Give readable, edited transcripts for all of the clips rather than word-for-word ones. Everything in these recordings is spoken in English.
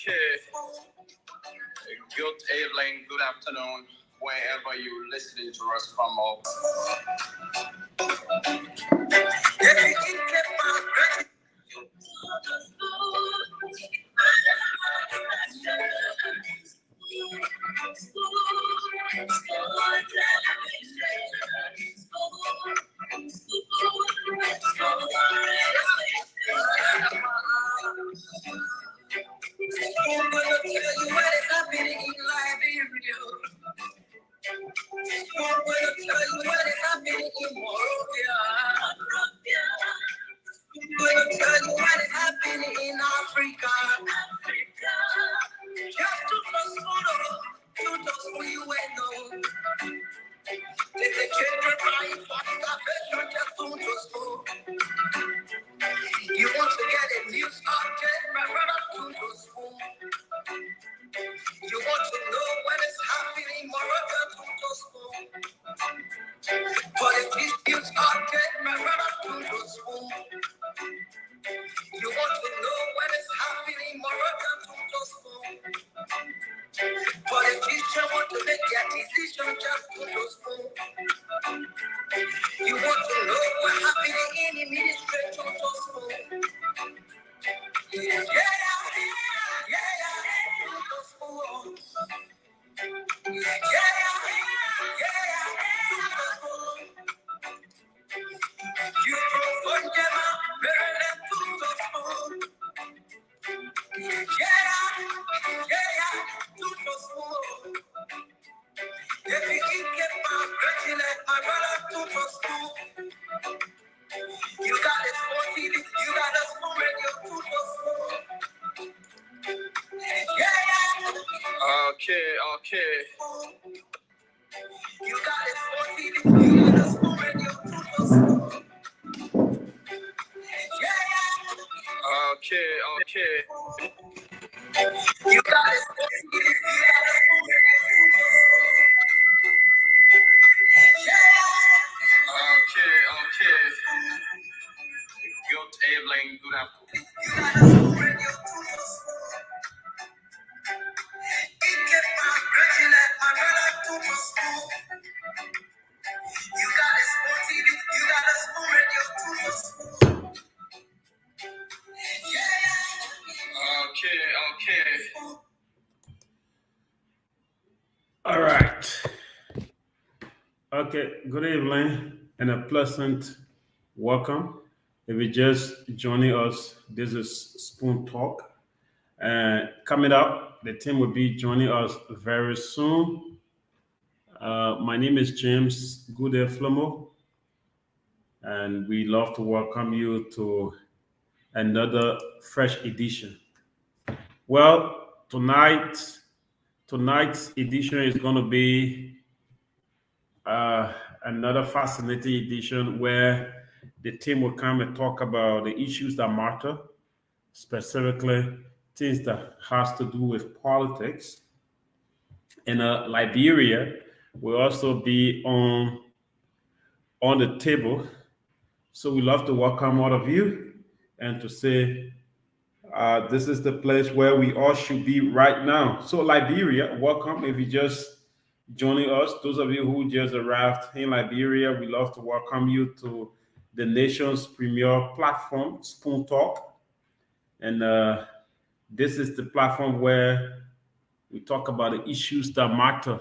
Okay. Good evening, good afternoon, wherever you're listening to us from. Okay. Good evening, good afternoon. Okay. All right. Okay. Good evening and a pleasant welcome. If you're just joining us, this is Spoon Talk. And coming up, the team will be joining us very soon. My name is James Goodell Flomo, and we love to welcome you to another fresh edition. Well, tonight's edition is going to be uh, another fascinating edition where the team will come and talk about the issues that matter, specifically things that has to do with politics. in Liberia will also be on the table. So we love to welcome all of you and to say this is the place where we all should be right now. So Liberia, welcome. If you just joining us, those of you who just arrived in Liberia, we love to welcome you to the nation's premier platform, Spoon Talk. And this is the platform where we talk about the issues that matter.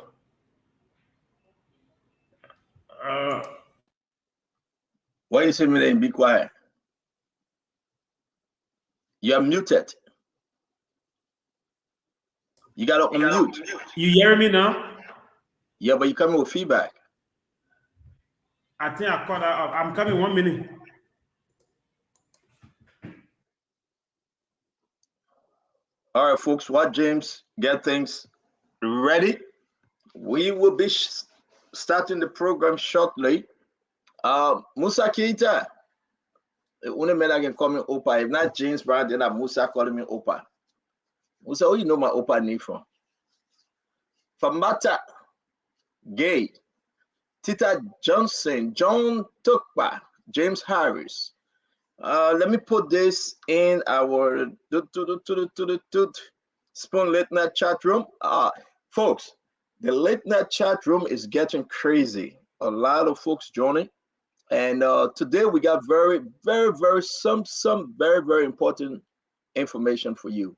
Uh, Why you say me and be quiet? You're muted. You gotta unmute. you hear me now? Yeah, but you coming with feedback. I think I caught that up. I'm coming 1 minute. All right, folks, while James get things ready, we will be starting the program shortly. Musa Keita, only man I can call me Opa. If not James Brown, then Musa calling me Opa. Musa, who you know my Opa name from? Famata Gay, Tita Johnson, John Tukpa, James Harris. Let me put this in our Spoon Late Night chat room. Folks, the late night chat room is getting crazy. A lot of folks joining. And today we got very, very, very, some very, very important information for you.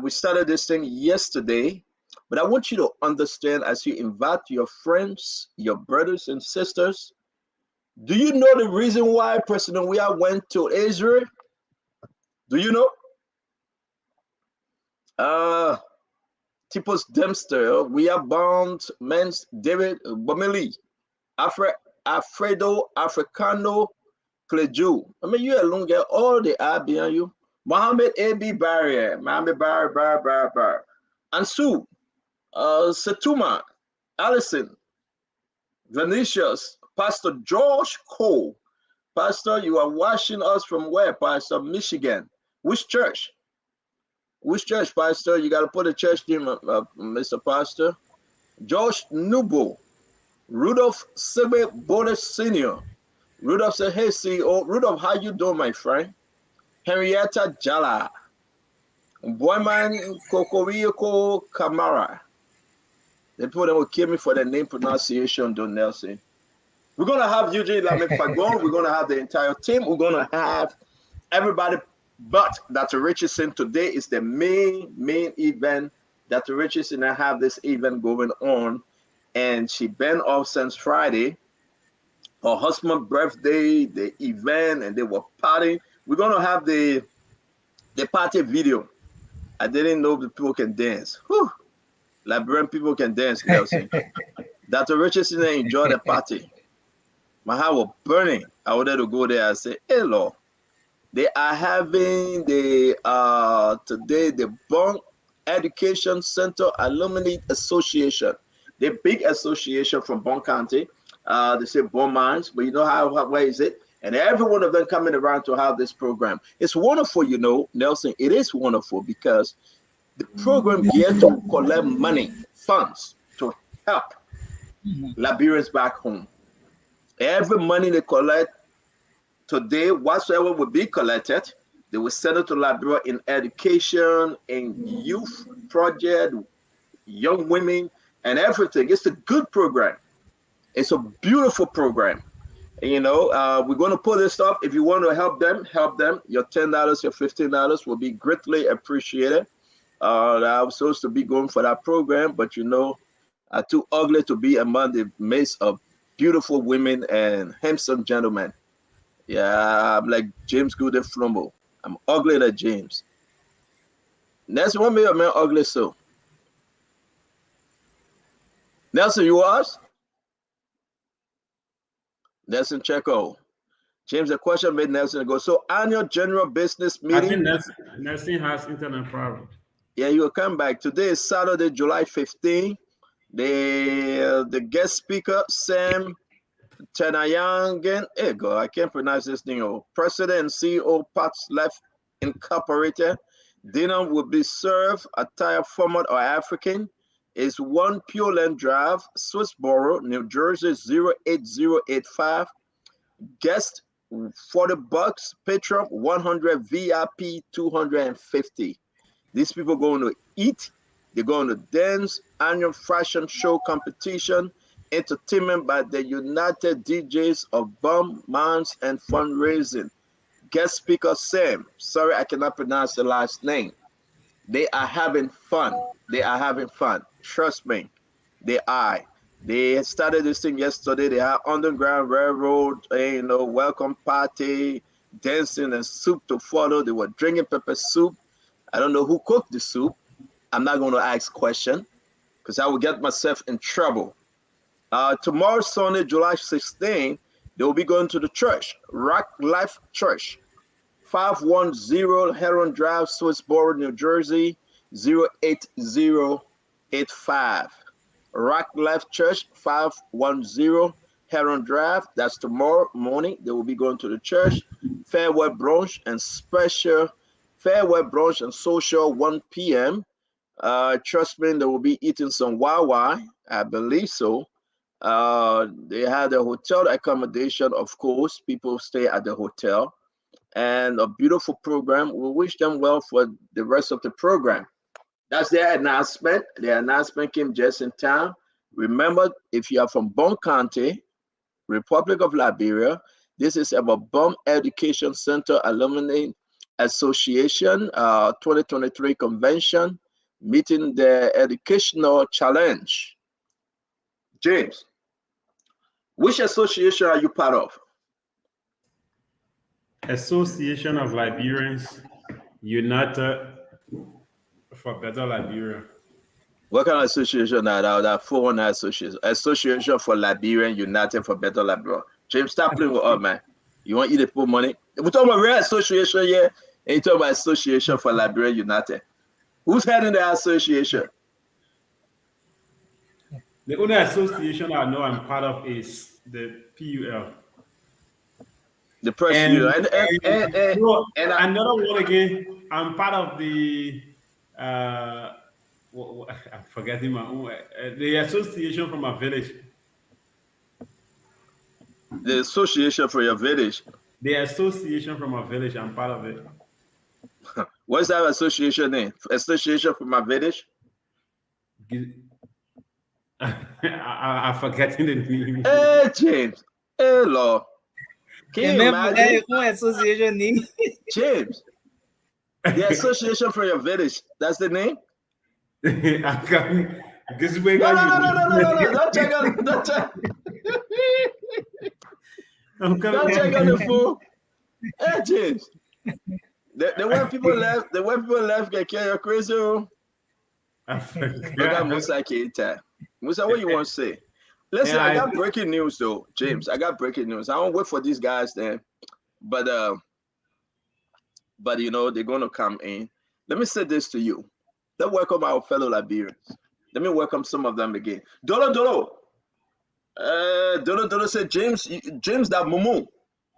We started this thing yesterday, but I want you to understand as you invite your friends, your brothers and sisters. Do you know the reason why President Weah went to Israel? Do you know? Tipos Dempster, Weah bound men's David Bomeli, Alfredo Africano Cleju. I mean, you alone get all the I behind you. Mohammed A.B. Barrier, Mohammed Bar. Ansu, Setuma, Allison, Venetius, Pastor George Cole. Pastor, you are watching us from where, Pastor? Michigan. Which church? Which church, Pastor? You got to put a church name, Mr. Pastor. George Nubo, Rudolph Sebe Bonner Sr. Rudolph said, hey, CEO. Rudolph, how you doing, my friend? Henrietta Jala. Boyman Kokorioko Kamara. The people that will kill me for the name pronunciation, Don Nelson. We're going to have Eugene Lamek Fagon. We're going to have the entire team. We're going to have everybody. But Dr. Richardson, today is the main event. Dr. Richardson and I have this event going on. And she been off since Friday. Her husband's birthday, the event, and they were partying. We're going to have the party video. I didn't know the people can dance. Whew. Liberian people can dance, Nelson. Dr. Richardson enjoyed the party. My heart was burning. I wanted to go there and say, hey, Lord. They are having the today the Bond Education Center Alumni Association, the big association from Bond County. They say Bond Mines, but you know where is it? And every one of them coming around to have this program. It's wonderful, you know, Nelson. It is wonderful because the program here to collect money, funds to help Liberians back home. Every money they collect today, whatsoever will be collected, they will send it to Liberia in education, in youth project, young women, and everything. It's a good program. It's a beautiful program. And, you know, we're going to put this up. If you want to help them, help them. Your $10, your $15 will be greatly appreciated. I was supposed to be going for that program, but, you know, I'm too ugly to be among the midst of beautiful women and handsome gentlemen. Yeah, I'm like James Gooden Flumbo. I'm ugly like James. Nelson, what made a man ugly so? Nelson, you was? Nelson Checo. James, the question made Nelson go, so annual general business meeting. I think Nelson has internet problem. Yeah, you will come back. Today is Saturday, July 15. The guest speaker, Sam Tenayangan, I can't pronounce this thing. President and CEO, Pats Left Incorporated. Dinner will be served attire format or African. is 1 Pure Land Drive, Swissboro, New Jersey 08085. Guest $40, Patron 100, VIP 250. These people going to eat, they're going to dance, annual fashion show competition, entertainment by the United DJs of Bum, Mans, and fundraising. Guest speaker Sam. Sorry, I cannot pronounce the last name. They are having fun. They are having fun. Trust me, they are. They started this thing yesterday. They had Underground Railroad, welcome party, dancing and soup to follow. They were drinking pepper soup. I don't know who cooked the soup. I'm not going to ask question because I will get myself in trouble. Tomorrow, Sunday, July 16th, they will be going to the church, Rock Life Church, 510 Heron Drive, Swissboro, New Jersey, 08085. Rock Life Church, 510 Heron Drive. That's tomorrow morning. They will be going to the church. Farewell brunch and social 1 p.m. Trust me, they will be eating some Wawa. I believe so. They had a hotel accommodation, of course. People stay at the hotel. And a beautiful program. We wish them well for the rest of the program. That's their announcement. Their announcement came just in time. Remember, if you are from Bon County, Republic of Liberia, this is about Bum Education Center Alumni Association 2023 convention, meeting the educational challenge. James, which association are you part of? Association of Liberians United for Better Liberia. What kind of association are that? 419 association. Association for Liberian United for Better Liberia. James, stop playing with us, man. You want you to put money? We're talking about real association here, and you talking about Association for Liberian United. Who's heading the association? The only association I know I'm part of is the PUL. The press union. And another one again, I'm part of the I'm forgetting my own the association from my village. The association for your village. The association from my village, I'm part of it. What's that association name? Association for my village? I'm forgetting the name. Hey, James. Hey, Lord. Can you imagine? Association name? James. The association for your village. That's the name? I'm coming. This way. No. Don't check on Don't check. I'm coming. Don't check on the phone. Hey, James. The way people left get carry crazy. Look at Musa Keita. Musa, what you want to say? Listen, I got breaking news though, James. I got breaking news. I don't wait for these guys then, but you know they're gonna come in. Let me say this to you. Let's welcome our fellow Liberians. Let me welcome some of them again. Dolo said, James that Mumu.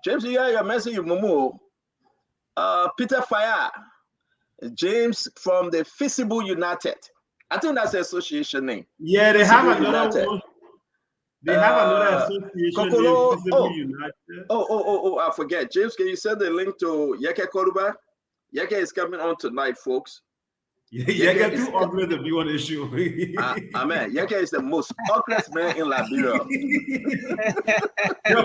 James, you hear your message, Mumu. Peter Fire. James from the Feasible United. I think that's the association name. Yeah, they have another one. They have another association named Feasible United. I forget. James, can you send the link to Yeke Koruba? Yeke is coming on tonight, folks. Yeke too ugly to be on the show. Amen. Yeke is the most ugliest man in Liberia. No,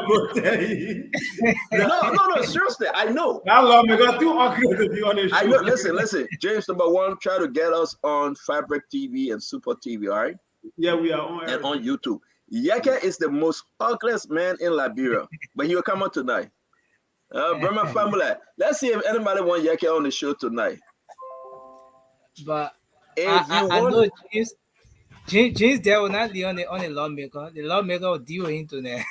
seriously, I know. That long got too ugly to be on the show. I know. Listen. James, number one, try to get us on Fabric TV and Super TV, all right? Yeah, we are on and on YouTube. Yeke is the most ugliest man in Liberia, but he will come on tonight. Burma family, let's see if anybody want Yeke on the show tonight. But I know James there will not be on the lawmaker. The lawmaker will deal with him tonight.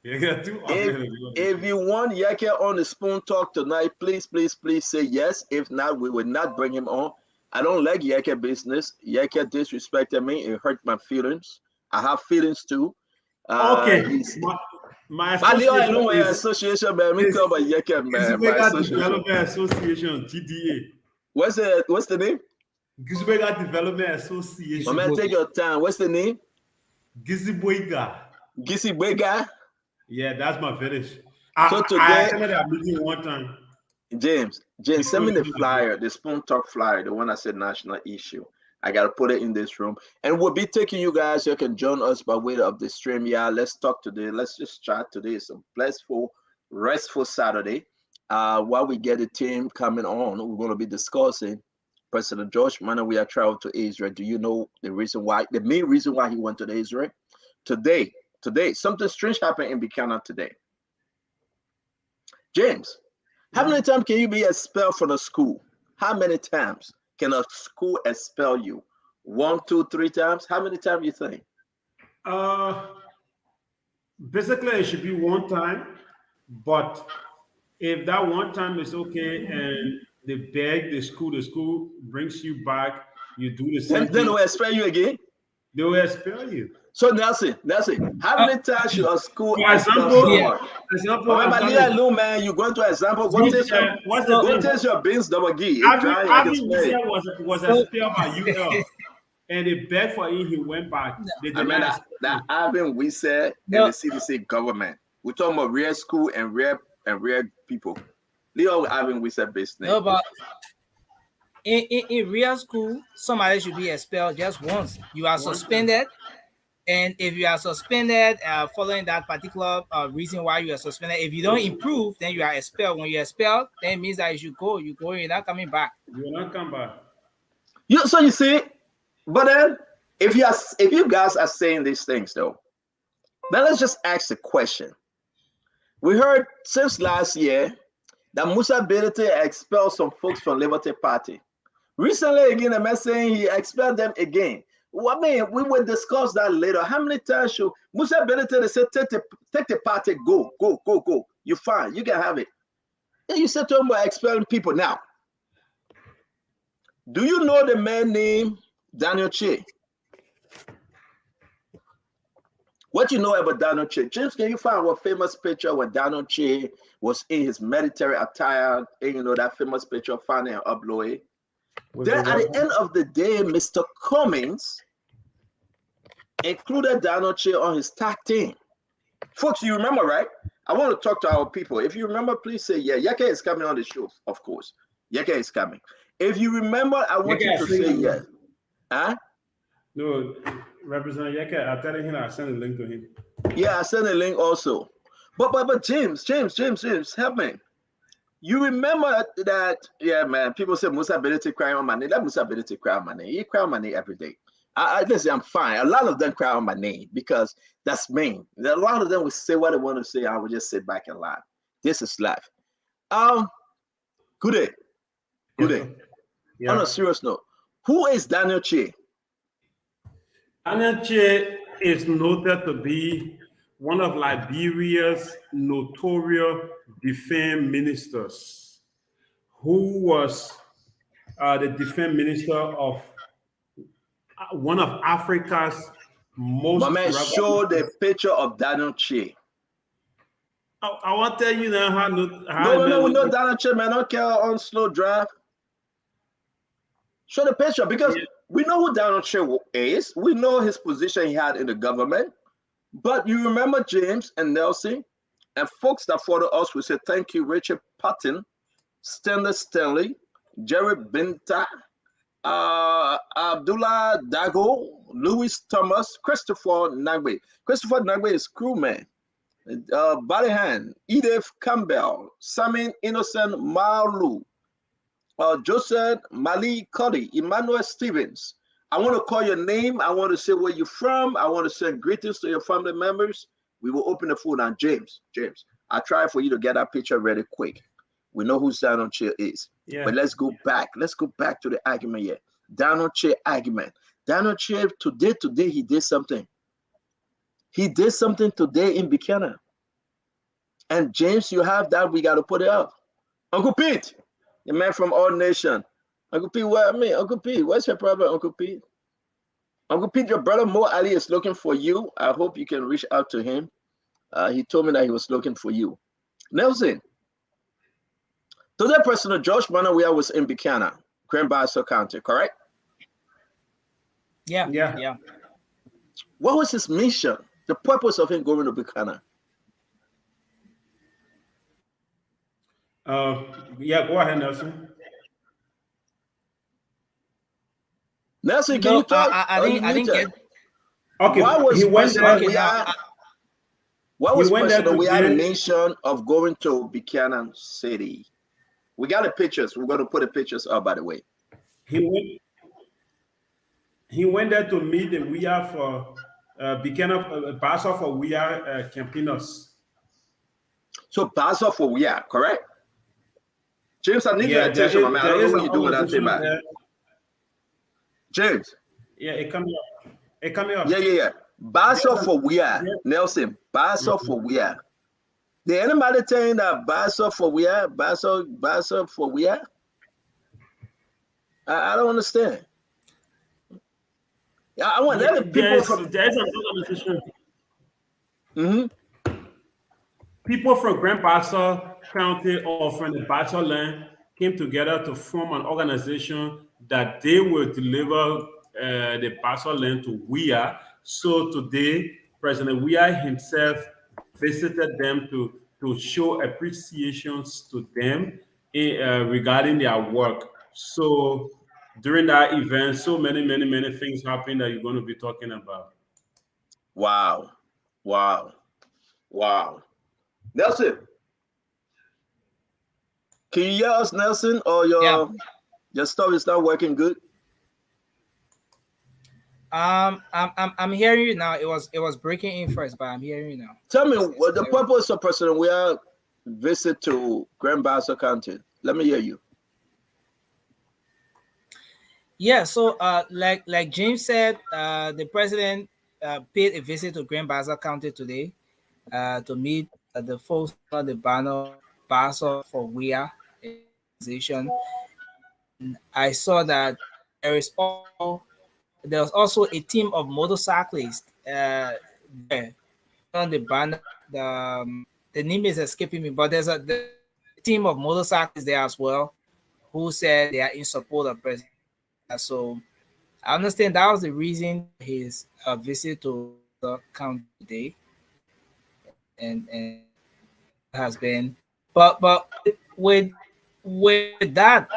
If you want Yeke on the Spoon Talk tonight, please say yes. If not, we will not bring him on. I don't like Yeke business. Yeke disrespected me. It hurt my feelings. I have feelings too. Okay. My association, man. Me talk about Yeke, man. My association, TDA. What's the name? Gizibwega Development My Association. man, take your time. What's the name? Gizibwega. Gisi. Yeah, that's my village. So I today, attended that meeting one time. James, send me the flyer, the Spoon Talk flyer, the one that said national issue. I gotta put it in this room, and we'll be taking you guys. You can join us by way of the stream. Yeah, let's talk today. Let's just chat today. It's a blissful, restful Saturday. While we get the team coming on, we're going to be discussing President George Manawe traveled to Israel. Do you know the reason why? The main reason why he went to Israel today. Something strange happened in Buchanan today. James, how many times can you be expelled from a school? How many times can a school expel you? 1, 2, 3 times? How many times you think? Basically, it should be one time, but if that one time is okay and they beg the school brings you back, you do the same Then thing, they will expel you again? they will expel you. So Nelson, how many times should a school For expel example, someone? I'm Remember, telling you, man, you going to example, go what's taste your beans double G. It's drying like a Avin spade. was expelled by UL, and they begged for him. He went back. They I did mean, not that expel him. Avin we said in the CDC government. We're talking about real school and real people. Leo Avin we said business. No, but in real school, somebody should be expelled just once. You are suspended. And if you are suspended following that particular reason why you are suspended, if you don't improve, then you are expelled. When you're expelled, then it means that you should go. You go, you're not coming back. You will not come back. So you see, but then if you guys are saying these things though, then let's just ask the question. We heard since last year that Musa Belete expelled some folks from Liberty Party. Recently, again, a man saying he expelled them again. Well, I mean, we will discuss that later. How many times should Musa Belete say take the party, go. You're fine, you can have it. And you said to him about expelling people. Now, do you know the man named Daniel Che? What you know about Daniel Che? James, can you find what famous picture when Daniel Che was in his military attire? And you know that famous picture, find it and upload it. Then at the end of the day, Mr. Cummings included Daniel Che on his tag team. Folks, you remember, right? I want to talk to our people. If you remember, please say, yeah, Yeke is coming on the show, of course. Yeke is coming. If you remember, I want you to say yes. Huh? No, Representative Yeke, I'll tell him I'll send a link to him. Yeah, I sent a link also. But James, help me. You remember that, yeah, man, people say Musa Belete cry on my name. Let Musa Belete cry on my name. He cry on my name every day. Listen, I'm fine. A lot of them cry on my name because that's me. A lot of them will say what they want to say. I will just sit back and laugh. This is life. Good day. Yeah. On a serious note, who is Daniel Che? Daniel Che is noted to be one of Liberia's notorious defense ministers, who was the defense minister of one of Africa's most. My man, show the picture of Daniel Che. I want to tell you now how. No, we know Daniel Che, man. I don't care on slow drive. Show the picture because we know who Daniel Che is. We know his position he had in the government. But you remember James and Nelson and folks that followed us. We say thank you, Richard Patton, Stanley, Jerry Binta, Abdullah Dago, Louis Thomas, Christopher Nagbe. Christopher Nagbe is crewman. Balihan, Edith Campbell, Samin Innocent Malu, Joseph Mali Cuddy, Emmanuel Stevens. I want to call your name. I want to say where you're from. I want to send greetings to your family members. We will open the phone. And James, I try for you to get that picture ready quick. We know who Daniel Che is. Yeah. But let's go back. Let's go back to the argument here. Daniel Che argument. Daniel Che, today he did something. He did something today in Buchanan. And James, you have that. We got to put it up. Uncle Pete, the man from All Nation. Uncle Pete, Uncle Pete, what's your problem, Uncle Pete? Uncle Pete, your brother Mo Ali is looking for you. I hope you can reach out to him. He told me that he was looking for you. Nelson, today President George Manawe was in Buchanan, Grand Bassa County, correct? Yeah. What was his mission? The purpose of him going to Buchanan? Yeah, go ahead, Nelson. Nelson, can No, you talk? I You didn't muted. get. Okay, Why was he went there. President Okay, now Weah? Why He was went there President Weah the today. mission of going to Buchanan City? We got the pictures. We're going to put the pictures up, by the way. He went. He went there to meet the We Are for Buchanan, pastor for We Are campaigners. So Basil for Weah, correct? James, I need your Yeah, attention, my man. I there don't know is what an you're doing with that thing organization back. there. James. Yeah, it coming up. It coming up. Yeah. Basil There's for Weah. yeah. Nelson, Basil for Weah. Did anybody tell you that Basil for Weah? Basil for Weah? I don't understand. Yeah, I want let the people from. There is an organization. Mm-hmm. People from Grand Bassa County or from the Bassa land came together to form an organization that they will deliver the Bassa land to Weah. So today, President Weah himself visited them to show appreciations to them regarding their work. So during that event, so many things happened that you're going to be talking about. Wow. Nelson, can you hear us, Nelson, or your stuff is not working good? I'm hearing you now. It was breaking in first, but I'm hearing you now. Tell me what the purpose of President Weah visit to Grand Bassa County. Let me hear you. Yeah, so like James said, the president paid a visit to Grand Bassa County today to meet the folks on the banner Bassa for Weah organization. I saw that there was also a team of motorcyclists there on the banner. The name is escaping me, but there's a team of motorcyclists there as well who said they are in support of President. So I understand that was the reason his visit to the county today, and has been, but with that,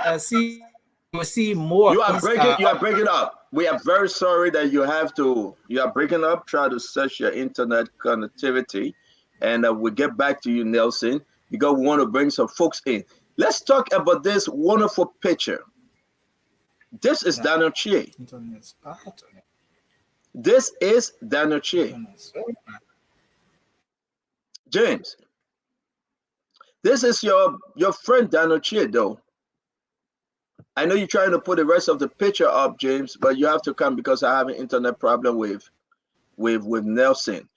we'll see more. You are breaking up. We are very sorry that you are breaking up. Try to search your internet connectivity, and we'll get back to you, Nelson, because we want to bring some folks in. Let's talk about this wonderful picture. This is Daniel Chie. This is Daniel Chie. James, this is your friend Daniel Chie, though. I know you're trying to put the rest of the picture up, James, but you have to come because I have an internet problem with Nelson.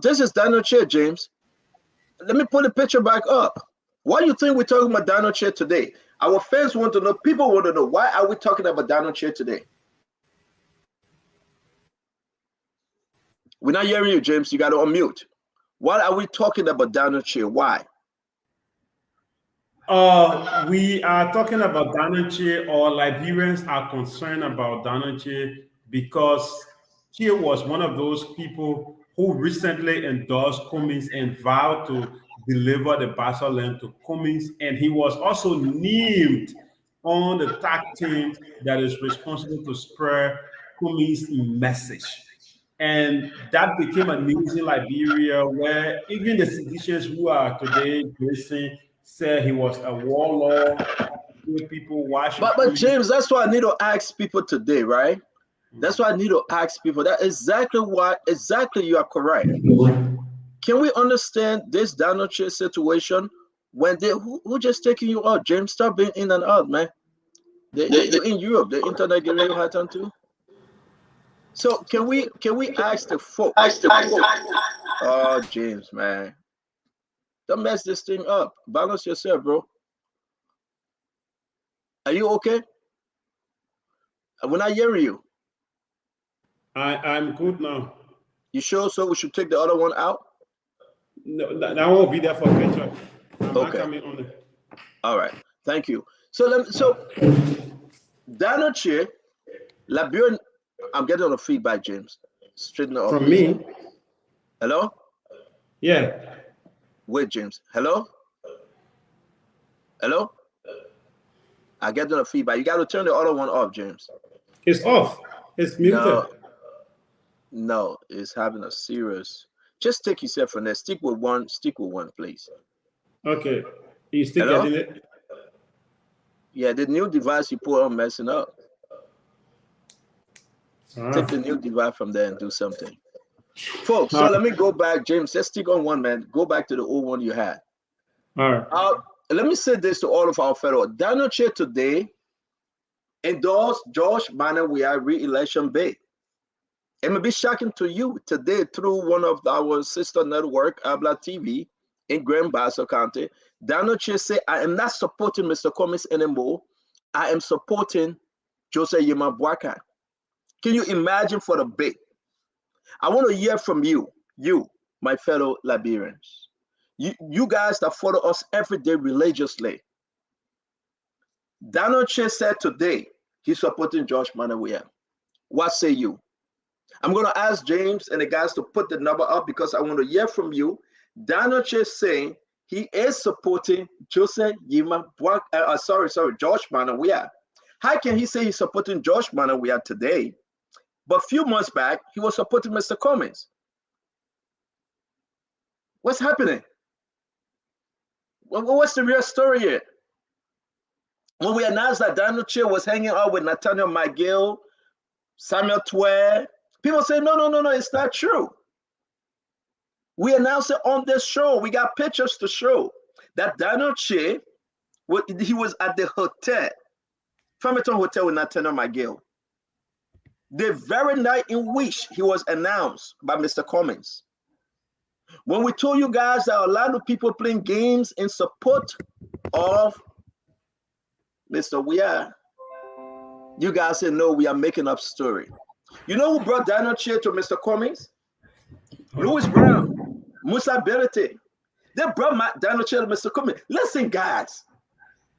This is Daniel Chie, James. Let me put the picture back up. Why do you think we're talking about Daniel Chie today? Our fans want to know, people want to know, why are we talking about Daniel Chie today? We're not hearing you, James. You got to unmute. Why are we talking about Daniel Chie? Why? We are talking about Daniel Chie, or Liberians are concerned about Daniel Chie because Chie was one of those people who recently endorsed Cummings and vowed to deliver the Bassa land to Cummings, and he was also named on the tag team that is responsible to spread Cummings' message. And that became a news in Liberia, where even the seditionists who are today facing said he was a warlord, people watching. But James, that's why I need to ask people today, right? That's why I need to ask people. That exactly you are correct. Can we understand this Daniel Chie situation when who just taking you out? James, stop being in and out, man. You're in Europe. The internet giving you a hard time too. So can we ask the folks? Oh, James, man, don't mess this thing up. Balance yourself, bro. Are you okay? We're not hearing you. I'm good now. You sure? So we should take the other one out? No, that won't be there for a picture. I'm not Okay. coming on it. All right. Thank you. So Daniel Chie, Liberian I'm getting a feedback, James. Straighten it up. From please. me? Hello? Yeah. Wait, James. Hello? Hello? I get a feedback. You got to turn the other one off, James. It's off. It's muted. No, it's having a serious. Just take yourself from there. Stick with one, please. Okay. You still Hello? getting it? Yeah, the new device you put on messing up. Take the new device from there and do something. Folks, so let me go back, James. Let's stick on one, man. Go back to the old one you had. All right. Let me say this to all of our fellow. Daniel Chair today endorsed Josh Manawia re-election bid. It may be shocking to you today through one of our sister network, Abla TV, in Grand Bassa County. Daniel Chair said, I am not supporting Mr. Cummings anymore. I am supporting Joseph Yema Boakai. Can you imagine for the bid? I want to hear from you, my fellow Liberians. You guys that follow us every day religiously. Daniel Che said today he's supporting Josh Manawia. What say you? I'm going to ask James and the guys to put the number up because I want to hear from you. Daniel Che saying he is supporting Joseph Yima Josh Manawia. How can he say he's supporting Josh Manawia today? But a few months back, he was supporting Mr. Cummings. What's happening? What's the real story here? When we announced that Daniel Che was hanging out with Nathaniel McGill, Samuel Twer, people say, no, it's not true. We announced it on this show. We got pictures to show that Daniel Che, he was at the hotel, Farmington Hotel with Nathaniel McGill. The very night in which he was announced by Mr. Cummings. When we told you guys that a lot of people playing games in support of Mr. Weah, you guys said, no, we are making up story. You know who brought Daniel Che to Mr. Cummings? Louis Brown, Musa Berete. They brought Daniel Che to Mr. Cummings. Listen, guys,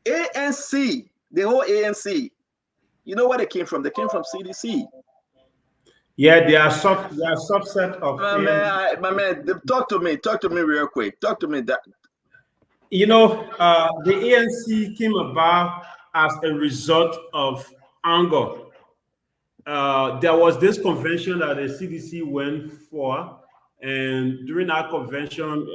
ANC, the whole ANC, you know where they came from? They came from CDC. Yeah, they are subset of. My man, talk to me real quick. Talk to me. You know, the ANC came about as a result of anger. There was this convention that the CDC went for, and during that convention,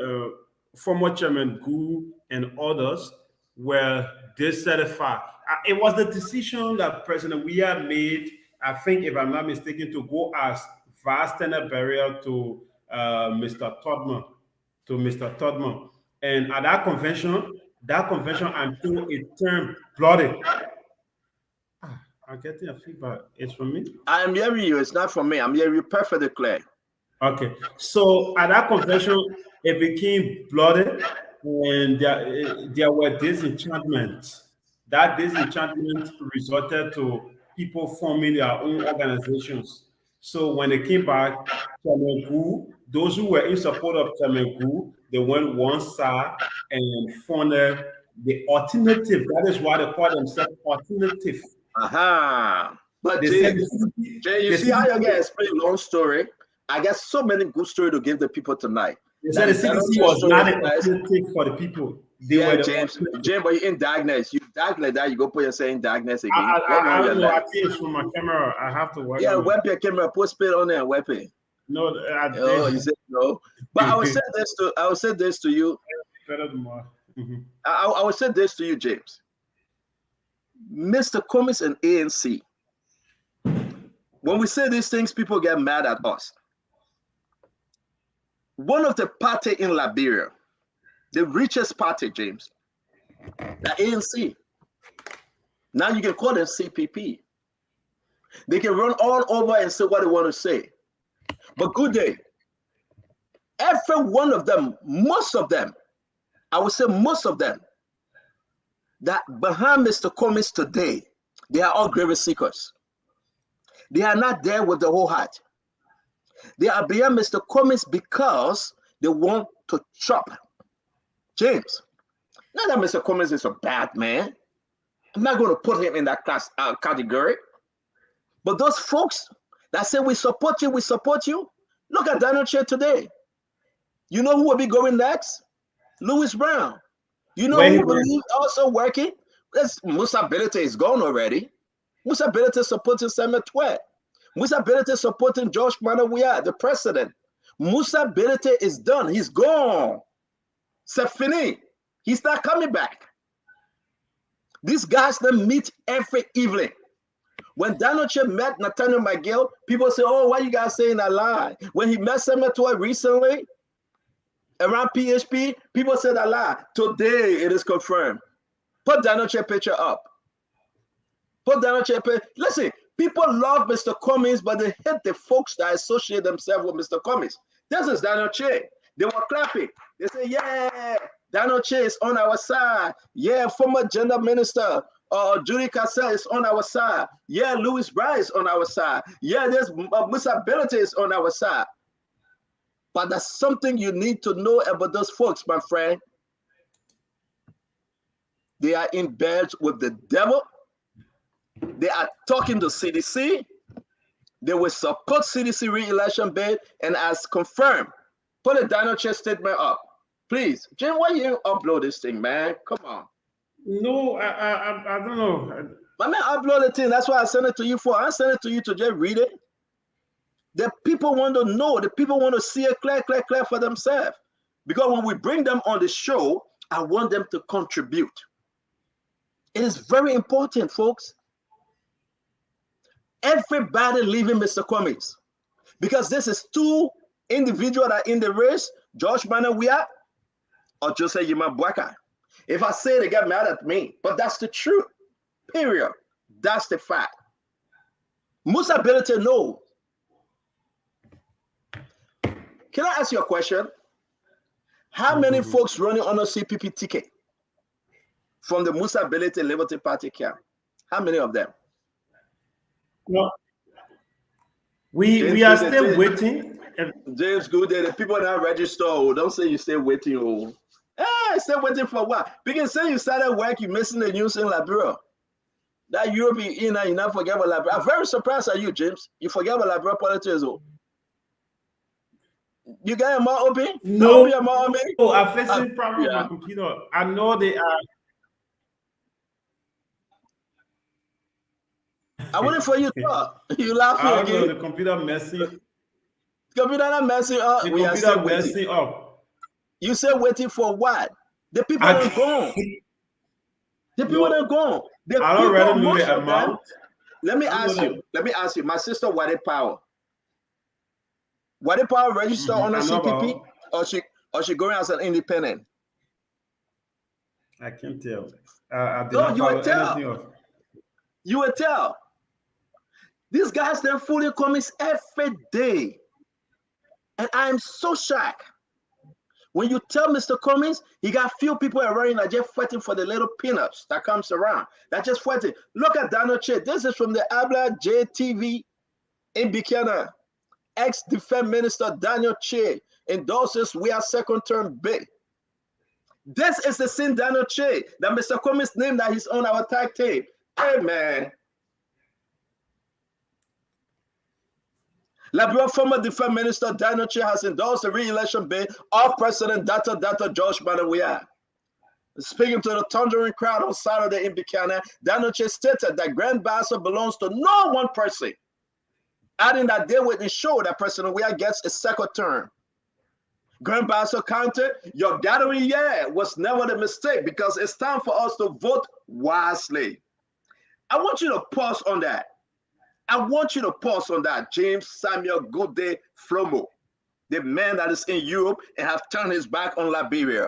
former Chairman Gu and others were dissatisfied. It was the decision that President Weah made, I think, if I'm not mistaken, to go as vice tenant barrier to Mr. Todman. And at that convention, until it turned bloody. I'm getting a feedback. It's from me? I am hearing you. It's not from me. I'm hearing you perfectly clear. Okay. So at that convention, it became bloody, and there were disenchantments. That disenchantment resulted to people forming their own organizations. So when they came back, Chairman Gu, those who were in support of Chairman Gu, they went one side and funded the alternative. That is why they call themselves alternative. But Jay, you see how you guys explain long story? I got so many good stories to give the people tonight. They said the CDC was not an alternative for the people. James, but you're in darkness. You dark like that, you go put yourself in darkness again. I don't know. I think it's from my camera. I have to work. Yeah, wipe your camera, put spit on there and wipe it. No, you said no. But I would say this to you. I would say this to you, James. Mr. Cummings and ANC. When we say these things, people get mad at us. One of the party in Liberia, the richest party, James, the ANC. Now you can call them CPP. They can run all over and say what they want to say. But good day. Every one of them, most of them, I would say most of them, that behind Mr. Cummings today, they are all grievance seekers. They are not there with the whole heart. They are behind Mr. Cummings because they want to chop. James, not that Mr. Cummings is a bad man. I'm not going to put him in that class category. But those folks that say we support you, we support you. Look at Daniel Che today. You know who will be going next? Louis Brown. You know Where he who went? believe also working? This Musa Belete is gone already. Musa Belete supporting Samuel Twe. Musa Belete supporting George Manawia, the president. Musa Belete is done. He's gone. C'est fini. He's not coming back. These guys then meet every evening. When Daniel Che met Nathaniel McGill, people say, oh, why you guys saying that lie? When he met Samuel Twe recently, around PHP, people said that lie. Today, it is confirmed. Put Daniel Che picture up. Put Daniel Che picture. Listen, people love Mr. Cummings, but they hate the folks that associate themselves with Mr. Cummings. This is Daniel Che. They were clapping. They say, yeah, Daniel Che is on our side. Yeah, former gender minister Judy Cassell is on our side. Yeah, Louis Brown is on our side. Yeah, there's Musa Belete is on our side. But there's something you need to know about those folks, my friend. They are in bed with the devil. They are talking to CDC. They will support CDC re-election bid, and as confirmed, put a Daniel Che statement up. Please, Jim, why you upload this thing, man? Come on. No, I don't know. My man, upload the thing. That's why I sent it to you for. I sent it to you to just read it. The people want to know. The people want to see it clear for themselves. Because when we bring them on the show, I want them to contribute. It is very important, folks. Everybody leaving Mr. Cummings. Because this is two individuals that are in the race, George Manawia or Jose Yima Bwaka. If I say it, they get mad at me. But that's the truth. Period. That's the fact. Musa Belete knows. Can I ask you a question? How many folks running on a CPP ticket from the Musa Belete Liberty Party camp? How many of them? Well, we are still waiting. James Good, the people that register. Oh, don't say you stay waiting. Oh, stay waiting for what? Because say you started work, you missing the news in Liberia. That European, you not forget about Liberia. I'm very surprised at you, James. You forget about Liberia politics. Oh. You got your mouth open? No, your mouth open? No, I'm facing problem with my computer. I know they are. I'm waiting for you to talk. You laughing I don't again? know, the computer messing. Computer not messing up. The We are computer still waiting. messing up. You said waiting for what? The people are gone. The people are gone. I don't really know the amount. Let me ask you. My sister, Wade Power. Wade Power register on a CPP, or she going as an independent? I can't tell. I did No, not you will follow tell. anything of. You will tell. These guys, they're fully comments every day. And I'm so shocked. When you tell Mr. Cummings, he got few people around that just fighting for the little peanuts that comes around. That just fighting. Look at Daniel Che. This is from the Abla JTV in Buchanan. Ex-Defense Minister Daniel Che endorses we are second term bid. This is the same Daniel Che that Mr. Cummings named that he's on our tag team. Hey, man. Liberia former Defense Minister Daniel Che has endorsed the re-election bid of President Dr. George Manawia. Speaking to the thundering crowd on Saturday in Buchanan, Daniel Che stated that Grand Bassa belongs to no one person, adding that they would ensure that President Weah gets a second term. Grand Bassa countered, your gathering here was never the mistake because it's time for us to vote wisely. I want you to pause on that. I want you to pause on that, James Samuel Goode Flomo, the man that is in Europe and have turned his back on Liberia,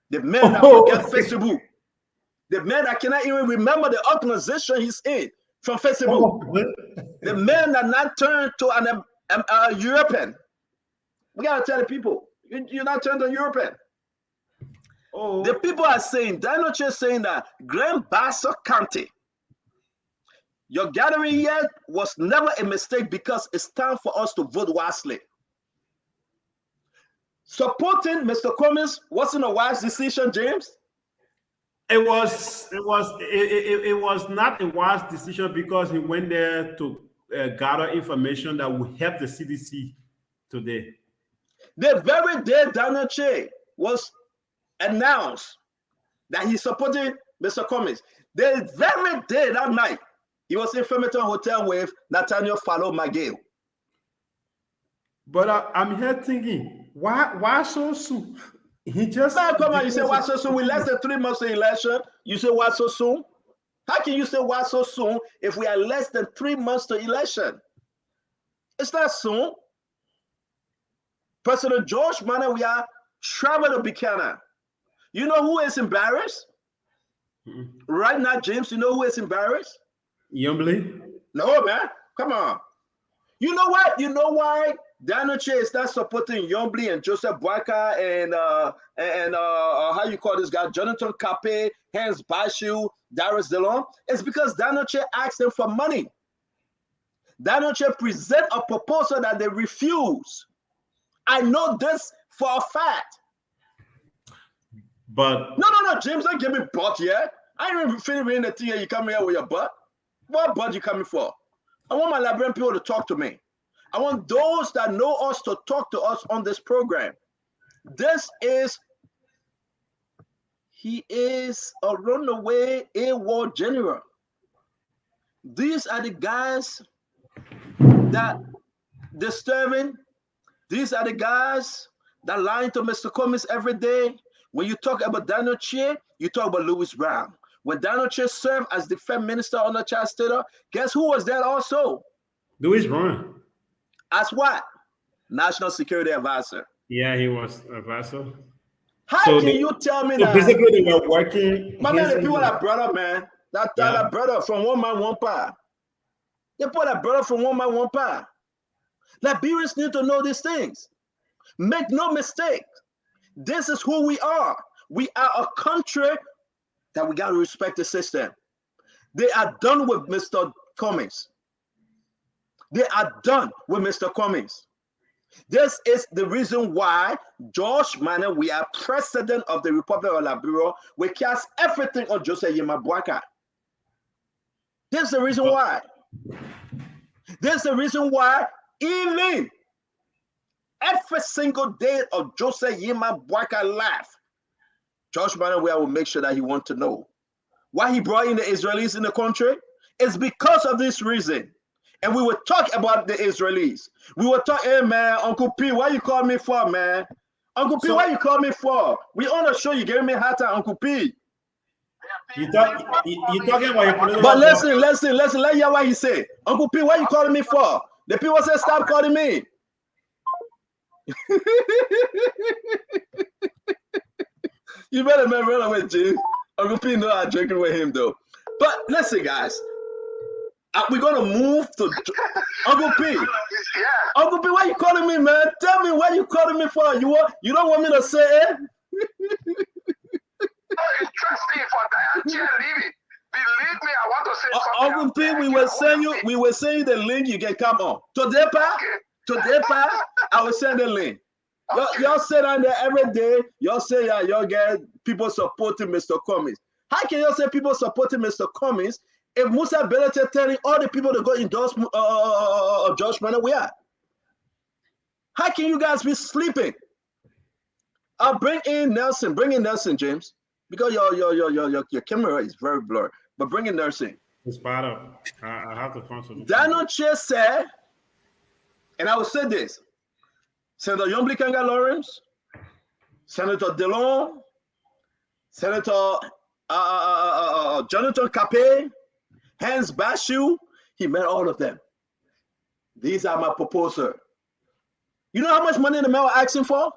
the man that forget Facebook, the man that cannot even remember the organization he's in from Facebook, the man that not turned to an European. We gotta tell the people, you're not turned to European. Oh. The people are saying, Daniel Che saying that Grand Bassa County, your gathering here was never a mistake because it's time for us to vote wisely. Supporting Mr. Cummings wasn't a wise decision, James. It was not a wise decision because he went there to gather information that will help the CDC today. The very day Daniel Che was announced that he supported Mr. Cummings, the very day that night, he was in Farmington Hotel with Nathaniel Fallow McGill. But I'm here thinking, why so soon? He just come on, you say why so soon? With less than 3 months to election, you say why so soon? How can you say why so soon if we are less than 3 months to election? It's not soon. President George Manning, we are traveling to Buchanan. You know who is embarrassed? Right now, James, you know who is embarrassed? Yombly? No, man. Come on. You know what? You know why Daniel Che is not supporting Yombly and Joseph Boyka and how you call this guy, Jonathan Kape, Hans Bashu, Darius DeLong? It's because Daniel Che asked them for money. Daniel Che present a proposal that they refuse. I know this for a fact. But no, James, don't give me butt yet. I ain't even finished reading the thing and you come here with your butt. What butt you coming for? I want my Liberian people to talk to me. I want those that know us to talk to us on this program. He is a runaway AWOL general. These are the guys that disturbing. These are the guys that lying to Mr. Cummings every day. When you talk about Daniel Che, you talk about Louis Brown. When Daniel Che served as defense minister under Charles Taylor, guess who was there also? Louis Brown. As what? National Security Advisor. Yeah, he was advisor. How can you tell me that? Basically, they were working. My man, the people that brother, man. That brother from one man, one pie. They put that brother from one man, one pie. Liberians need to know these things. Make no mistake. This is who we are. We are a country that we got to respect the system. They are done with Mr. Cummings. They are done with Mr. Cummings. This is the reason why George Manning, we are president of the Republic of Liberia, we cast everything on Joseph Yema Boyka. This is the reason why. This is the reason why even every single day of Joseph Yema Boyka life, George Manning, we will make sure that he wants to know why he brought in the Israelis in the country. It's because of this reason. And we will talk about the Israelis. We will talk, hey man, Uncle P, why you call me for, man? Uncle P, why you call me for? We on the show, you gave me a hard time, Uncle P. You talking about your political. But listen, let hear what he say. Uncle P, why you calling me for? The people say, stop calling me. You better man run away, Jim. Uncle P know I'm drinking with him though. But listen, guys. We're gonna move to Uncle P. Yeah. Uncle P, why you calling me, man? Tell me what you calling me for. You don't want me to say it? No, it's trusting for that. I can't leave it. Believe me, I want to say something. Uncle P, we will send you the link. You can come on. Today, I will send the link. Okay. Y'all sit down there every day. Y'all say y'all get people supporting Mr. Cummings. How can y'all say people supporting Mr. Cummings if Musa Belete telling all the people to go endorse George Manning we are? How can you guys be sleeping? I'll bring in Nelson. Bring in Nelson, James, because your camera is very blurry. But bring in Nelson. It's part of. I have to function. Daniel Che said, and I will say this: Senator Yombly Kanga Lawrence, Senator DeLong, Senator Jonathan Kape, Hans Bashu, he met all of them. These are my proposal. You know how much money the men were asking for?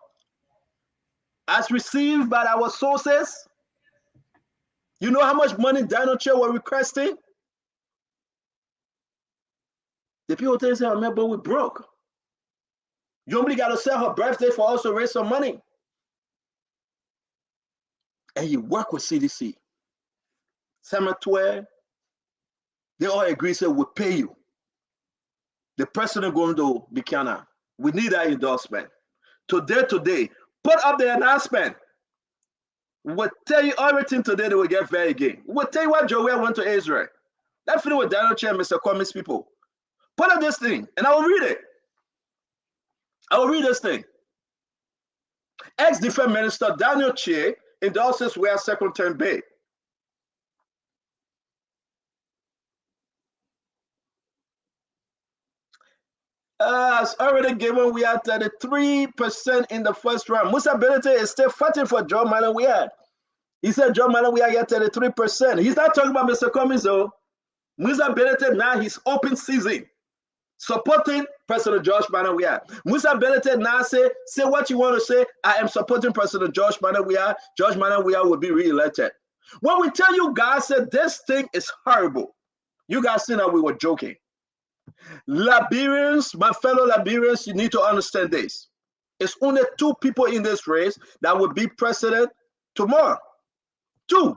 As received by our sources. You know how much money Daniel Che were requesting? The people tell us, remember, we broke. You only got to sell her birthday for us to raise some money. And you work with CDC. Cemetery, they all agree, say, we'll pay you. The president going to Buchanan. We need that endorsement. Today, put up the announcement. We'll tell you everything today that will get fair again. We'll tell you what Joel went to Israel. That feeling with Daniel Che and Mr. Cummings people. Put up this thing, and I will read it. I will read this thing. Ex-Defense Minister Daniel Che endorses where second-term bid. It's already given. We are 33% in the first round. Musa Benete is still fighting for John Manuel Weah. He said John Manuel Weah got 33%. He's not talking about Mr. Cummings though. Musa Benete now he's open season, supporting President George Manuel Weah. Musa Benete now say what you want to say. I am supporting President George Manuel Weah. George Manuel Weah will be re-elected. When we tell you guys that this thing is horrible, you guys think that we were joking. Liberians, my fellow Liberians, you need to understand this. It's only 2 people in this race that will be president tomorrow. 2.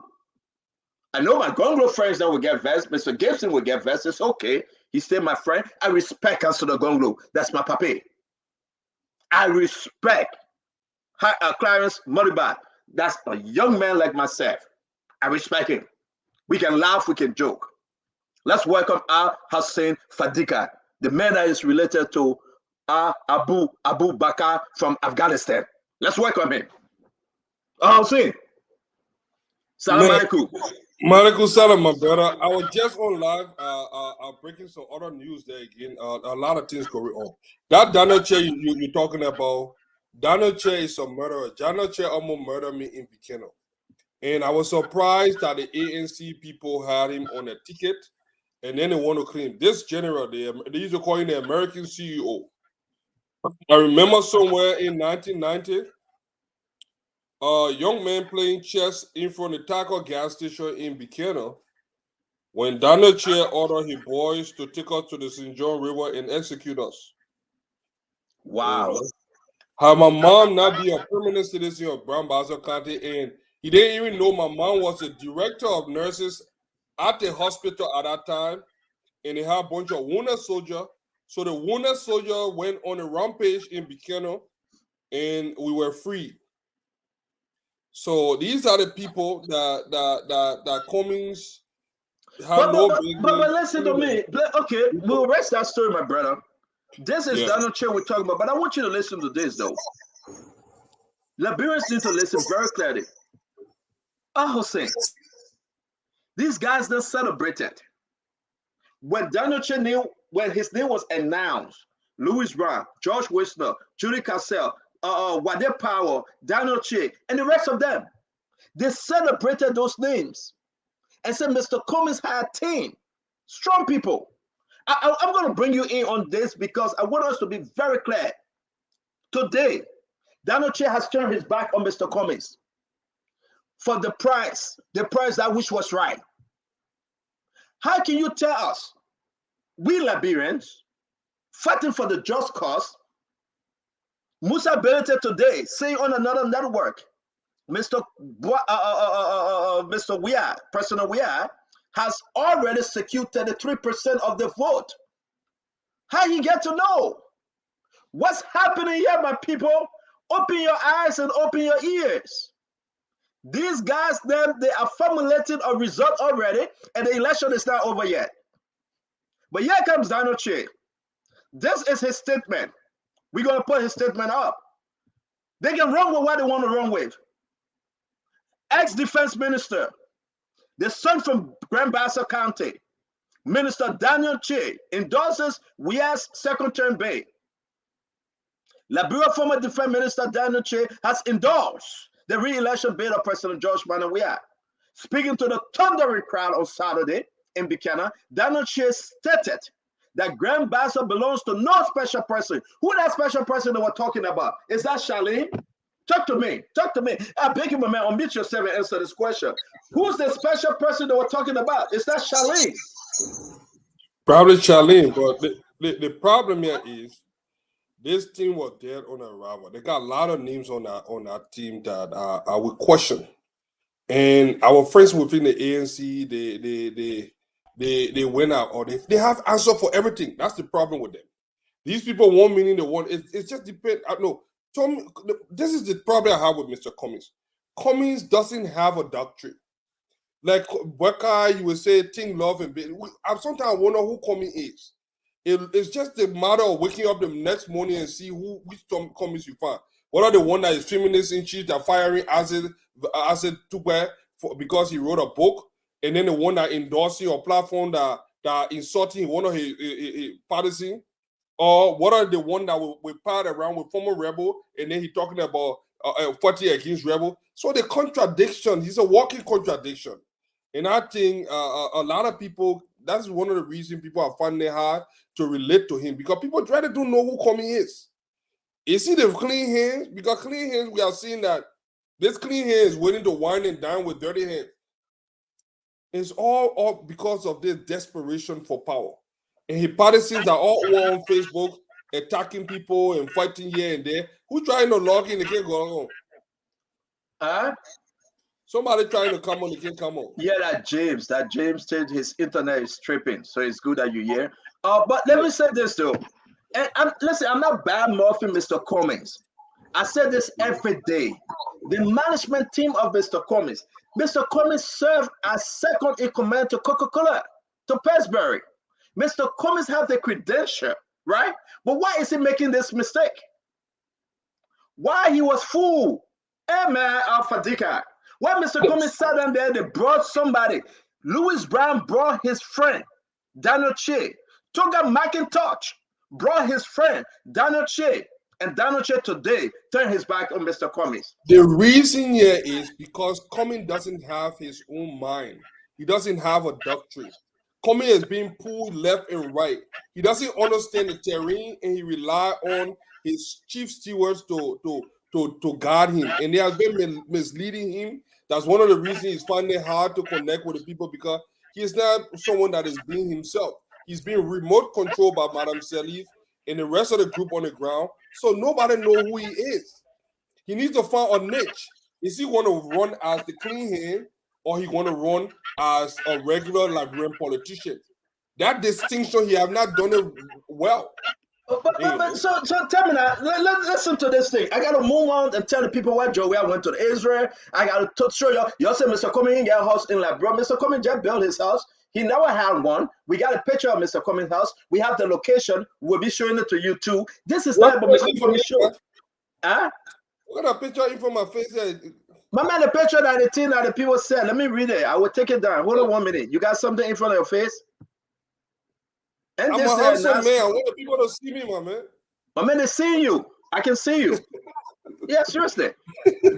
I know my Gonglo friends that will get vexed. Mr. Gibson will get vexed. It's okay. He's still my friend. I respect Councilor Gonglo. That's my papi. I respect Clarence Moriba. That's a young man like myself. I respect him. We can laugh, we can joke. Let's welcome Hussein Fadika, the man that is related to Abu Bakr from Afghanistan. Let's welcome him. Hussein. Salam alaikum. Malikum salam, my brother. I was just on live. I'm breaking some other news there again. A lot of things going on. That Daniel Che you're talking about, Daniel Che is a murderer. Daniel Che almost murdered me in Bikeno. And I was surprised that the ANC people had him on a ticket. And then they want to claim this general, they used to call him the American CEO. I remember somewhere in 1990, a young man playing chess in front of the Taco gas station in Bikeno when Daniel Che ordered his boys to take us to the St. John River and execute us. Wow. You know? How my mom not be a permanent citizen of Brown Bassa County, and he didn't even know my mom was the director of nurses at the hospital at that time, and they had a bunch of wounded soldiers. So the wounded soldier went on a rampage in Bikeno, and we were free. So these are the people that Cummings have but listen to me. Okay, we'll rest that story, my brother. This is Daniel Che we're talking about, but I want you to listen to this though. Liberians need to listen very clearly. Hussein. These guys that celebrated when Daniel Che when his name was announced, Louis Brown, George Wisner, Judy Cassell, Wade Powell, Daniel Che, and the rest of them, they celebrated those names and said Mr. Cummings had a team, strong people. I'm going to bring you in on this because I want us to be very clear. Today, Daniel Che has turned his back on Mr. Cummings for the price that which was right. How can you tell us, we Liberians, fighting for the just cause, Musa Benete today saying on another network, Mr. Weah, President Weah, has already secured 33% of the vote. How you get to know? What's happening here, my people? Open your eyes and open your ears. These guys, they are formulating a result already, and the election is not over yet. But here comes Daniel Che. This is his statement. We're going to put his statement up. They can run with what they want to run with. Ex-defense minister, the son from Grand Bassa County, Minister Daniel Che, endorses Weah's second-term bid. Liberia former defense minister Daniel Che has endorsed the re-election bid of President George Manuel Weah. Speaking to the thundering crowd on Saturday in Buchanan, Daniel Che stated that Grand Bassa belongs to no special person. Who that special person that we're talking about? Is that Charlene? Talk to me. Talk to me. I beg you, my man, unmute yourself and answer this question. Who's the special person that we're talking about? Is that Charlene? Probably Charlene, but the problem here is this team was dead on arrival. They got a lot of names on that team that I would question. And our friends within the ANC, they went out, or they have answer for everything. That's the problem with them. These people want meaning, they want it just depends. I know. Tom, this is the problem I have with Mr. Cummings. Cummings doesn't have a doctrine. Like Buckeye, you would say, think, love, and I sometimes wonder who Cummings is. It's just a matter of waking up the next morning and see which comments you find. What are the one that is feminist in chief that firing acid Tupe because he wrote a book, and then the one that endorsing or platform that insulting one of his partisan, or what are the one that we part around with former rebel, and then he talking about 40 against rebel. So the contradiction, he's a walking contradiction, and I think a lot of people. That's one of the reasons people are finding it hard to relate to him, because people try to don't know who Comey is. Is he the clean hands? Because clean hands, we are seeing that this clean hands is willing to wine and dine with dirty hands. It's all because of this desperation for power. And his partisans are all over on Facebook attacking people and fighting here and there. Who trying to log in? They can't go on. Somebody trying to come on, they can't come on. Yeah, that James said his internet is tripping, so it's good that you're here. But let me say this though, and listen, I'm not bad mouthing Mr. Cummings. I said this every day. The management team of Mr. Cummings served as second in command to Coca-Cola, to Pillsbury. Mr. Cummings have the credential, right? But why is he making this mistake? Why he was fooled? Hey man, Fadika. When Mr. Cummings sat down there, they brought somebody. Louis Brown brought his friend, Daniel Che. Toga McIntosh brought his friend, Daniel Che. And Daniel Che today turned his back on Mr. Cummings. The reason here is because Cummings doesn't have his own mind. He doesn't have a doctrine. Cummings is being pulled left and right. He doesn't understand the terrain, and he relies on his chief stewards to guide him. And they have been misleading him. That's one of the reasons he's finding it hard to connect with the people, because he's not someone that is being himself. He's being remote controlled by Madame Salif and the rest of the group on the ground. So nobody knows who he is. He needs to find a niche. Is he going to run as the clean hand, or he going to run as a regular Liberian politician? That distinction, he have not done it well. So tell me now, listen to this thing. I got to move on and tell the people why Joey went to Israel. I got to show you. You say Mr. Cummings got a house in Liberia. Mr. Cummings just built his house. He never had one. We got a picture of Mr. Cummings' house. We have the location. We'll be showing it to you too. This is not about Mr. Cummings' show. Huh? What a picture in from my face here. My man, the picture that the thing that the people said. Let me read it. I will take it down. Hold on 1 minute. You got something in front of your face? And I'm a handsome man. I want the people to see me, my man. My man, they see you. I can see you. Yeah, seriously.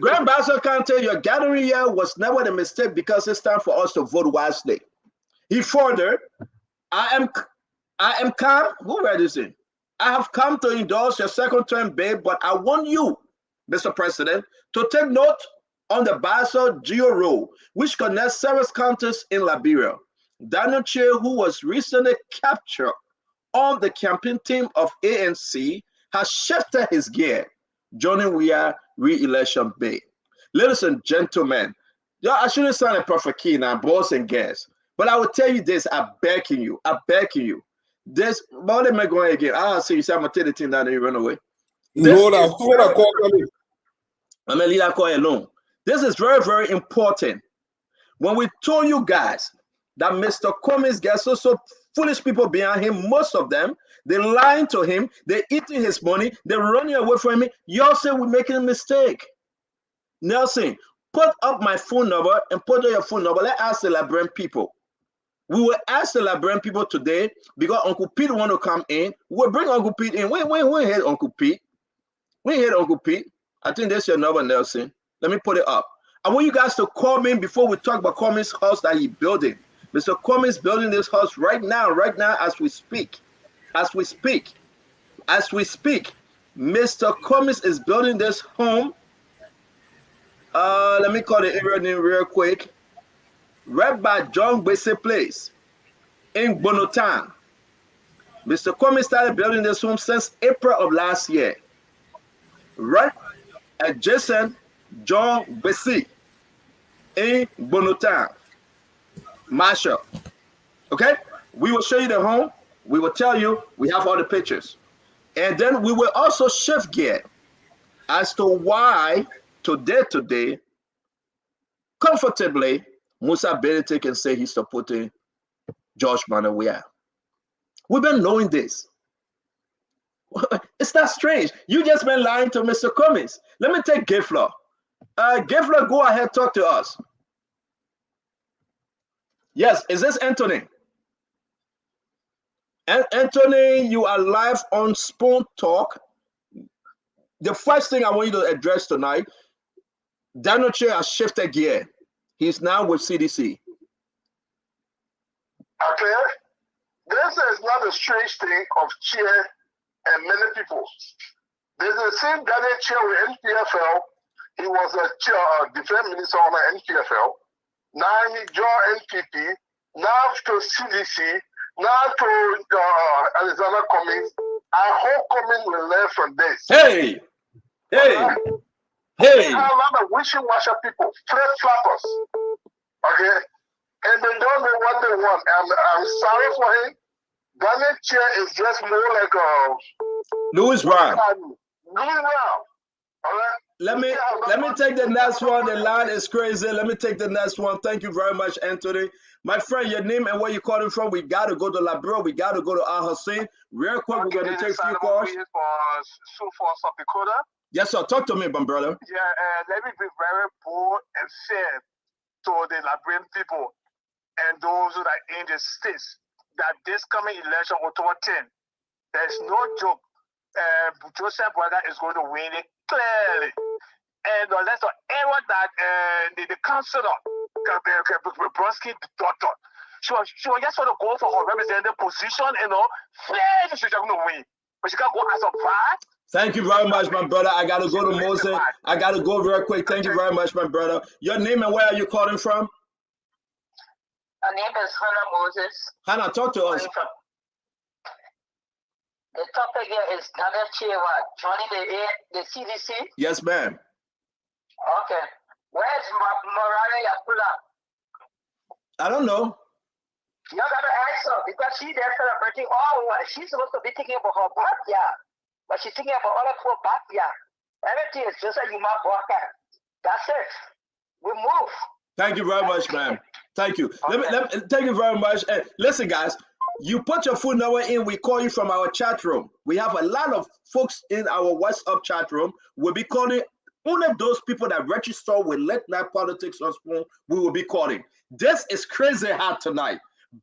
Grand Bassa County, your gathering here was never a mistake, because it's time for us to vote wisely. He furthered, I am calm. Who read this in? I have come to endorse your second term bid, but I want you, Mr. President, to take note on the Bassa Geo Road, which connects several counties in Liberia. Daniel Che, who was recently captured on the campaign team of ANC, has shifted his gear, joining via re-election bid. Ladies and gentlemen, I shouldn't sound a perfect key now, boys and guests, but I will tell you this, I'm begging you. This, but let me go again. See you say I'm going to take the thing down and you run away. No, that's what I call coming. I'm going to leave that call alone. This is very, very important. When we told you guys that Mr. Cummings gets so foolish people behind him, most of them, they're lying to him, they're eating his money, they're running away from him. Y'all say we're making a mistake. Nelson, put up my phone number and put on your phone number. Let's ask the Liberian people. We will ask the Liberian people today, because Uncle Pete want to come in. We'll bring Uncle Pete in. We hate Uncle Pete. We hate Uncle Pete. I think that's your number, Nelson. Let me put it up. I want you guys to call me before we talk about Cummings' house that he's building. Mr. Cummings building this house right now as we speak. Mr. Cummings is building this home. Let me call the area name real quick. Right by John Bese Place in Bonotan. Mr. Cummings started building this home since April of last year. Right adjacent John Bese in Bonotan. Marshall. Okay? We will show you the home. We will tell you we have all the pictures. And then we will also shift gear as to why today, comfortably, Musa Benedict can say he's supporting George Manawia. We've been knowing this. It's not strange. You just been lying to Mr. Cummings. Let me take Gifler. Gifler, go ahead, talk to us. Yes, is this Anthony? Anthony, you are live on Spoon Talk. The first thing I want you to address tonight, Daniel Che has shifted gear. He's now with CDC. Okay? This is not a strange thing of Che and many people. There's the same Daniel Che with NPFL. He was a defense minister on the NPFL. Now he joined NPP. Now to CDC. Now to Alexander Cummings. I hope Cummings will learn from this. Hey! Hey! Hey! We have a lot of wishy-washy people, flip-floppers. Okay? And they don't know what they want. I'm sorry for him. Daniel Che is just more like a Louis Brown. Louis Brown. All right? Let me take the next one. The line is crazy. Let me take the next one. Thank you very much, Anthony. My friend, your name and where you're calling from. We got to go to Labro. We got to go to Al Hussein. Real quick, we're going to take a few calls. For South Dakota. Yes, sir. Talk to me, my brother. Yeah, let me be very bold and fair to the Liberian people and those that are in the states that this coming election, October 10, there's no joke. Joseph Brother is going to win it clearly. And unless everyone that the councillor, Bronsky daughter, she was just want to go for her representative position, fair, she's going to win. But she can't go as a bride. Thank you very much, my brother. I got to go to Moses. I got to go real quick. Thank you very much, my brother. Your name and where are you calling from? My name is Hannah Moses. Hannah, talk to us. The topic here is Daniel Che joining the CDC. Yes, ma'am. Okay. Where's Mariah Yakula? I don't know. You got to ask her because she's there celebrating she's supposed to be thinking about her backyard. But she's thinking about other poor backyard. Everything is just like you might walk out. That's it. We move. Thank you very much, ma'am. Thank you. Okay. Thank you very much. Listen, guys, you put your phone number in. We call you from our chat room. We have a lot of folks in our WhatsApp chat room. We'll be calling only those people that register with Late Night Politics on Spoon. We will be calling. This is crazy hot tonight.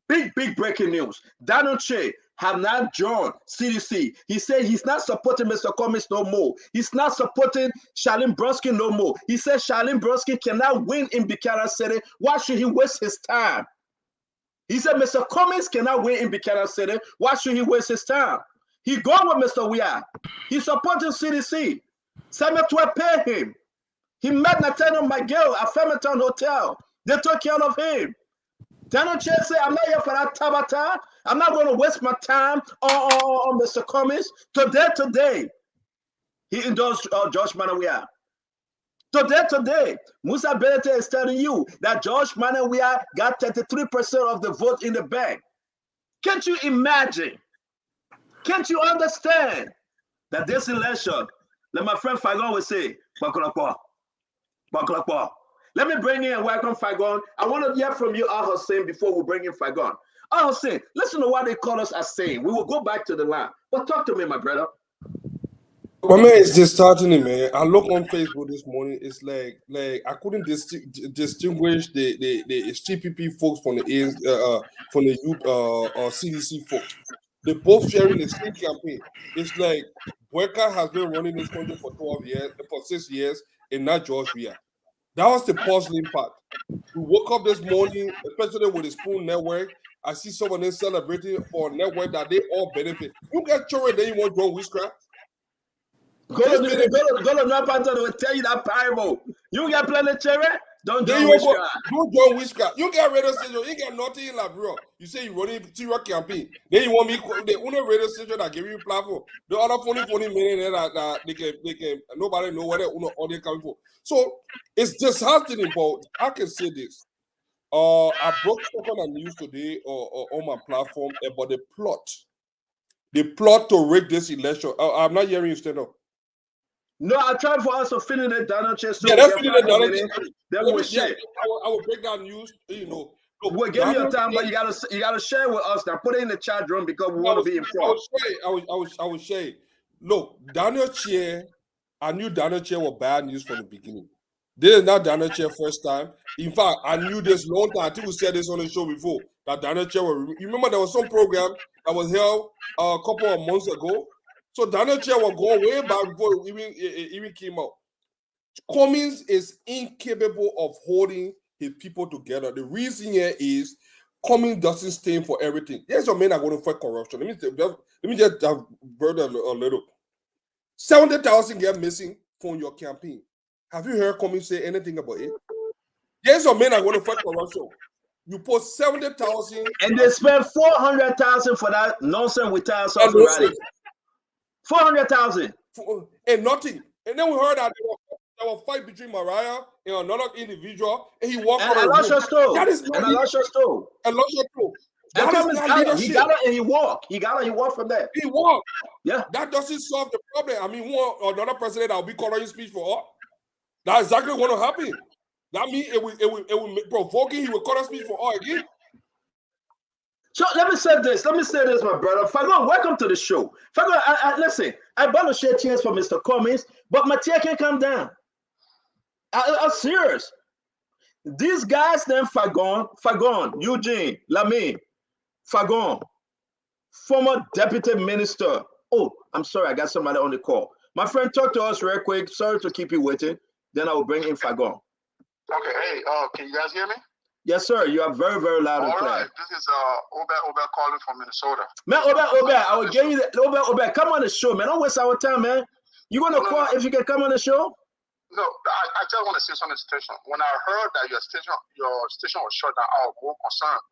Big breaking news. Daniel Che have not joined CDC. He said he's not supporting Mr. Cummings no more. He's not supporting Charlene Bronsky no more. He said Charlene Bronsky cannot win in Buchanan City. Why should he waste his time? He said Mr. Cummings cannot win in Buchanan City. Why should he waste his time? He gone with Mr. Weah. He's supporting CDC. Samuel Twe paid him. He met Nathaniel McGill at Fermenton Hotel. They took care of him. Daniel Che said, I'm not here for that tabata. I'm not going to waste my time on Mr. Cummings. Today, he endorsed George Manawia. Today, Musa Belete is telling you that George Manawia got 33% of the vote in the bank. Can't you imagine? Can't you understand that this election, like my friend Fagon would say, Bakulakwa. Let me bring in and welcome Fagon. I want to hear from you, Al Hussein, before we bring in Fagon. Al Hussein, listen to what they call us as saying. We will go back to the line. But talk to me, my brother. Well, man, it's disheartening, man. I look on Facebook this morning. It's like I couldn't distinguish the CPP folks from the CDC folks. They're both sharing the same campaign. It's like Boyka has been running this country for 6 years, and not George Weah. That was the puzzling part. We woke up this morning, especially with the Spoon Network. I see someone else celebrating for a network that they all benefit. You get children, then you want to join witchcraft. Go to Northampton, they will tell you that parable. You get plenty of children, don't join witchcraft. Don't join witchcraft. You get radio station, you get nothing in Labro. You say you're running a campaign. Then you want me, the only radio station that give you a platform. The other 40 million that they can nobody know where they coming for. So it's disheartening, but I can say this. I broke stuff on the news today or on my platform about the plot to rig this election. I'm not hearing you stand up. No, I tried for us to fill in the Donald Chester. Yeah, that's filling the Donald Chester. Then we'll share. I will break down news, We'll give you a time, but you gotta share with us now. Put it in the chat room because we want to be informed. I would say, look, Daniel Chair, I knew Daniel Chair was bad news from the beginning. This is not Daniel Chair first time. In fact, I knew this long time. I think we said this on the show before that Daniel Chair was. You remember there was some program that was held a couple of months ago. So Daniel Chair was going way back before it even came out. Cummings is incapable of holding his people together. The reason here is Cummings doesn't stand for everything. There's some men are going to fight corruption. Let me just burn a little. 70,000 get missing from your campaign. Have you heard Cummings say anything about it? There's some men are going to fight corruption. You put 70,000 and they spent 400,000 for that nonsense with Taz already. 400,000 and nothing. And then we heard that there was a fight between Mariah and another individual, and he walked out of the room. That is not Elisha Stowe. That is not leadership. He got it and he walked. He walked from there. He walked. Yeah. That doesn't solve the problem. I mean, another president that will be coloring speech for all. That's exactly what will happen. That means it will provoke him. He will color speech for all again. So let me say this, my brother. Fagon, welcome to the show. Fagon, listen, I want to share chairs for Mr. Cummings, but my chair can't come down. I'm serious. These guys named Fagon, Eugene, Lamy, Fagon, former deputy minister. Oh, I'm sorry, I got somebody on the call. My friend, talk to us real quick. Sorry to keep you waiting. Then I will bring in Fagon. Okay, hey, can you guys hear me? Yes, sir. You are very, very loud and clear. All right, this is Obed calling from Minnesota. Man, Obed, I will give you the Obed, come on the show, man. Don't waste our time, man. You gonna call if you can come on the show? No, I just want to say something to the station. When I heard that your station was shut down, I was more concerned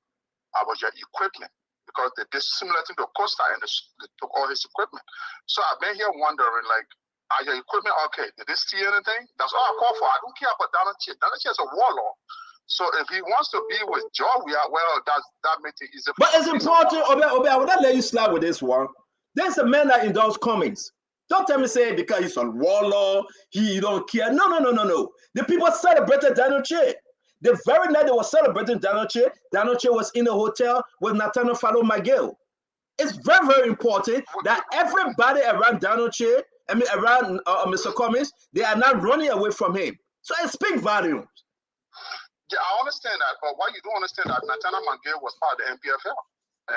about your equipment because they did similar thing to Costa and they took all his equipment. So I've been here wondering, like, are your equipment okay? Did they steal anything? That's all I call for. I don't care about Donald Chair. Donald Chair is a warlord. So if he wants to be with Georgia, well, that makes it easy. But it's important, Obed, I would not let you slide with this one. There's a man that endorses Cummings. Don't tell me say because he's a warlord, he don't care. No. The people celebrated Daniel Chair. The very night they were celebrating Daniel Chair was in a hotel with Nathaniel Fado Miguel. It's very, very important that everybody around Daniel Chair, around Mr. Cummings, they are not running away from him. So it speaks volumes. Yeah, I understand that, but why you don't understand that Nathaniel Miguel was part of the NPFL.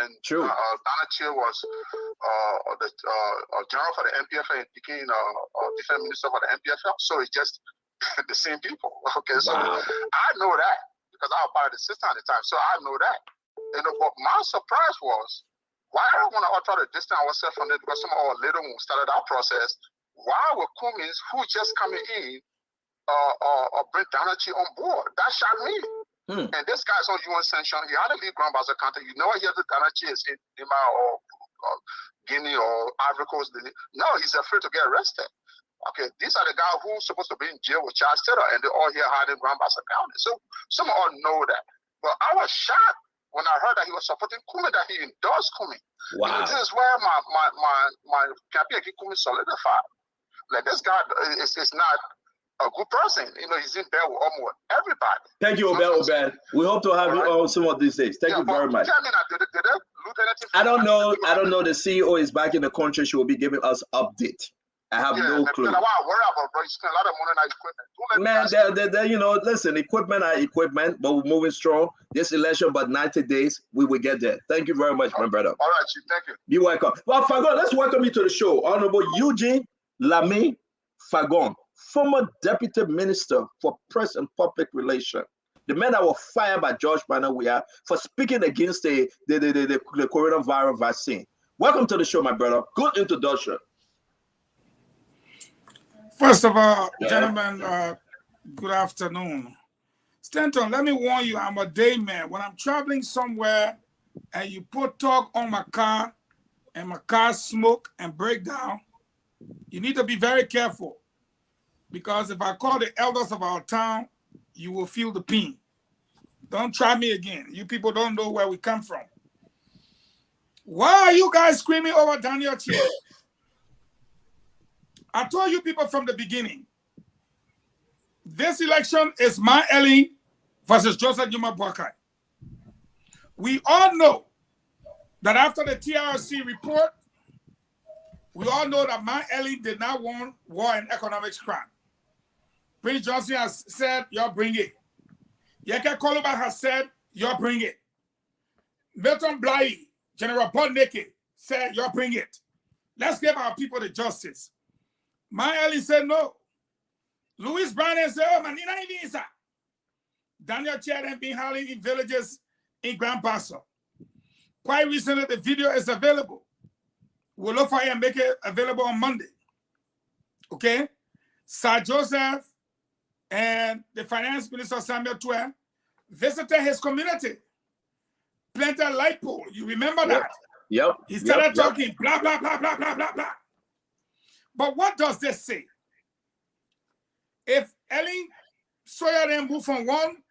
And true. Donald Chair was the general for the MPFL and became defense minister for the MPFL. So it's just the same people. Okay, so wow. I know that because I was part of the system at the time. So I know that. But my surprise was why I want to try to distance ourselves from it because some of our later when we started our process, why were Cummings who just coming in bring Donald Chair on board? That shocked me. And this guy's on UN sanction. He had to leave Grand Bazaar country. You never hear the Donald Chair in Lima or Guinea or Ivory Coast. No, he's afraid to get arrested. Okay, these are the guys who's supposed to be in jail with Charles Taylor, and they're all here hiding in Grand Bazaar County. So some of all know that. But I was shocked when I heard that he was supporting Cummings, that he endorsed Cummings. Wow. This is where my campaign against Cummings solidified. Like this guy is not a good person. He's in bed with almost everybody. Thank you, Obed. We hope to have you on some of these days. Thank you very much. Tell me now, did they loot anything? I don't know. The CEO is back in the country. She will be giving us update. I have no clue. Why I worry about, bro? You spend a lot of money on equipment. Man, listen, equipment are equipment, but we're moving strong. This election, but 90 days, we will get there. Thank you very much, my brother. All right, Chief. Thank you. You're welcome. Well, Fagon, let's welcome you to the show. Honorable Eugene Lamy Fagon, former deputy minister for press and public relations. The man that was fired by George Manawia for speaking against the coronavirus vaccine. Welcome to the show, my brother. Good introduction. First of all, gentlemen, good afternoon. Stanton, let me warn you, I'm a day man. When I'm traveling somewhere and you put talk on my car and my car smoke and break down, you need to be very careful. Because if I call the elders of our town, you will feel the pain. Don't try me again. You people don't know where we come from. Why are you guys screaming over Daniel Chair? I told you people from the beginning, this election is my Ellie versus Joseph Juma Boakai. We all know that after the TRC report, we all know that my Ellie did not want war and economic crime. Prince Johnson has said, "You'll bring it." Yeke Koluba has said, "You'll bring it." Milton Bly, General Podneke said, "You'll bring it. Let's give our people the justice." My Ellie said no. Louis Brown said, "Oh, man, Nina. Daniel Chair and been howling in villages in Grand Paso. Quite recently, the video is available. We'll look for it and make it available on Monday. Okay? Sir Joseph and the Finance Minister Samuel Twe visited his community. Planted a light pole. You remember that? Yep. He started talking, blah, blah, blah, blah, blah, blah, blah. But what does this say? If Ellen Sawyer then moved from one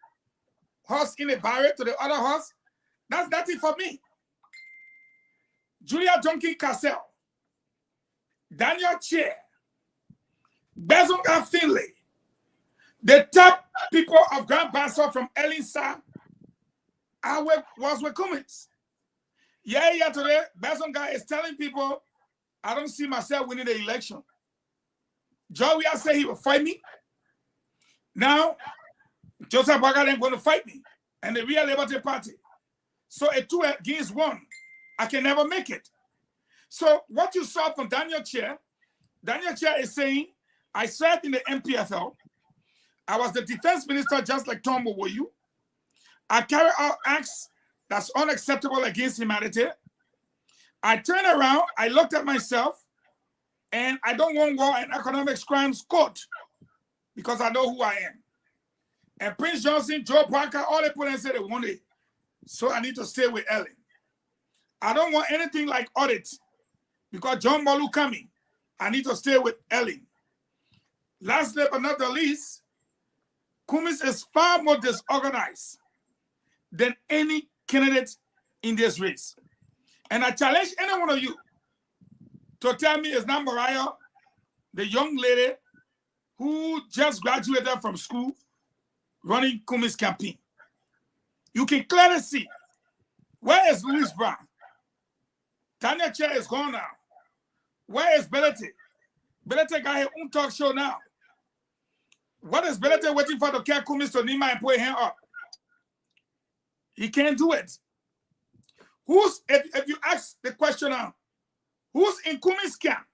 horse in a barrier to the other horse, that's nothing for me. Julia Donkey Cassell, Daniel Chair, Bezonga Finlay, the top people of Grand Paso from Elinsa was with Cummins. Yeah, today, Bezonga is telling people, "I don't see myself winning the election." Joey said he will fight me. Now, Joseph Boakai is going to fight me and the Real Liberty Party. So a 2 against 1, I can never make it. So what you saw from Daniel Chair is saying, "I served in the MPFL. I was the defense minister just like Tom Wowoyu. I carry out acts that's unacceptable against humanity. I turned around, I looked at myself, and I don't want war and economic crimes court because I know who I am." And Prince Johnson, Joe Parker, all they put and said they want it. So I need to stay with Ellen. I don't want anything like audit because John Molu coming. I need to stay with Ellen. Lastly but not the least, Cummins is far more disorganized than any candidate in this race. And I challenge any one of you to tell me it's not Mariah, the young lady who just graduated from school, running Cummins' campaign. You can clearly see, where is Louis Brown? Daniel Chair is gone now. Where is Belete? Belete got his own talk show now. What is Belete waiting for to carry Cummins to Nima and put him up? He can't do it. If you ask the question now, who's in Cummins' camp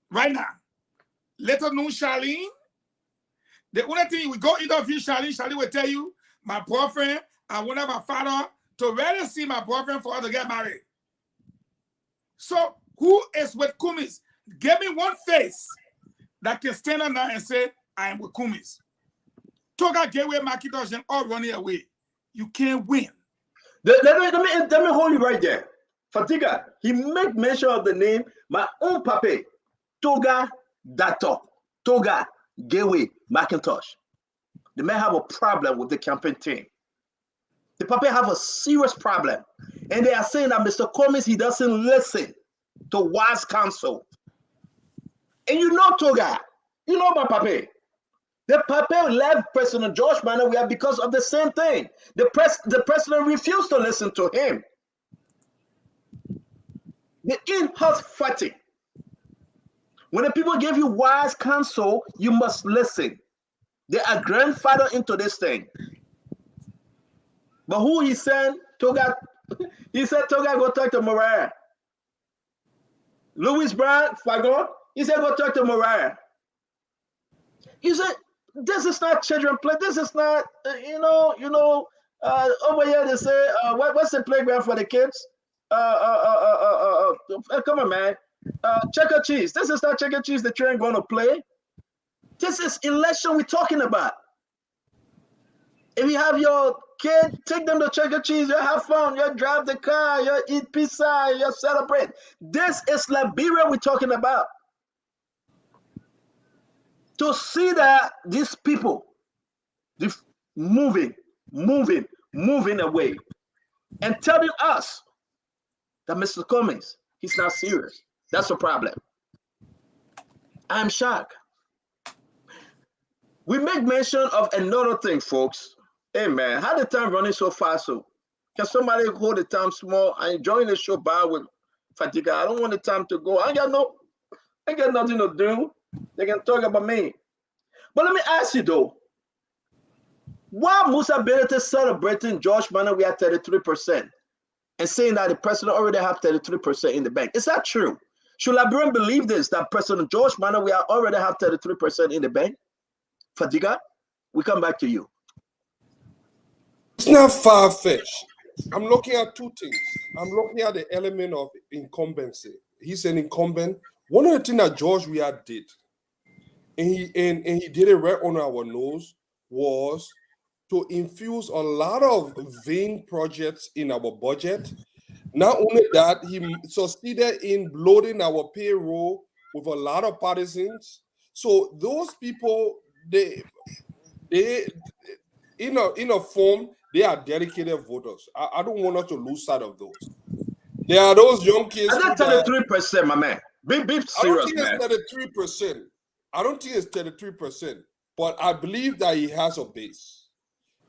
right now? Little known Charlene. The only thing we go interview Charlene will tell you, "My boyfriend, I wanted my father to rather see my boyfriend for her to get married." So who is with Cummins? Give me one face that can stand up now and say, "I am with Cummins." Toga Gateway Macintosh and all running away. You can't win. Let me hold you right there. Fatiga, he made mention of the name, my own pape, Toga Dato, Toga Gateway Macintosh. They may have a problem with the campaign team. The pape have a serious problem. And they are saying that Mr. Cummins, he doesn't listen to wise counsel. And you know Toga, you know my pape. The pape left President George Manawia because of the same thing. The president refused to listen to him. The in-house fighting. When the people give you wise counsel, you must listen. They are grandfather into this thing. But who he sent? Toga. He said Toga go talk to Mariah. Louis Brown, Fagon. He said go talk to Mariah. He said this is not children play. This is not over here they say what's the playground for the kids? Come on, man. Checker cheese. This is not checker cheese that you're going to play. This is election we're talking about. If you have your kid, take them to checker cheese. You have fun. You drive the car. You eat pizza. You celebrate. This is Liberia we're talking about. To see that these people, moving away, and telling us that Mr. Cummins, he's not serious. That's the problem. I'm shocked. We make mention of another thing, folks. Hey, man, how the time running so fast? So Can somebody hold the time small? I enjoying the show by with Fadiga. I don't want the time to go. I ain't got nothing to do. They can talk about me. But let me ask you though, why Musa Benete celebrating George Manneh we at 33% and saying that the president already have 33% in the bank? Is that true? Should Liberian believe this, that President George Manneh we already have 33% in the bank? Fadiga, we come back to you. It's not far-fetched. I'm looking at two things. I'm looking at the element of incumbency. He's an incumbent. One of the things that George Weah did, and he did it right on our nose, was to infuse a lot of vain projects in our budget. Not only that, he succeeded in bloating our payroll with a lot of partisans. So those people, they in a form, they are dedicated voters. I don't want us to lose sight of those. There are those young kids. And that's 33%, my man. Be serious, man. I don't think it's 33%. I don't think it's 33%, but I believe that he has a base.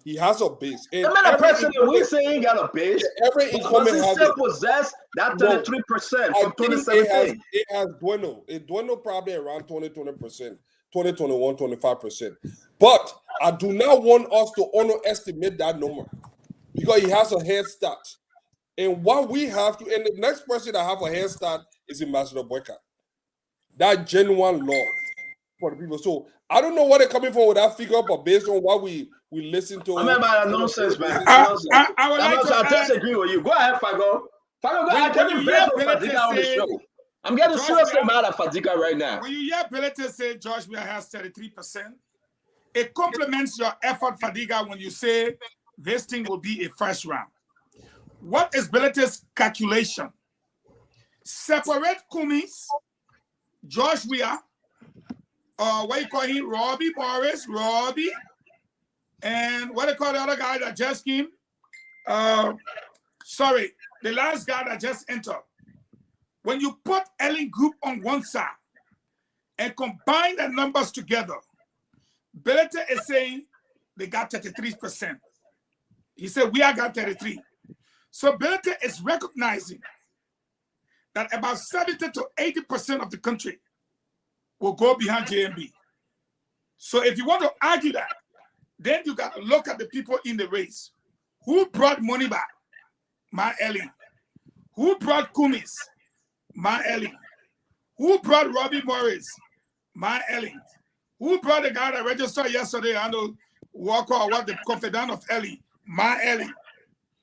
He has a base. And man, the president, we say he ain't got a base. Every incumbent has it. Possess that 33% from 2017. It has dwindled. It dwindled probably around 20%, 2021, 25%. But I do not want us to underestimate that number because he has a head start. And what we have to, and the next person that have a head start is Ambassador Boyka. That genuine love for the people. So I don't know where they're coming from with that figure, but based on what we listen to. I mean, that nonsense, man. I would like to disagree with you. Go ahead, Fago. Fago, I'm getting based on Fadiga on the show. I'm getting seriously mad at Fadiga right now. When you hear Belete say George Weah has 33%, it complements your effort, Fadiga, when you say this thing will be a first round. What is Belete's calculation? Separate Cummings, George Weah, what you call him, Robbie Morris, and what they call the other guy that just came? Sorry, the last guy that just entered. When you put Ellen Group on one side and combine the numbers together, Belete is saying they got 33%. He said, we are got 33. So Belete is recognizing that about 70 to 80% of the country will go behind JMB. So if you want to argue that, then you got to look at the people in the race. Who brought money back? My Ellen. Who brought Cummings? My Ellen. Who brought Robbie Morris? My Ellen. Who brought the guy that registered yesterday, Arnold Walker, or what, the confidant of Ellie? My Ellie.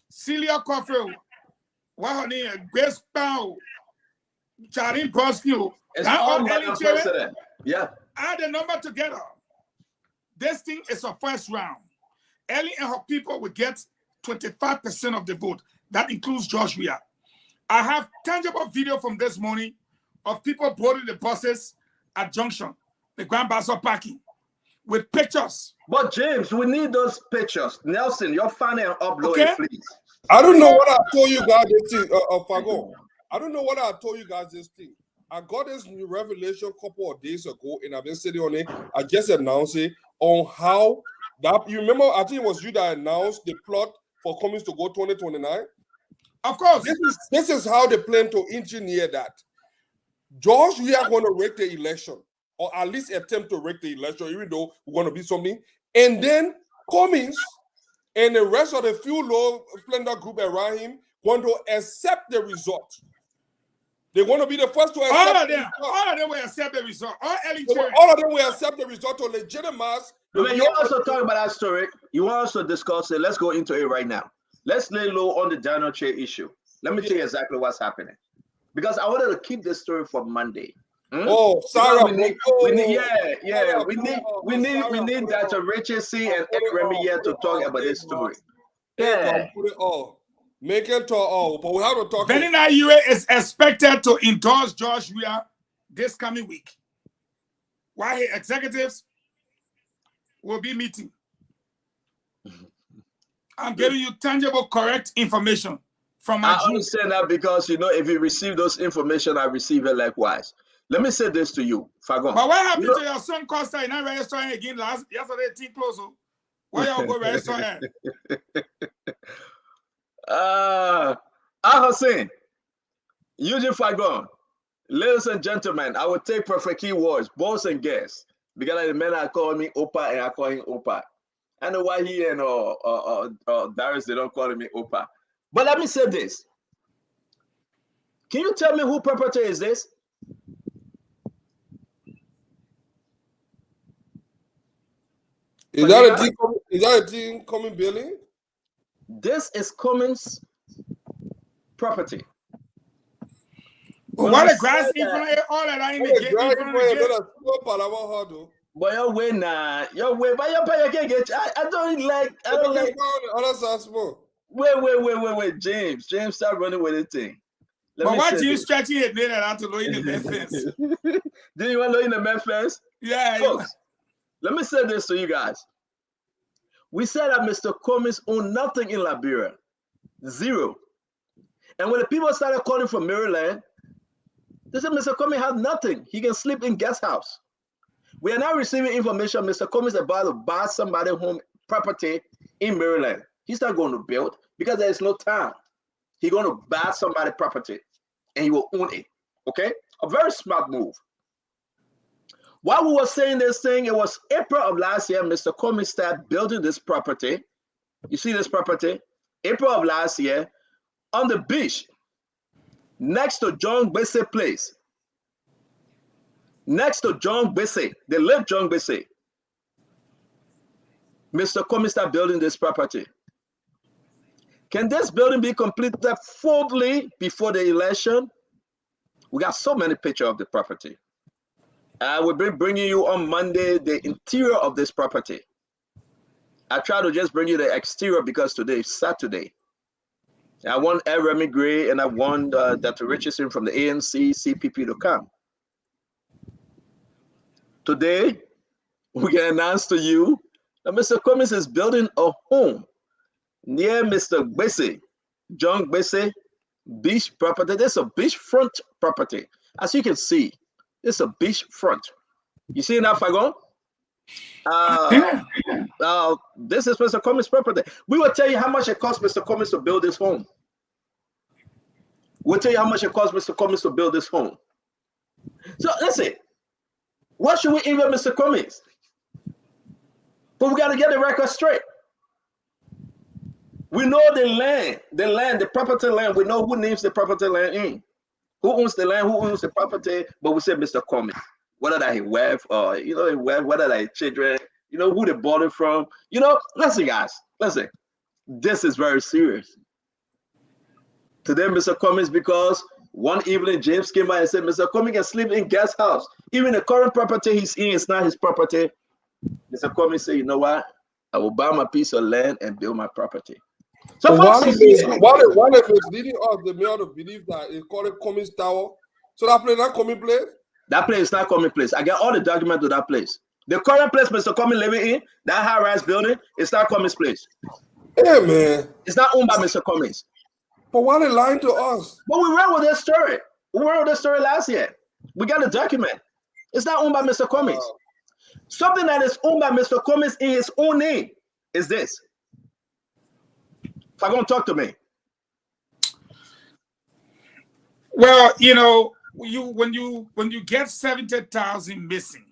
Celia Coffield. What her name? Grace Powell. Charin Bosque. It's all president. Yeah. Add the number together. This thing is a first round. Ellie and her people will get 25% of the vote. That includes George Weah. I have tangible video from this morning of people boarding the buses at Junction, the Grand Bazaar parking, with pictures. But James, we need those pictures. Nelson, you're finding and upload it, please. I don't know what I told you guys this thing, Fago. I don't know what I told you guys this thing. I got this new revelation a couple of days ago, and I've been sitting on it. I just announced it on how that, you remember, I think it was you that announced the plot for Cummings to go 2029. Of course. This is how they plan to engineer that. George, we are going to rig the election, or at least attempt to rig the election, even though we're going to be something. And then Cummings and the rest of the few low splendor group around him want to accept the result. They want to be the first to accept all of them will accept the result. All of them will accept the result to legitimize. You also talk about that story. You want us to discuss it. Let's go into it right now. Let's lay low on the Daniel Chair issue. Let me tell you exactly what's happening. Because I wanted to keep this story for Monday. Oh, Sarah. We need Dr. Richard C. and Ed Remy here to talk about this story. Yeah. Make it to all, but we have to talk. Benina Yue is expected to endorse George Weah this coming week, while his executives will be meeting. I'm giving you tangible, correct information from my I understand that because, if you receive those information, I receive it likewise. Let me say this to you, Fagon. But what happened to your son Costa? You're not registering again yesterday, team close. Why y'all go register? Hussein, Eugene Fagon. Ladies and gentlemen, I will take perfect keywords, boss and guests, because the men are calling me Opa and I call him Opa. I know why he and Darius, they don't call me Opa. But let me say this. Can you tell me who property is this? Is that a team coming building? This is Cummins' property. But what the grass in front of all that I in the gate in front of the gate. But your way now, your way, but your pay can't get. I don't like. Wait, James, stop running with the thing. But why do you stretching it near out to low in the Memphis? Do you want to low in the Memphis? Yeah. Folks, let me say this to you guys. We said that Mr. Cummins owned nothing in Liberia, zero. And when the people started calling from Maryland, they said Mr. Cummins has nothing. He can sleep in guest house. We are now receiving information Mr. Cummins is about to buy somebody home property in Maryland. He's not going to build because there is no time. He's going to buy somebody property and he will own it. Okay? A very smart move. While we were saying this thing, it was April of last year, Mr. Cummins started building this property. You see this property? April of last year on the beach next to John Gbese Place. Next to John Gbese, they live John Gbese. Mr. Cummins started building this property. Can this building be completed fully before the election? We got so many pictures of the property. I will be bringing you on Monday the interior of this property. I try to just bring you the exterior because today is Saturday. I want Remy Gray and I want Dr. Richardson from the ANC, CPP to come. Today, we can announce to you that Mr. Cummins is building a home near Mr. Gbese, John Gbese beach property. There's a beachfront property. As you can see, it's a beachfront. You see now, Fagon? This is Mr. Cummins' property. We will tell you how much it cost Mr. Cummins to build this home. We'll tell you how much it cost Mr. Cummins to build this home. So listen, what should we email Mr. Cummins? But we got to get the record straight. We know the land, the property land. We know who names the property land in. Who owns the land, who owns the property, but we say Mr. Cummins. Whether that he wife or, whether that his children, who they bought it from. Listen, guys, listen. This is very serious. Today, Mr. Cummins, because one evening, James came by and said, Mr. Cummins can sleep in guest house. Even the current property he's in is not his property. Mr. Cummins said, you know what? I will buy my piece of land and build my property. So while it's leading us, the mayor to believe that it's called a Cummins Tower. So that place not Cummins place? That place is not Cummins place. I got all the documents to that place. The current place Mr. Cummins living in, that high-rise building, it's not Cummins place. Yeah, man. It's not owned by Mr. Cummins. But why they lying to us? But we ran with this story. We ran with this story last year. We got the document. It's not owned by Mr. Cummins. Something that is owned by Mr. Cummins in his own name is this. If I'm going to talk to me. Well, when you get 70,000 missing,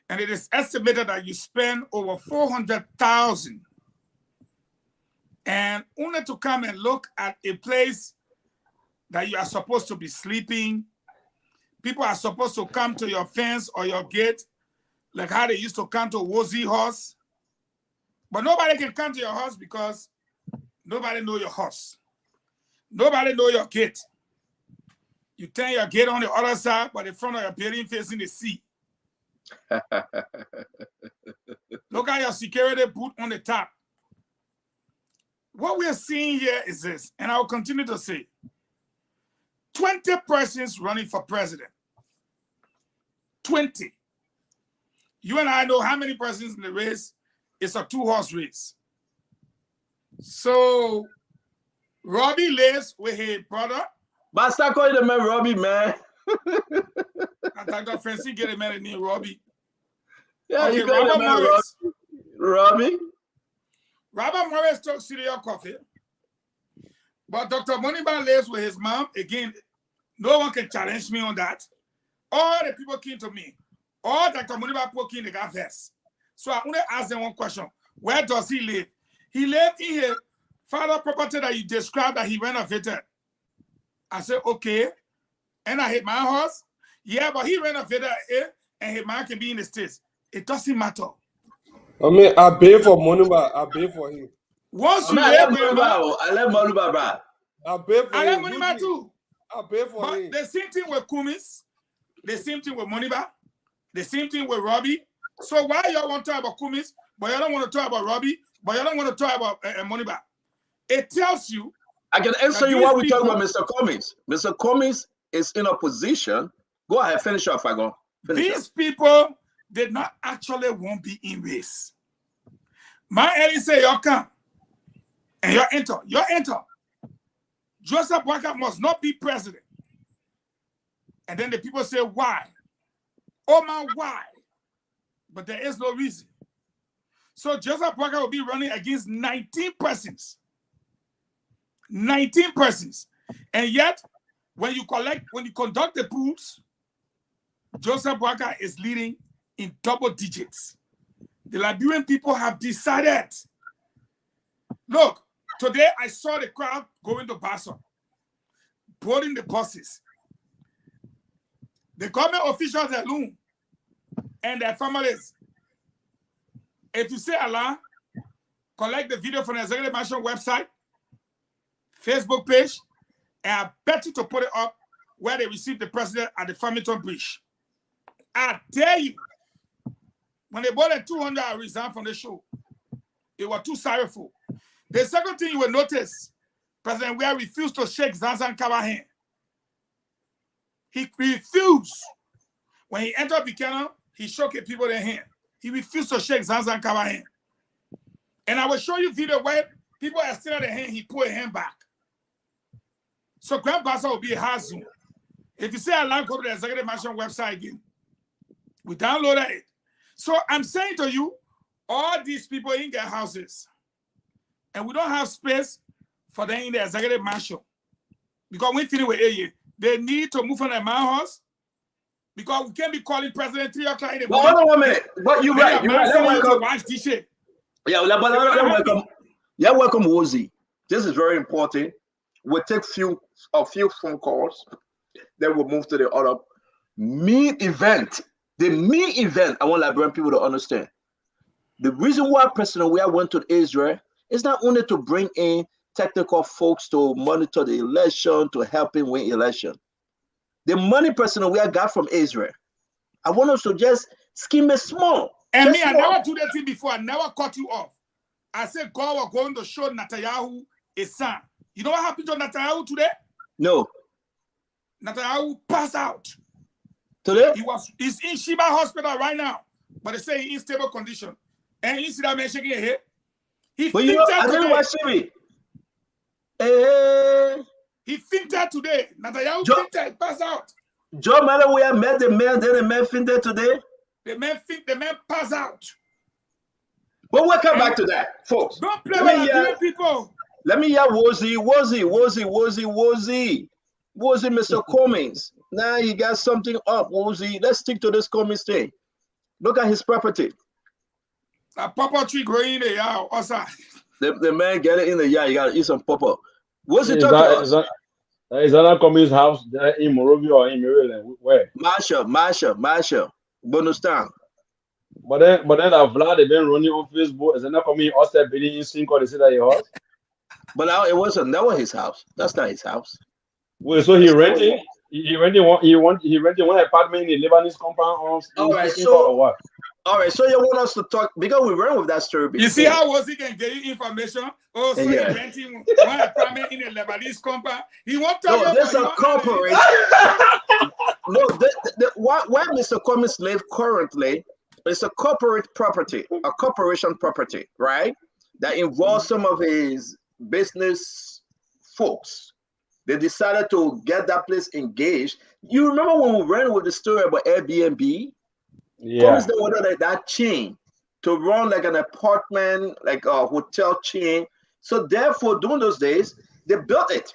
and it is estimated that you spend over 400,000, and only to come and look at a place that you are supposed to be sleeping, people are supposed to come to your fence or your gate, like how they used to come to Woolsey Horse. But nobody can come to your house because nobody know your house. Nobody know your gate. You turn your gate on the other side, but the front of your building facing the sea. Look at your security boot on the top. What we are seeing here is this, and I will continue to say, 20 persons running for president. 20. You and I know how many persons in the race. It's a 2-horse race. So, Robbie lives with his brother. But start calling the man Robbie, man. I thought that Francie get a man named Robbie. Yeah, okay, you call Robert the man Morris. Robbie. Robert Morris took cereal coffee. But Dr. Moniba lives with his mom. Again, no one can challenge me on that. All the people came to me. All Dr. Moniba people came to got first. So I only ask them one question. Where does he live? He lived in his father property that you described that he renovated. I said, okay. And I hit my house. Yeah, but he renovated it and his man can be in the States. It doesn't matter. I mean, I pay for Moniba. I pay for him. Once you I live let with him, Moluba, bro. I pay for I him. like Moniba too. I pay for But him. the same thing with Kumis, the same thing with Moniba, the same thing with Robbie. So why y'all want to talk about Kumis, but y'all don't want to talk about Robbie, but y'all don't want to talk about Moniba? It tells you. I can answer that you these while we talk people- about Mr. Cummings. Mr. Cummings is in a position. Go ahead, finish off, I go. These people did not actually want to be in race. My Eddie say, y'all come and y'all enter. Y'all enter. Joseph Boakai must not be president. And then the people say, why? Oh man, why? But there is no reason. So Joseph Boakai will be running against 19 persons. 19 persons. And yet, when you conduct the polls, Joseph Boakai is leading in double digits. The Liberian people have decided. Look, today I saw the crowd going to Basel, boarding the buses. The government officials alone and their families. If you say Allah, collect the video from the Executive Mansion website, Facebook page, and I bet you to put it up where they received the president at the Farmington Bridge. I dare you. When they bought the 200, I resigned from the show. It was too sorrowful. The second thing you will notice, President Weah refused to shake Zanzan Kaba's hand. He refused. When he entered Buchanan, he shook people their hand. He refused to shake Zanzan Kaba's hand. And I will show you video where people extended their hand, he put a hand back. So Grand Bassa will be a hard zoom. If you say I like, go to the Executive Mansion website again. We downloaded it. So I'm saying to you, all these people in their houses, and we don't have space for them in the Executive Mansion. Because we finish with AA, they need to move from their man house. Because we can't be calling President 3 o'clock in the morning. Hold on 1 minute. But you're right. You're right. Watch this shit. Yeah, but welcome. Yeah, welcome, Wozy. This is very important. We'll take a few phone calls. Then we'll move to the other main event. The main event, I want Liberian people to understand. The reason why President Weah went to Israel is not only to bring in technical folks to monitor the election, to help him win election. The money President Weah got from Israel, I want us to just skim it small. And me, I never do that thing before. I never cut you off. I said God was going to show Netanyahu a sign. You know what happened to Netanyahu today? No. Netanyahu passed out. Today? He's in Sheba Hospital right now, but they say he's in stable condition. And you see that man shaking his head? But you know, I don't watch TV. He fainted today. Netanyahu fainted, passed out. Joe Malawi met the man, then the man fainted today. The man passed out. But we'll come back to that, folks. Don't play with Nigerian people. Let me hear Wozy, Mr. Cummings. Now he got something up, Wozy. Let's stick to this Cummings thing. Look at his property. A pawpaw tree growing in the yard. The man get it in the yard. You gotta eat some pawpaw. What's he talking about? Is that Cummings' house in Morovia or in Maryland? Where? Marshall. Bonus town. But then that Vlad they been running on Facebook. Is it not coming outside building in Sync or they say that your house? But now it wasn't. That was his house. That's not his house. Wait, so he renting? He rented one apartment in the Lebanese compound. All right, so what? All right, so you want us to talk because we ran with that story before. You see how was he can get you information? Oh, so he renting one apartment in a Lebanese compound. He won't tell you. No, there's a corporate. No, where Mr. Cummings live currently, it's a corporate property, a corporation property, right? That involves some of his business folks. They decided to get that place engaged. You remember when we ran with the story about Airbnb? Yeah. Cummings they wanted that chain to run like an apartment, like a hotel chain. So therefore, during those days, They built it.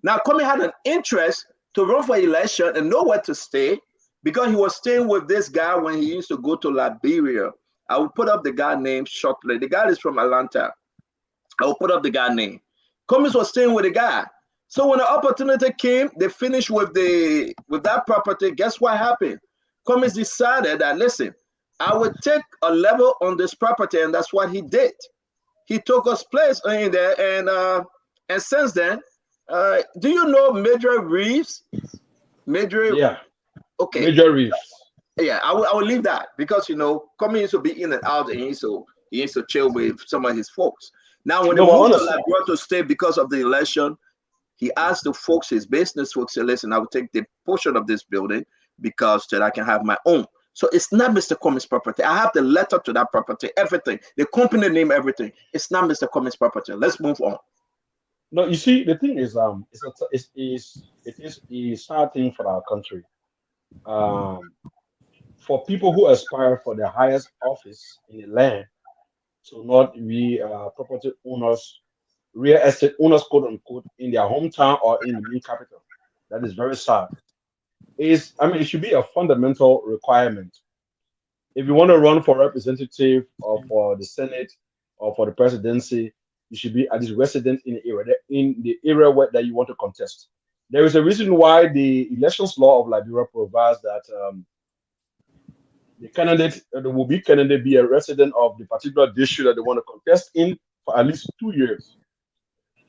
Now, Comey had an interest to run for election and know where to stay because he was staying with this guy when he used to go to Liberia. I will put up the guy name shortly. The guy is from Atlanta. I will put up the guy name. Cummings was staying with the guy. So when the opportunity came, they finished with that property. Guess what happened? Cummings decided that, listen, I would take a level on this property, and that's what he did. He took us place in there, and since then, do you know Major Reeves? Yeah. Okay. Major Reeves. Yeah, I will leave that because Cummings used to be in and out, and he used to chill with some of his folks. Now, when they moved to Liberia to stay because of the election, he asked the folks, his business folks, say, listen, I will take the portion of this building because that I can have my own. So it's not Mr. Cummings' property. I have the letter to that property, everything, the company name, everything. It's not Mr. Cummings' property. Let's move on. No, you see, the thing is, it is a sad thing for our country. For people who aspire for the highest office in the land to not be property owners, real estate owners, quote unquote, in their hometown or in the main capital. That is very sad. It should be a fundamental requirement. If you want to run for representative or for the Senate or for the presidency, you should be at least resident in the area that you want to contest. There is a reason why the elections law of Liberia provides that the candidate, the will-be candidate, be a resident of the particular district that they want to contest in for at least 2 years.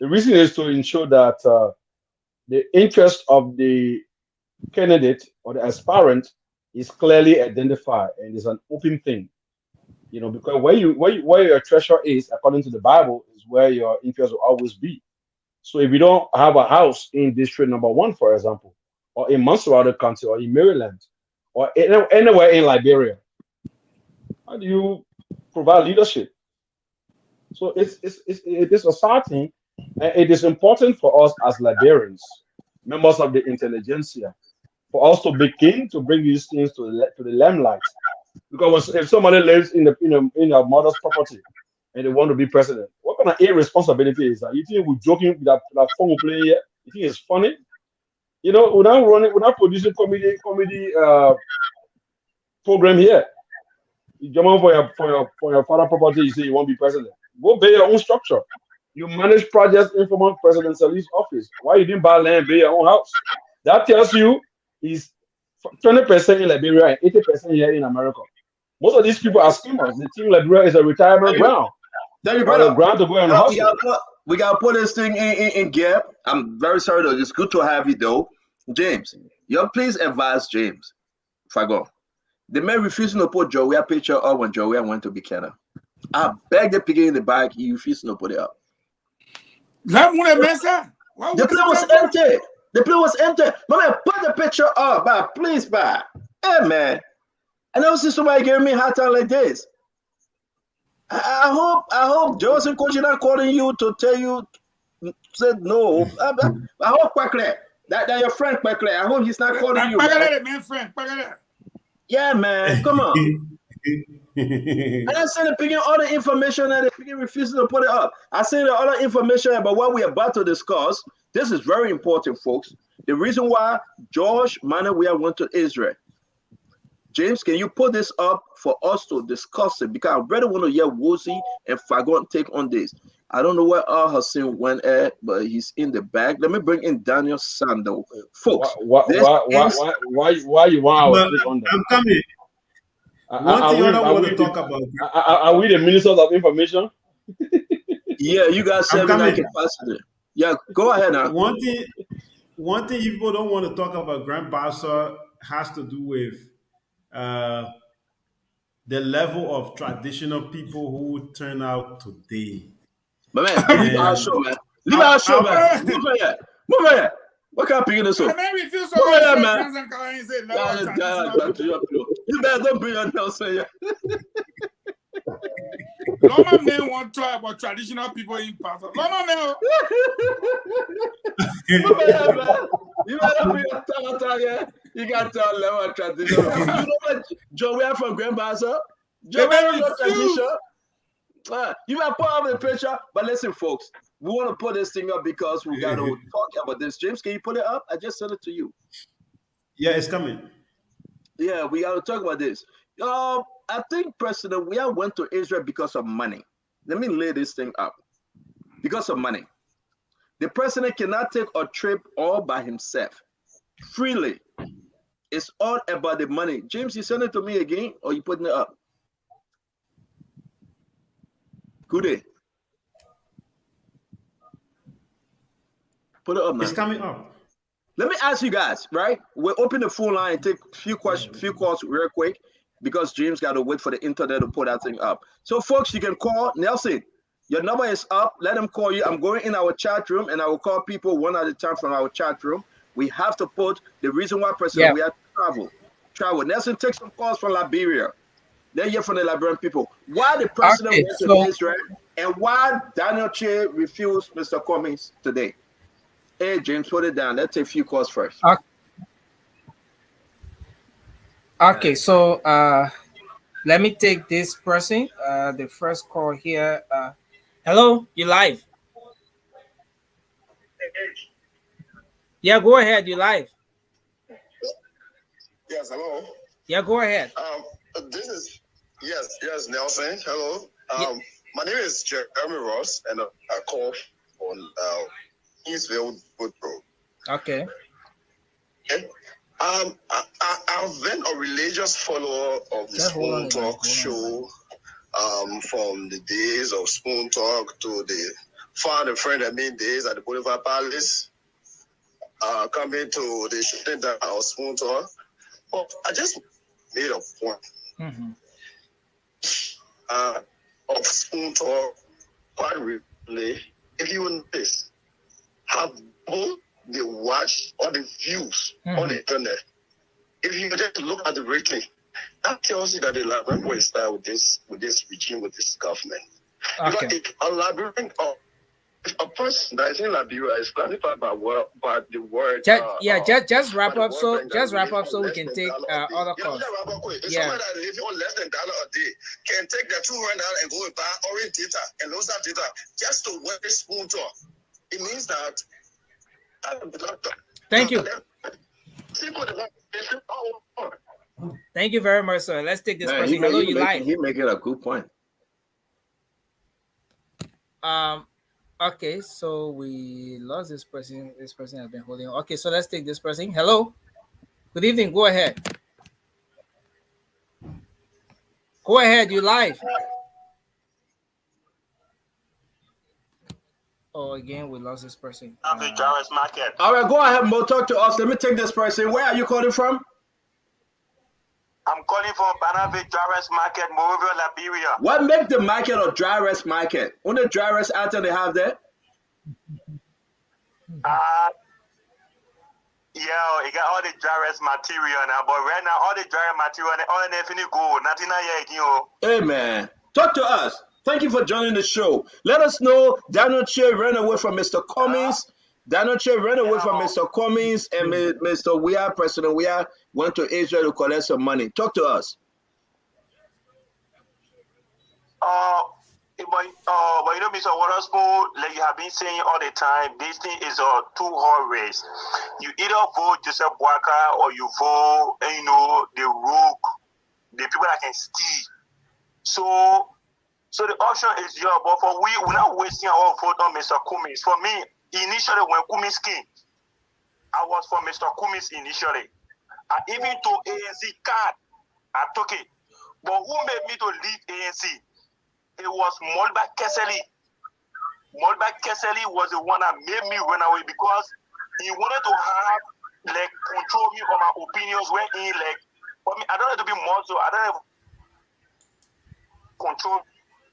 The reason is to ensure that the interest of the candidate or the aspirant is clearly identified and is an open thing. Because where your treasure is, according to the Bible, is where your interest will always be. So if you don't have a house in district number 1, for example, or in Montserrat County or in Maryland, or anywhere in Liberia, how do you provide leadership? So it is a sad thing, and it is important for us as Liberians, members of the intelligentsia, for us to begin to bring these things to the limelight. Because if somebody lives in a mother's property and they want to be president, what kind of irresponsibility is that? You think we're joking with that phone playing here? You think it's funny? We're not producing comedy program here. You jump on for your father property, you say you won't be president. Go build your own structure. You manage projects in former president's office. Why you didn't buy land, build your own house? That tells you is 20% in Liberia and 80% here in America. Most of these people are schemers. They think Liberia is a retirement ground. Thank you, brother. A ground to go and hustle. We gotta put this thing in gear. I'm very sorry though. It's good to have you though. James, please advise James. Fago. The man refusing to put Joey a picture up when Joey went to Buchanan. I begged the picking in the bag. He refused to put it up. The place was empty. The place was empty. My man, put the picture up, man. Please, man. Hey, man. I never see somebody giving me a hard time like this. I hope Joseph Coach is not calling you to tell you said no. I hope quickly that your friend quickly. I hope he's not calling you. Yeah, man. Come on. And I said the picking all the information and the picking refusing to put it up. I said the other information about what we're about to discuss. This is very important, folks. The reason why George Manawia went to Israel. James, can you put this up for us to discuss it? Because I really want to hear Wozi and Fagon take on this. I don't know where Al Hassan went at, but he's in the back. Let me bring in Daniel Sando. Folks, why you want to take on that? I'm coming. One thing I don't want to talk about. Are we the ministers of information? Yeah, you guys said that capacity. Yeah, go ahead now. One thing people don't want to talk about Grand Bassa has to do with the level of traditional people who turn out today. But man, leave our show, man. Leave our show, man. Move over here. Move over here. What kind of picking this up? Move over here, man. You better don't bring your nose here. Normal men want to talk about traditional people in Pastor. Normal men. You better bring your tongue here. You got to tell them what traditional. You know what? Joe, we are from Grand Bassa. Joe, we are from tradition. You might put up the picture, but listen, folks. We want to put this thing up because we got to talk about this. James, can you put it up? I just sent it to you. Yeah, it's coming. Yeah, we got to talk about this. I think President we went to Israel because of money. Let me lay this thing up. Because of money. The president cannot take a trip all by himself freely. It's all about the money. James, you send it to me again, or you putting it up? Good day. Put it up, man. It's coming up. Let me ask you guys, right? We'll open the phone line and take few calls real quick because James got to wait for the internet to put that thing up. So, folks, you can call Nelson. Your number is up. Let them call you. I'm going in our chat room and I will call people one at a time from our chat room. We have to put the reason why President we have to travel. Nelson, take some calls from Liberia. Let's hear from the Liberian people. Why the president went to Israel and why Daniel Che refused Mr. Cummings today? Hey, James, put it down. Let's take a few calls first. Okay, so let me take this person. The first call here. Hello, you live? Yeah, go ahead. You live? Yes, hello. Yeah, go ahead. This is yes, Nelson. Hello. My name is Jeremy Ross, and I call on Eastville Woodrow. Okay. I've been a religious follower of the Spoon Talk show from the days of Spoon Talk to the Find a Friend and Me days at the Boulevard Palace, coming to the shooting down of Spoon Talk. But I just made a point of Spoon Talk quite recently. If you notice, have both the watch or the views on the internet. If you just look at the rating, that tells you that the Liberian will start with this regime, with this government. Okay. Because if a Liberian or a person that is in Liberia is classified by the word. Just wrap up. So just wrap up so we can take other calls. If someone that is living on less than $1 a day can take their $200 and go and buy orange data and lose that data just to wear this Spoon Talk, it means that. Thank you. Thank you very much, sir. Let's take this person. Hello, you live. He making a good point. Okay, so we lost this person. This person has been holding on. Okay, so let's take this person. Hello. Good evening. Go ahead. Go ahead. You live. Oh, again, we lost this person. Market. All right, go ahead, Mo. Talk to us. Let me take this person. Where are you calling from? I'm calling from Banavie Jarvis Market, Monrovia, Liberia. What makes the market a dry rest market? Only dry rest item they have there? Yeah, you got all the dry rest material now, but right now all the dry material, all the finna go. Nothing yet, Amen. Talk to us. Thank you for joining the show. Let us know Daniel Che ran away from Mr. Cummings. Daniel Che ran away from Mr. Cummings and Mr. President Weah went to Israel to collect some money. Talk to us. But you know, Mr. Waterspoon, like you have been saying all the time, this thing is a two-horse race. You either vote Joseph Boakai or you vote, the rogue, the people that can steal. So the option is yours, but we're not wasting our vote on Mr. Cummings. For me, initially when Cummings came, I was for Mr. Cummings initially. I even told ANC card, I took it. But who made me to leave ANC? It was Molba Kesseli. Molba Kesseli was the one that made me run away because he wanted to have control me on my opinions when he for me, I don't have to be more so I don't have control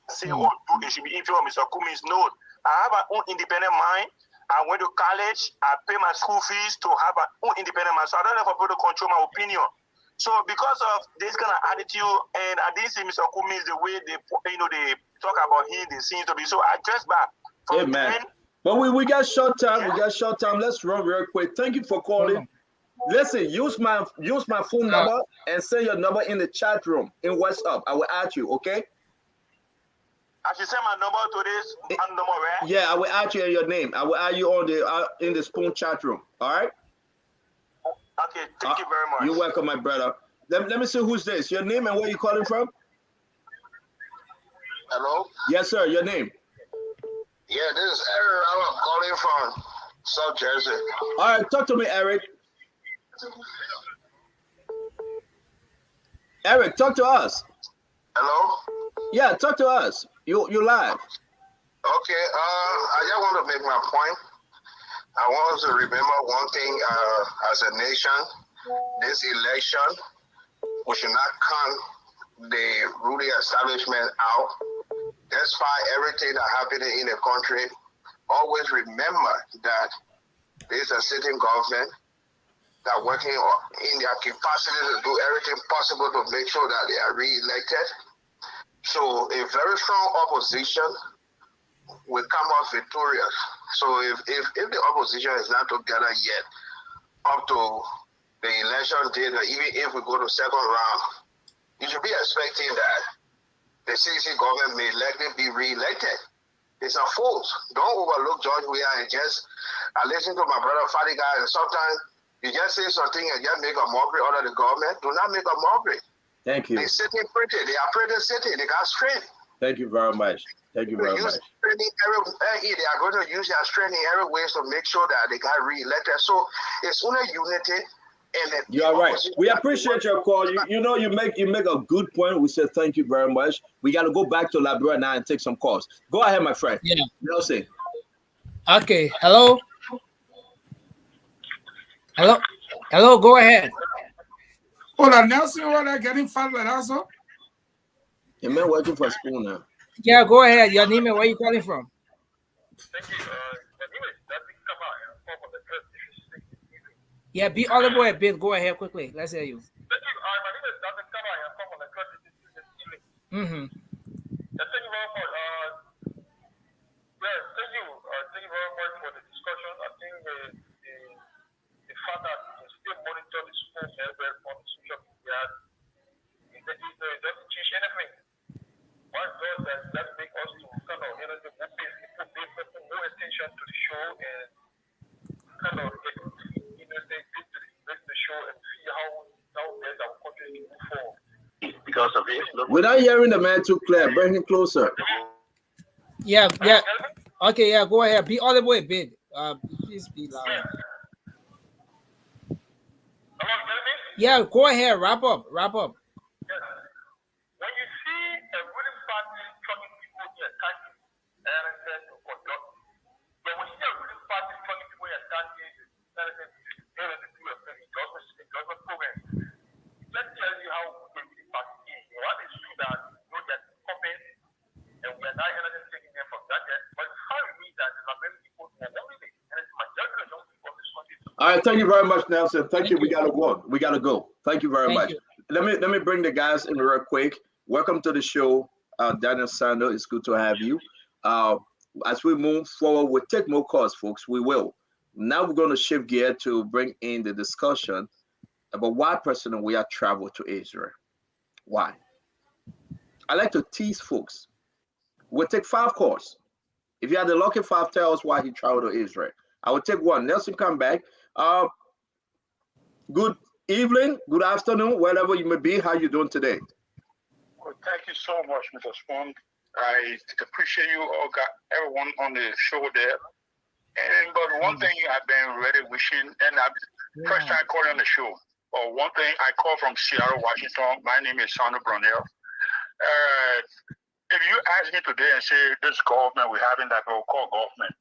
say what it should be in favor of Mr. Cummings. No, I have my own independent mind. I went to college, I pay my school fees to have my own independent mind. So I don't have to control my opinion. So because of this kind of attitude, and I didn't see Mr. Cummings the way they talk about him, they seem to be. So I dressed back. Amen. But we got short time. Yeah. We got short time. Let's run real quick. Thank you for calling. Listen, use my phone number and send your number in the chat room in WhatsApp. I will add you, okay? I should send my number to this number, right? Yeah, I will add you your name. I will add you on the in the Spoon chat room. All right. Okay, thank you very much. You're welcome, my brother. Let me see who's this. Your name and where you calling from? Hello? Yes, sir. Your name. Yeah, this is Eric. I'm calling from South Jersey. All right, talk to me, Eric. Eric, talk to us. Hello? Yeah, talk to us. You live. Okay, I just want to make my point. I want us to remember one thing as a nation, this election, we should not count the ruling establishment out. Despite everything that happened in the country, always remember that there's a sitting government that working in their capacity to do everything possible to make sure that they are re-elected. So a very strong opposition will come out victorious. So if the opposition is not together yet up to the election date, or even if we go to second round, you should be expecting that the CC government may likely be re-elected. It's a false. Don't overlook George Weah and just listen to my brother Fadiga, and sometimes you just say something and just make a mockery out of the government. Do not make a mockery. Thank you. They sitting pretty. They are pretty sitting. They got strength. Thank you very much. Thank you very much. They are going to use their strength in every way to make sure that they got re-elected. So it's only unity. And you are right. We appreciate your call. You know, you make a good point. We said thank you very much. We got to go back to Liberia now and take some calls. Go ahead, my friend. Yeah. Nelson. Okay. Hello. Hello. Go ahead. Hold on, Nelson. What are getting fat like also? You man working for Spoon now. Yeah, go ahead. Your name and where you calling from? Thank you. Yeah, be audible a bit. Go ahead quickly. Let's hear you. Thank you. My name is Dr. Kama. I come from the country this evening. Mm-hmm. Thank you very much. Thank you very much for the discussion. I think the fact that you still monitor the school everywhere on social media, it doesn't change anything. What does that make us to kind of pay more attention to the show and kind of the show and see how best our country can move forward. Because of it. We're not hearing the man too clear. Bring him closer. Yeah. Okay, yeah, go ahead. Be audible a bit. Please be loud. Yeah, go ahead. Wrap up. When you see a ruling party talking people in a country and to conduct, but when you see a ruling party talking people in a country government program, let me tell you how the ruling party is. One is true that they're puppets and we are not taking them for granted, but it's how we mean that the American people are only and it's majority of young people in this country. All right, thank you very much, Nelson. Thank you. We gotta go. Thank you very much. Let me bring the guys in real quick. Welcome to the show, Daniel Sando. It's good to have you. As we move forward, we'll take more calls, folks. We will. Now we're going to shift gear to bring in the discussion about why President Weah traveled to Israel. Why? I like to tease folks. We'll take 5 calls. If you had the lucky 5, tell us why he traveled to Israel. I will take 1. Nelson, come back. Good evening, good afternoon, wherever you may be. How you doing today? Well, thank you so much, Mr. Spoon. I appreciate you all, got everyone on the show there. But one thing I've been really wishing, and first time calling on the show. One thing I call from Seattle, Washington. My name is Sandra Brunel. If you ask me today and say this government we have in that we'll call government,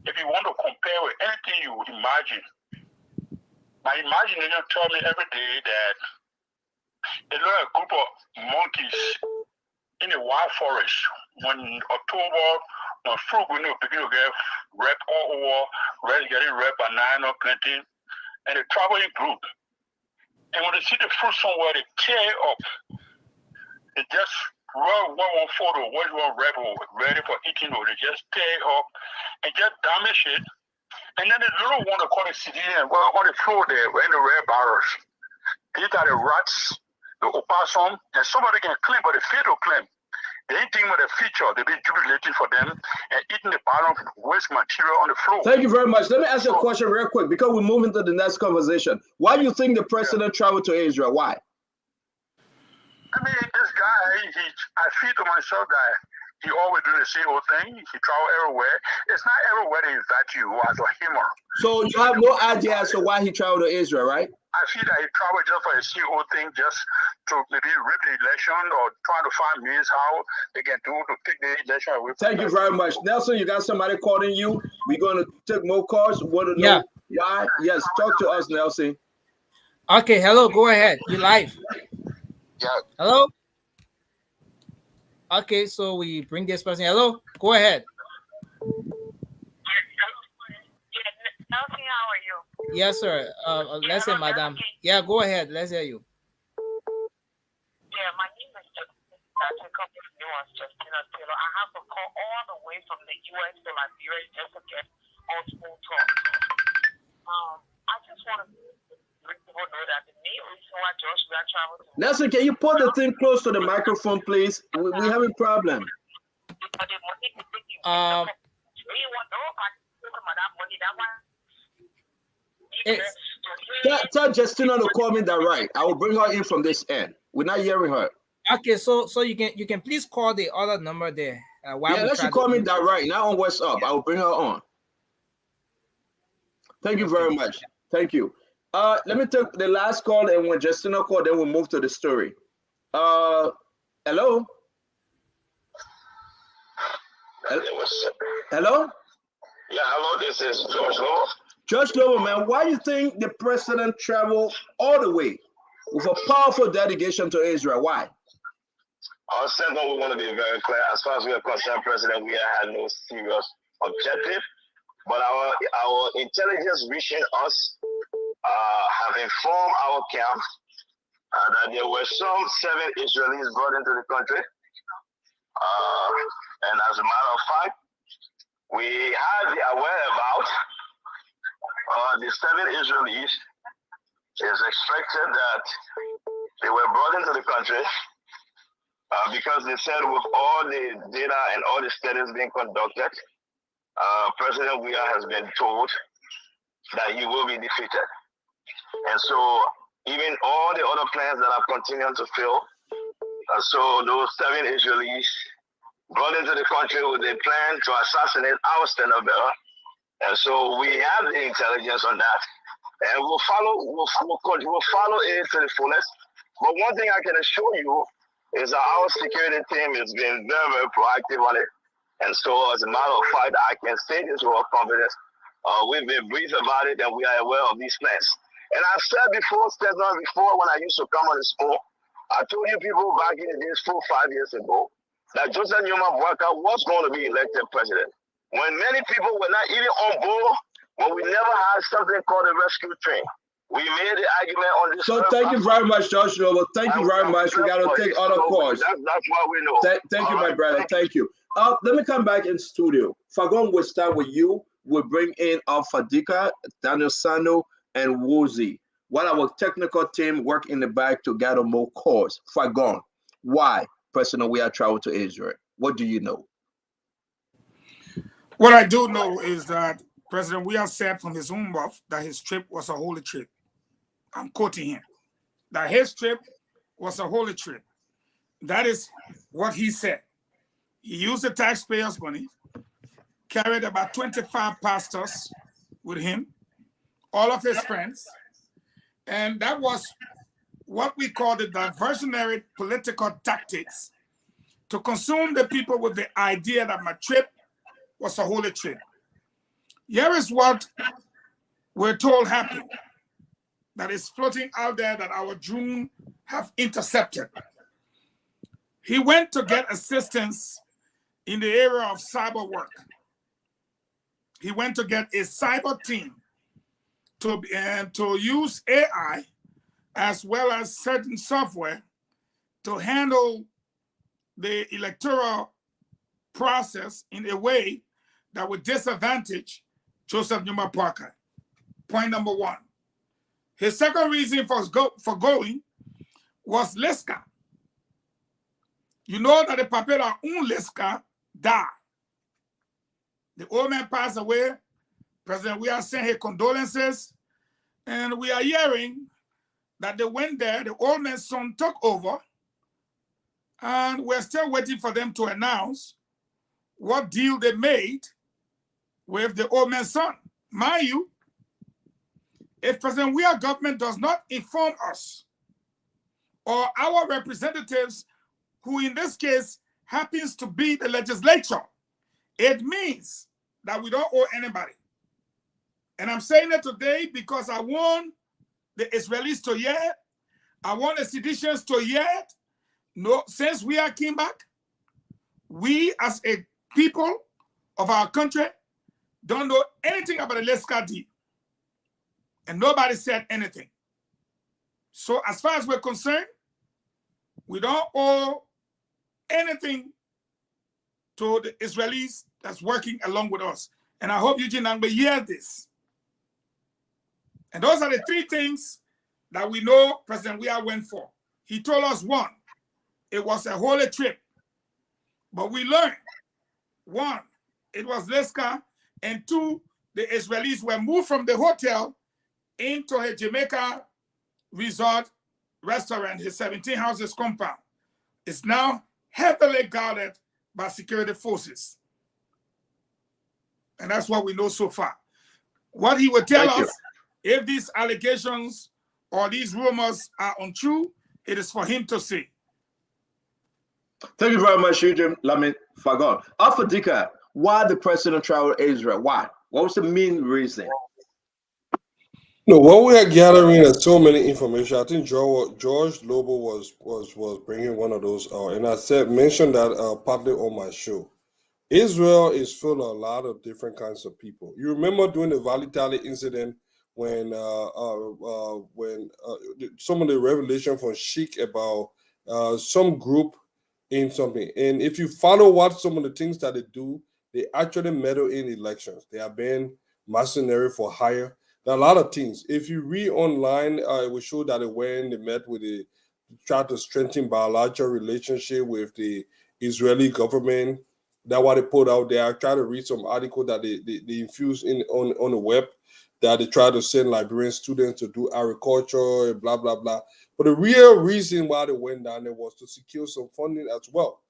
if you want to compare with anything you would imagine, my imagination tell me every day that there's a group of monkeys in a wild forest when October, when fruit begin to get wrecked all over, red getting wrecked, banana planting, and the traveling group. And when they see the fruit somewhere, they tear up. They just run one photo, one rebel ready for eating, or they just tear up and just damage it. And then the little one, they call it civilian, on the floor there, in the red barrels. These are the rats, the opossum, and somebody can claim, but they fail to claim. They think with the future, they be jubilating for them and eating the bottom waste material on the floor. Thank you very much. Let me ask you a question real quick because we're moving to the next conversation. Why do you think the president traveled to Israel? Why? I mean, this guy, I feel to myself that he always do the same old thing. He travel everywhere. It's not everywhere they invite you as a humor. So you have no idea as to why he traveled to Israel, right? I feel that he traveled just for a same old thing, just to maybe rip the election or trying to find means how they can do to take the election away. Thank you very much. Nelson, you got somebody calling you. We're going to take more calls. Want to know why? Yes, talk to us, Nelson. Okay, hello, go ahead. You live. Yeah. Hello? Okay, so we bring this person. Hello, go ahead. Nelson, how are you? Yes, sir. Let's say, madam. Yeah, go ahead. Let's hear you. Yeah, my name is Justina Taylor. I have a call all the way from the U.S. to Liberia just to get on school talk. I just want to let people know that the main reason why Joshua traveled to Nelson, can you put the thing close to the microphone, please? We have a problem. Tell Justina to call me that right. I will bring her in from this end. We're not hearing her. Okay, so you can please call the other number there. Yeah, let you call me that right. Now on WhatsApp. I will bring her on. Thank you very much. Thank you. Let me take the last call, and when Justina called, then we'll move to the story. Hello? Hello? Yeah, hello, this is George Lowe. George Lowe, man, why do you think the president traveled all the way with a powerful delegation to Israel? Why? Second, we want to be very clear. As far as we are concerned, President, we had no serious objective, but our intelligence reaching us have informed our camp that there were some 7 Israelis brought into the country. And as a matter of fact, we had the whereabouts the 7 Israelis. It's expected that they were brought into the country because they said with all the data and all the studies being conducted, President Weah has been told that he will be defeated. And so even all the other plans that have continued to fail, so those 7 Israelis brought into the country with a plan to assassinate our standard bearer. And so we have the intelligence on that. And we'll follow it to the fullest. But one thing I can assure you is that our security team has been very, very proactive on it. And so as a matter of fact, I can say this with confidence. We've been briefed about it and we are aware of these plans. And I've said before when I used to come on the school, I told you people back in the days 4 or 5 years ago that Joseph Newman Boakai was going to be elected president. When many people were not even on board, when we never had something called a rescue train. We made the argument on this. So thank you very much, Josh Lobo. Thank you very much. We got to take other calls. That's what we know. Thank you, my brother. Thank you. Let me come back in studio. Fagon, we'll start with you. We'll bring in Fadika, Daniel Sano, and Wozi. While our technical team work in the back to gather more calls. Fagon, why President Weah traveled to Israel? What do you know? What I do know is that President Weah said from his own mouth that his trip was a holy trip. I'm quoting him. That his trip was a holy trip. That is what he said. He used the taxpayers' money, carried about 25 pastors with him, all of his friends, and that was what we call the diversionary political tactics to consume the people with the idea that my trip was a holy trip. Here is what we're told happened, that is floating out there that our drone have intercepted. He went to get assistance in the area of cyber work. He went to get a cyber team to use AI as well as certain software to handle the electoral process in a way that would disadvantage Joseph Numa Boakai. Point number one. His second reason for going was Liska. You know that the Papela Unleska died. The old man passed away. President, we are sending his condolences. And we are hearing that they went there, the old man's son took over, and we're still waiting for them to announce what deal they made with the old man's son. Mind you, if President Weah government does not inform us, or our representatives, who in this case happens to be the legislature, it means that we don't owe anybody. And I'm saying it today because I want the Israelis to hear it. I want the seditions to hear it. No, since we came back, we as a people of our country don't know anything about the Leska deal. And nobody said anything. So as far as we're concerned, we don't owe anything to the Israelis that's working along with us. And I hope Eugene Angbe hears this. And those are the three things that we know President Weah went for. He told us, one, it was a holy trip. But we learned, one, it was Leska, and two, the Israelis were moved from the hotel into a Jamaica resort restaurant, his 17 houses compound. It's now heavily guarded by security forces. And that's what we know so far. What he would tell us, if these allegations or these rumors are untrue, it is for him to say. Thank you very much, Eugene Lamin Fagon. Afadika, why the president traveled to Israel? Why? What was the main reason? No, what we are gathering is so many information. I think George Lobo was bringing one of those, and I mentioned that partly on my show. Israel is full of a lot of different kinds of people. You remember during the Valley Tally incident when some of the revelation from Sheikh about some group in something, and if you follow what some of the things that they do, they actually meddle in elections. They are being mercenary for hire. There are a lot of things. If you read online, it will show that when they met with the try to strengthen bilateral relationship with the Israeli government. That's what they put out there. I try to read some article that they infuse in on the web that they try to send Liberian students to do agriculture and blah, blah, blah. But the real reason why they went down there was to secure some funding as well.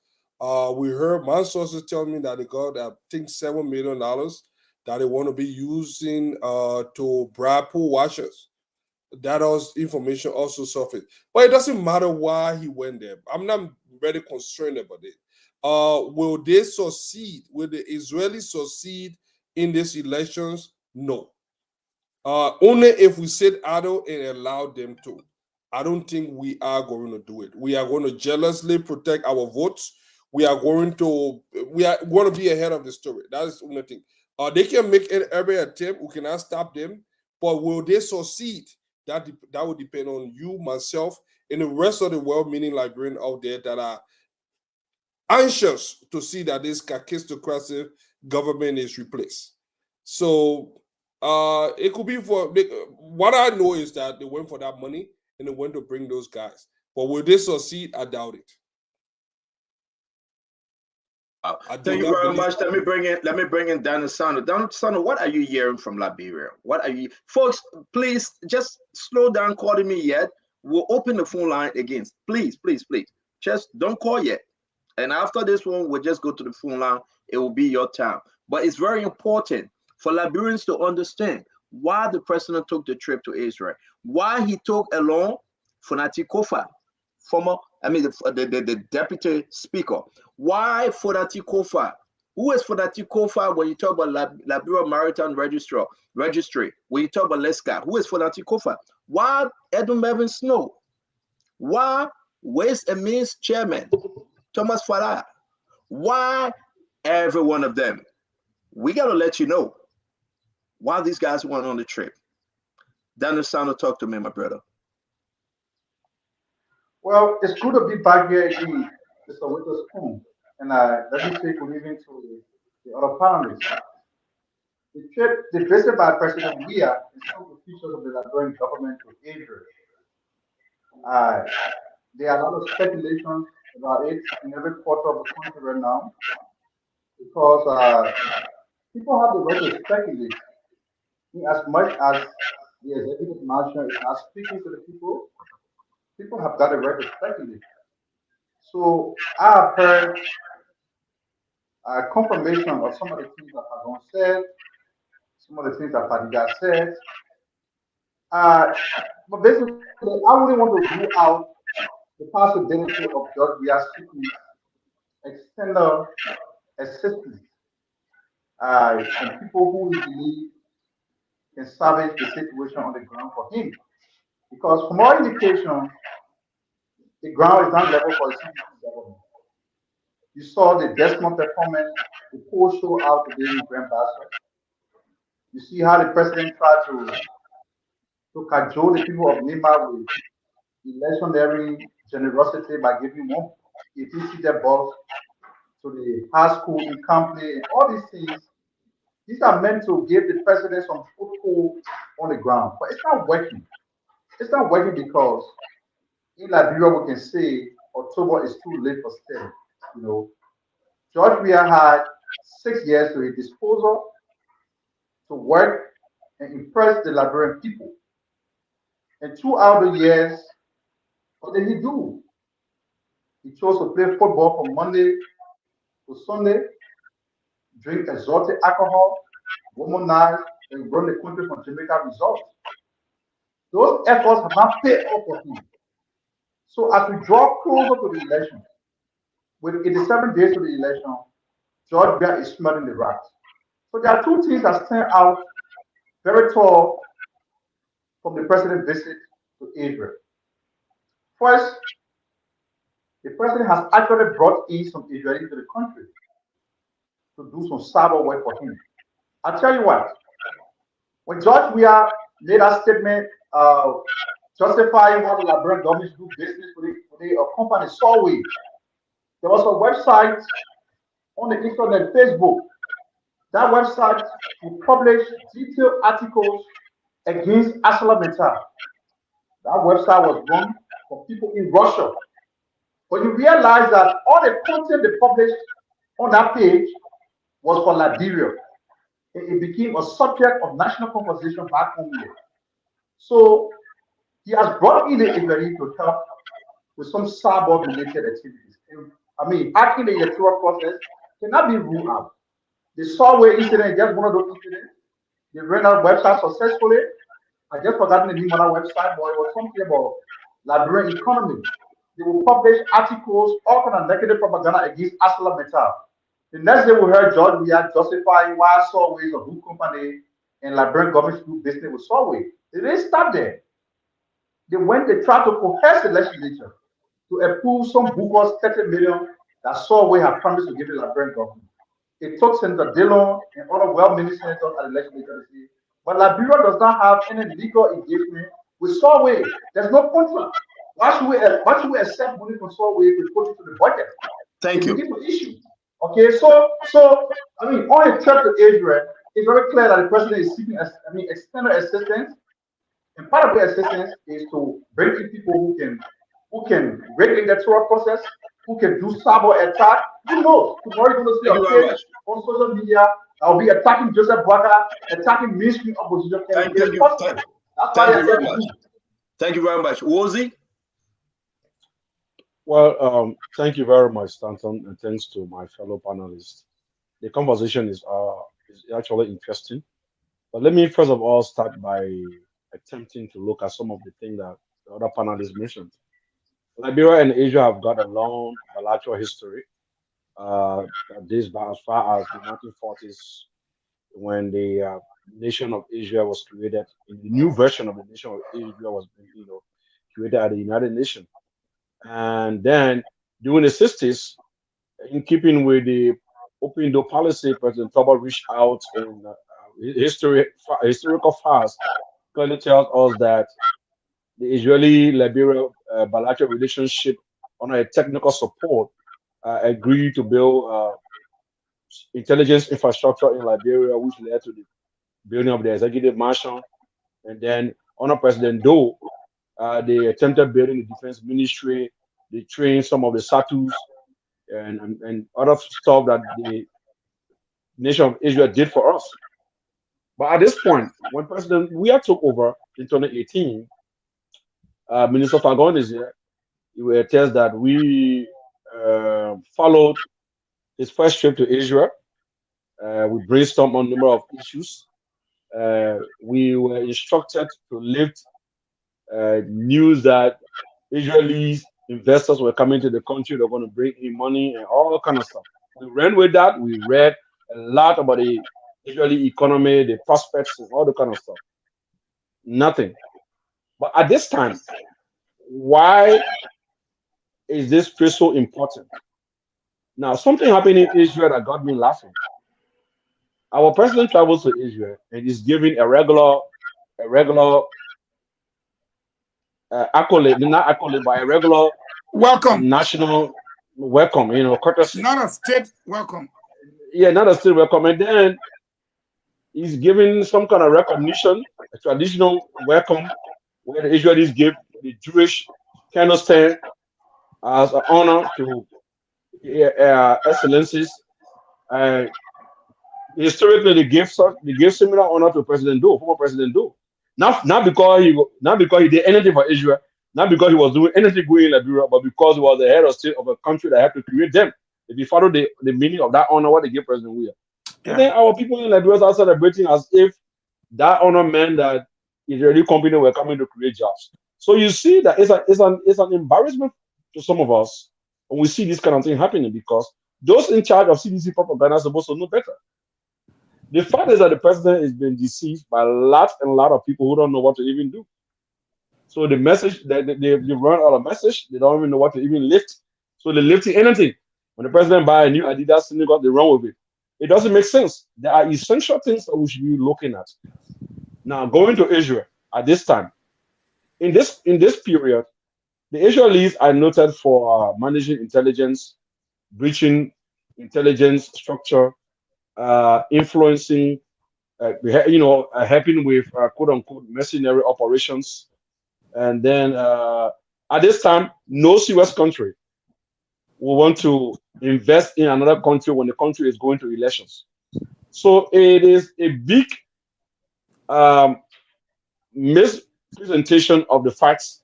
We heard my sources tell me that they got, I think, $7 million that they want to be using to bribe pool washers. That was information also surfaced. But it doesn't matter why he went there. I'm not very concerned about it. Will they succeed? Will the Israelis succeed in these elections? No. Only if we sit idle and allow them to. I don't think we are going to do it. We are going to jealously protect our votes. We are going to be ahead of the story. That is the only thing. They can make every attempt. We cannot stop them. But will they succeed? That will depend on you, myself, and the rest of the world, meaning Liberians out there that are anxious to see that this kakistocracy government is replaced. So it could be for what I know is that they went for that money and they went to bring those guys. But will they succeed? I doubt it. Thank you very much. Let me bring in Daniel Sano. Daniel Sano, what are you hearing from Liberia? What are you, folks? Please just slow down calling me yet. We'll open the phone line again. Please. Just don't call yet. And after this one, we'll just go to the phone line. It will be your time. But it's very important for Liberians to understand why the president took the trip to Israel. Why he took along Fonati Kofa, the deputy speaker. Why Fonati Kofa? Who is Fonati Kofa when you talk about Liberia Maritime Registry? When you talk about Leska, who is Fonati Kofa? Why Edwin Mervyn Snow? Why Waste and Means Chairman Thomas Farah? Why every one of them? We got to let you know why these guys went on the trip. Daniel Sano, talk to me, my brother. Well, it's good to be back here again, Mr. Witherspoon. And let me say good evening to the other panelists. The trip, the visit by President Weah is some of the features of the Liberian government to Israel. There are a lot of speculations about it in every quarter of the country right now because people have the right to speculate. In as much as the executive mansion is not speaking to the people have got the right to speculate. So I have heard confirmation of some of the things that Pagon said, some of the things that Padiga said. But basically, I wouldn't want to rule out the possibility of George Weah seeking external assistance from people who he believes can salvage the situation on the ground for him. Because from all indications, the ground is not level for the CDC government. You saw the Desmond performance, the poll show out today in Grand Bassa. You see how the president tried to cajole the people of Lima with electionary generosity by giving more their balls to the high school in Campley and all these things. These are meant to give the president some foothold on the ground, but it's not working. It's not working because in Liberia we can say October is too late for steady. You know, George Weah had 6 years to his disposal to work and impress the Liberian people. And throughout the years, what did he do? He chose to play football from Monday to Sunday, drink exotic alcohol, womanize, and run the country from Jamaica results. Those efforts have not paid off for him. So as we draw closer to the election, with 87 days to the election, George Weah is smelling the rats. So there are two things that stand out very tall from the president's visit to Israel. First, the president has actually brought in some Israelis to the country to do some cyber work for him. I'll tell you what, when George Weah made that statement justifying what the Liberian government do business with the company Solway, there was a website on the internet, Facebook. That website will publish detailed articles against ArcelorMittal. That website was run for people in Russia. But you realize that all the content they published on that page was for Liberia. It became a subject of national conversation back home here. So he has brought in the Israeli to help with some cyber related activities. I mean, hacking the electoral process cannot be ruled out. The Solway incident is just one of those incidents. They ran that website successfully. I just forgotten the name of that website, but it was something about Liberian economy. They will publish articles, all kind of negative propaganda against ArcelorMittal. The next day we heard George Weah justifying why Solway is a good company and Liberian government do business with Solway. They didn't stop there. They tried to coerce the legislature to approve some bookers 30 million that Solway had promised to give the Liberian government. It took Senator Dillon and other well-meaning senators at the legislature to say, but Liberia does not have any legal engagement with Solway. There's no contract. Why should we accept money from Solway if we put it to the budget? Thank you. It's an issue. Okay, so I mean, on a trip to Israel, it's very clear that the president is seeking external assistance, and part of the assistance is to bring in people who can regulate the electoral process, who can do cyber attack. Who knows? Tomorrow you're going to see a page on social media that will be attacking Joseph Baka, attacking mainstream opposition. Thank you very much. Thank you very much. Wozi? Well, thank you very much, Stanton, and thanks to my fellow panelists. The conversation is actually interesting. But let me first of all start by attempting to look at some of the things that the other panelists mentioned. Liberia and Asia have got a long bilateral history. That dates back as far as the 1940s, when the nation of Asia was created. The new version of the nation of Asia was, created at the United Nations. And then during the 60s, in keeping with the open door policy, President Tubber reached out in historical facts clearly tells us that the Israeli-Liberia bilateral relationship on a technical support agreed to build intelligence infrastructure in Liberia, which led to the building of the executive mansion. And then under President Doe, they attempted building the defense ministry they train some of the Satus and other stuff that the nation of Israel did for us. But at this point, when President Weah took over in 2018, Minister Fagon is here. He will attest that we followed his first trip to Israel. We brainstormed on a number of issues. We were instructed to lift news that Israeli investors were coming to the country. They're going to bring in money and all kind of stuff. We ran with that. We read a lot about the Israeli economy, the prospects, and all the kind of stuff. Nothing. But at this time, why is this so important? Now, something happened in Israel that got me laughing. Our president travels to Israel and is giving a regular accolade, not accolade, but a regular welcome, national welcome, courtesy. Not a state welcome. Yeah, not a state welcome. And then he's giving some kind of recognition, a traditional welcome, where the Israelis give the Jewish candlestick as an honor to excellencies. Historically, they give similar honor to President Doe, former President Doe. Not because he did anything for Israel, not because he was doing anything good in Liberia, but because he was the head of state of a country that had to create them. If you follow the meaning of that honor, what they give President Weah. Yeah. And then our people in Liberia are celebrating as if that honor meant that Israeli companies were coming to create jobs. So you see that it's an embarrassment to some of us when we see this kind of thing happening, because those in charge of CDC propaganda are supposed to know better. The fact is that the president is being deceived by a lot of people who don't know what to even do. So the message that they run out of message, they don't even know what to even lift. So they're lifting anything. When the president buys a new Adidas sneaker, they run with it. It doesn't make sense. There are essential things that we should be looking at. Now, going to Israel at this time, in this period, the Israelis are noted for managing intelligence, breaching intelligence structure, influencing, helping with quote unquote mercenary operations. And then at this time, no US country will want to invest in another country when the country is going to elections. So it is a big mispresentation of the facts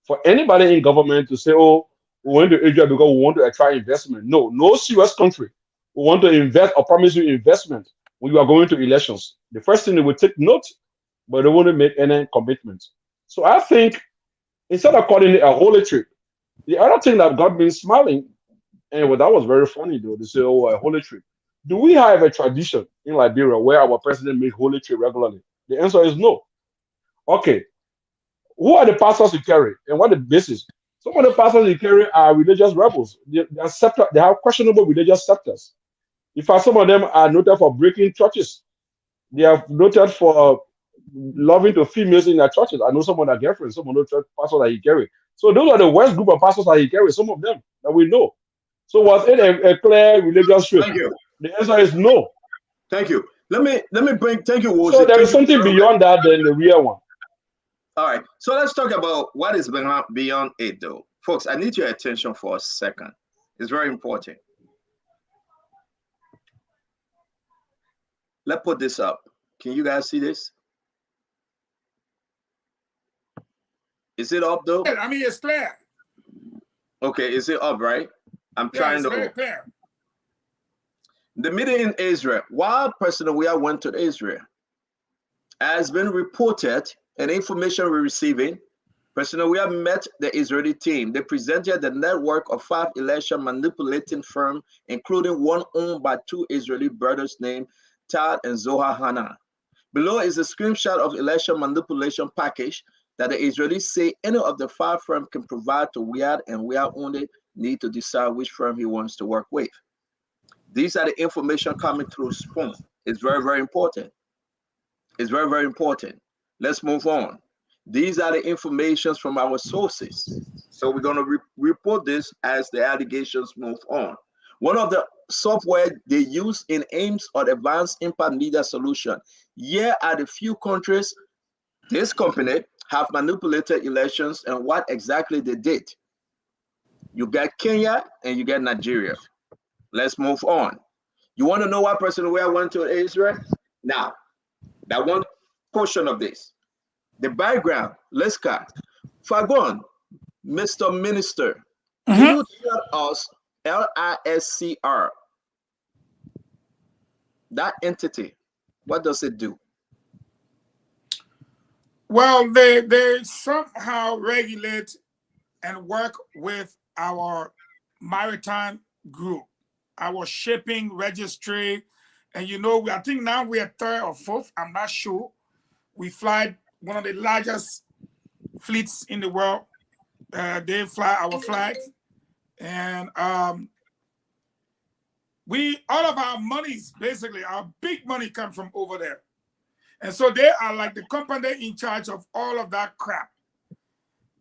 for anybody in government to say, oh, we went to Israel because we want to attract investment. No US country will want to invest or promise you investment when you are going to elections. The first thing they will take note, but they won't make any commitment. So I think instead of calling it a holy trip, the other thing that got me smiling, and that was very funny though, they say, oh, a holy trip. Do we have a tradition in Liberia where our president makes holy trip regularly? The answer is no. Okay. Who are the pastors you carry and what the basis? Some of the pastors you carry are religious rebels. They have questionable religious scepters. In fact, some of them are noted for breaking churches. They are noted for loving to females in their churches. I know some of their girlfriends, some of those church pastors that he carry. So those are the worst group of pastors that he carries, some of them that we know. So was it a clear religious trip? Thank you. The answer is no. Thank you. Let me bring, thank you, Wozi. So there is something beyond that than the real one. All right. So let's talk about what is beyond it, though. Folks, I need your attention for a second. It's very important. Let's put this up. Can you guys see this? Is it up, though? I mean, it's clear. Okay, is it up, right? I'm trying to. Very clear. The meeting in Israel, while President Weah went to Israel, has been reported, and information we're receiving, President Weah met the Israeli team. They presented the network of 5 election manipulating firms, including one owned by 2 Israeli brothers named Tad and Zohar Hanan. Below is a screenshot of election manipulation package that the Israelis say any of the 5 firms can provide to Weah, and Weah only need to decide which firm he wants to work with. These are the information coming through Spoon. It's very, very important. It's very, very important. Let's move on. These are the informations from our sources. So we're going to report this as the allegations move on. One of the software they use in AIMS or Advanced Impact Media Solution. Here are the few countries this company have manipulated elections and what exactly they did. You got Kenya and you got Nigeria. Let's move on. You want to know what person where went to Israel? Now, that one portion of this. The background, let's cut. Fagon, Mr. Minister, can you tell us LISCR, that entity, what does it do? Well, they somehow regulate and work with our maritime group, our shipping registry. And you know, I think now we are third or fourth, I'm not sure. We fly one of the largest fleets in the world. They fly our flag. And all of our monies, basically, our big money come from over there. And so they are like the company in charge of all of that crap.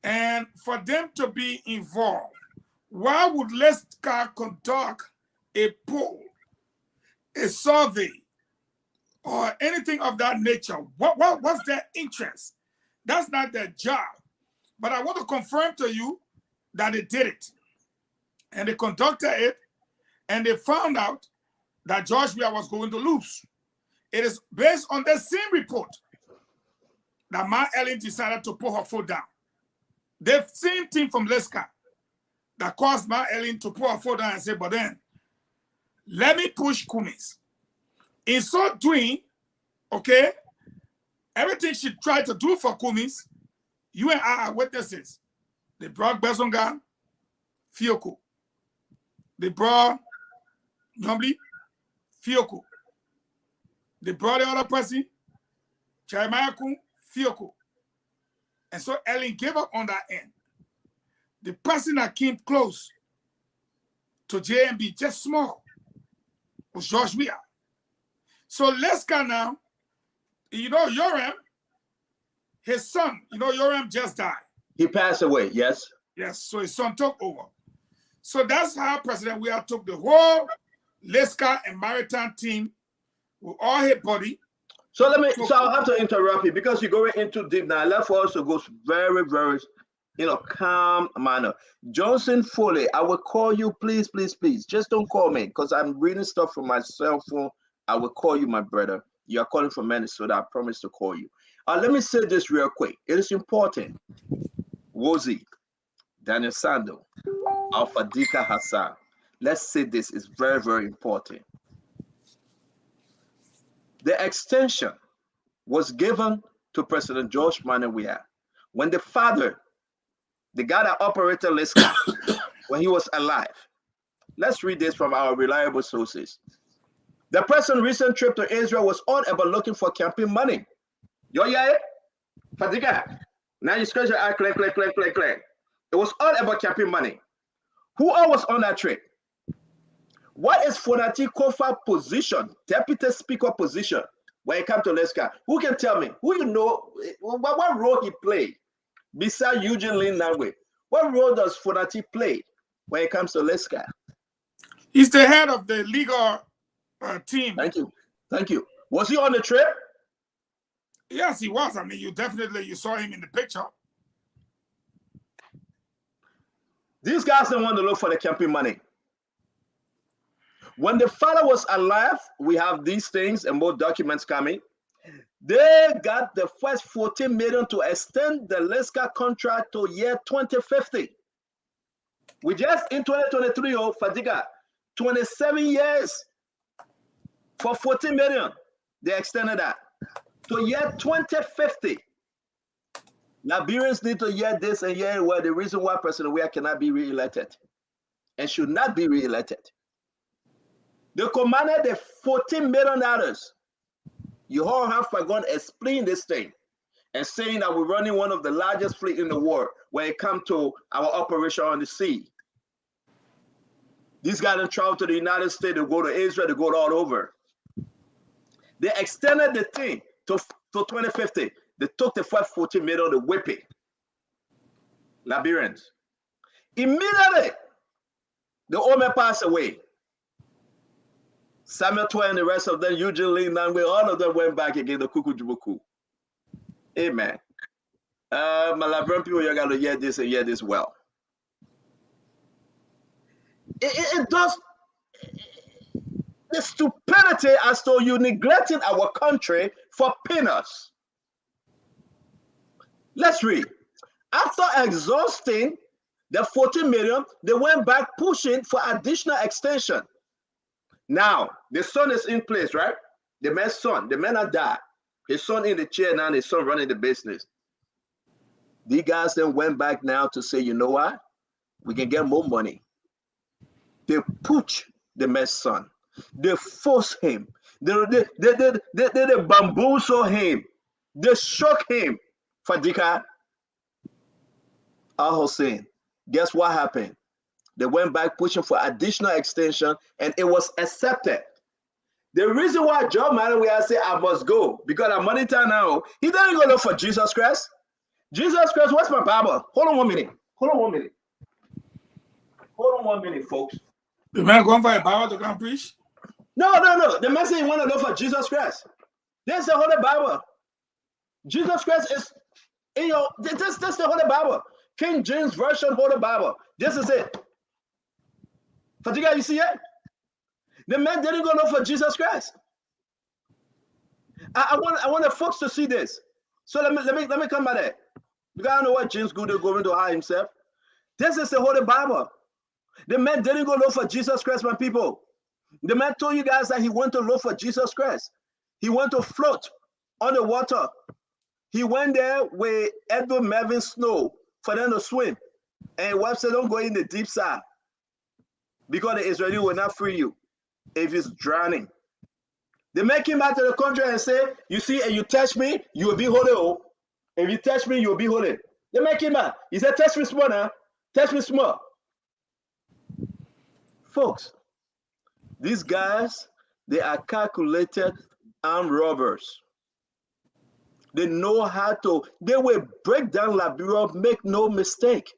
And for them to be involved, why would Lescar conduct a poll, a survey, or anything of that nature? What's their interest? That's not their job. But I want to confirm to you that they did it. And they conducted it, and they found out that George Weah was going to lose. It is based on the same report that Ma Ellen decided to put her foot down. The same thing from Lescar that caused Ma Ellen to put her foot down and say, but then, let me push Cummins. In so doing, okay, everything she tried to do for Cummins, you and I are witnesses. They brought Besonga, Fioko. They brought Nombly, Fioko. They brought the other person, Chaimayaku, Fioko. And so Ellen gave up on that end. The person that came close to JMB, just small, was George Weah. So Lescar now, you know, Yoram, his son, you know, Yoram just died. He passed away, yes? Yes, so his son took over. So that's how President Weah took the whole Lescar and Maritime team with all his body. So I'll have to interrupt you because you're going into deep now. Let's also go very, very, calm manner. Johnson Foley, I will call you, please, please, please. Just don't call me because I'm reading stuff from my cell phone. I will call you, my brother. You are calling from Minnesota. I promise to call you. Let me say this real quick. It is important. Wozi, Daniel Sando, Alpha Dika Hassan. Let's say this is very, very important. The extension was given to President George Manuel Weah when the father, the guy that operated Lescar, when he was alive. Let's read this from our reliable sources. The president's recent trip to Israel was all about looking for campaign money. Yo, yeah, Fadiga. Now you scratch your eye, click. It was all about campaign money. Who all was on that trip? What is Fonati Kofa position, deputy speaker position, when it comes to Lescar? Who can tell me? Who you know, what role he played besides Eugene Lin Nangwe? What role does Fonati play when it comes to Lescar? He's the head of the legal team. Thank you. Was he on the trip? Yes, he was. I mean, you saw him in the picture. These guys don't want to look for the campaign money. When the father was alive, we have these things and more documents coming. They got the first 14 million to extend the Lescar contract to year 2050. We just in 2023, Fadiga, 27 years for 14 million. They extended that to year 2050. Liberians need to hear this and hear well, the reason why President Weah cannot be re-elected and should not be re-elected. They commanded the $14 million. You all have forgotten explain this thing and saying that we're running one of the largest fleet in the world when it comes to our operation on the sea. These guys don't travel to the United States, they go to Israel, they go all over. They extended the thing to 2050. They took the first 14 million to whip it. Liberians. Immediately, the Omer passed away. Samuel Twain and the rest of them, Eugene Lee, Nangwe, all of them went back again to Kukujubuku. Amen. My Liberian people, you got to hear this and hear this well. It does the stupidity as though you neglecting our country for peanuts. Let's read. After exhausting the 14 million, they went back pushing for additional extension. Now, the son is in place, right? The man's son, the man had died. His son in the chair now, his son running the business. These guys then went back now to say, you know what? We can get more money. They push the man's son. They force him. They bamboozle him. They shock him. Fadika Al-Hussein. Guess what happened? They went back pushing for additional extension, and it was accepted. The reason why John Mayer will say I must go, because I'm money time now, he doesn't go look for Jesus Christ. Jesus Christ, what's my Bible? Hold on 1 minute. Hold on 1 minute. Hold on 1 minute, folks. The man going for a Bible to come preach? No. The man said he want to look for Jesus Christ. There's the Holy Bible. Jesus Christ is in your, this the Holy Bible. King James Version Holy Bible. This is it. Fatiga, you see it? The man didn't go look for Jesus Christ. I want the folks to see this. So let me come by there. Because I don't know what James Good is going to hide himself. This is the Holy Bible. The man didn't go look for Jesus Christ, my people. The man told you guys that he went to look for Jesus Christ. He went to float on the water. He went there with Edward Melvin Snow for them to swim. And Webb said, don't go in the deep side, because the Israeli will not free you if it's drowning. They make him back to the country and say, you see, and you touch me, you will be holy. Oh. If you touch me, you will be holy. They make him back. He said, touch me small now. Touch me small. Folks, these guys, they are calculated armed robbers. They know how to, they will break down Liberia, make no mistake.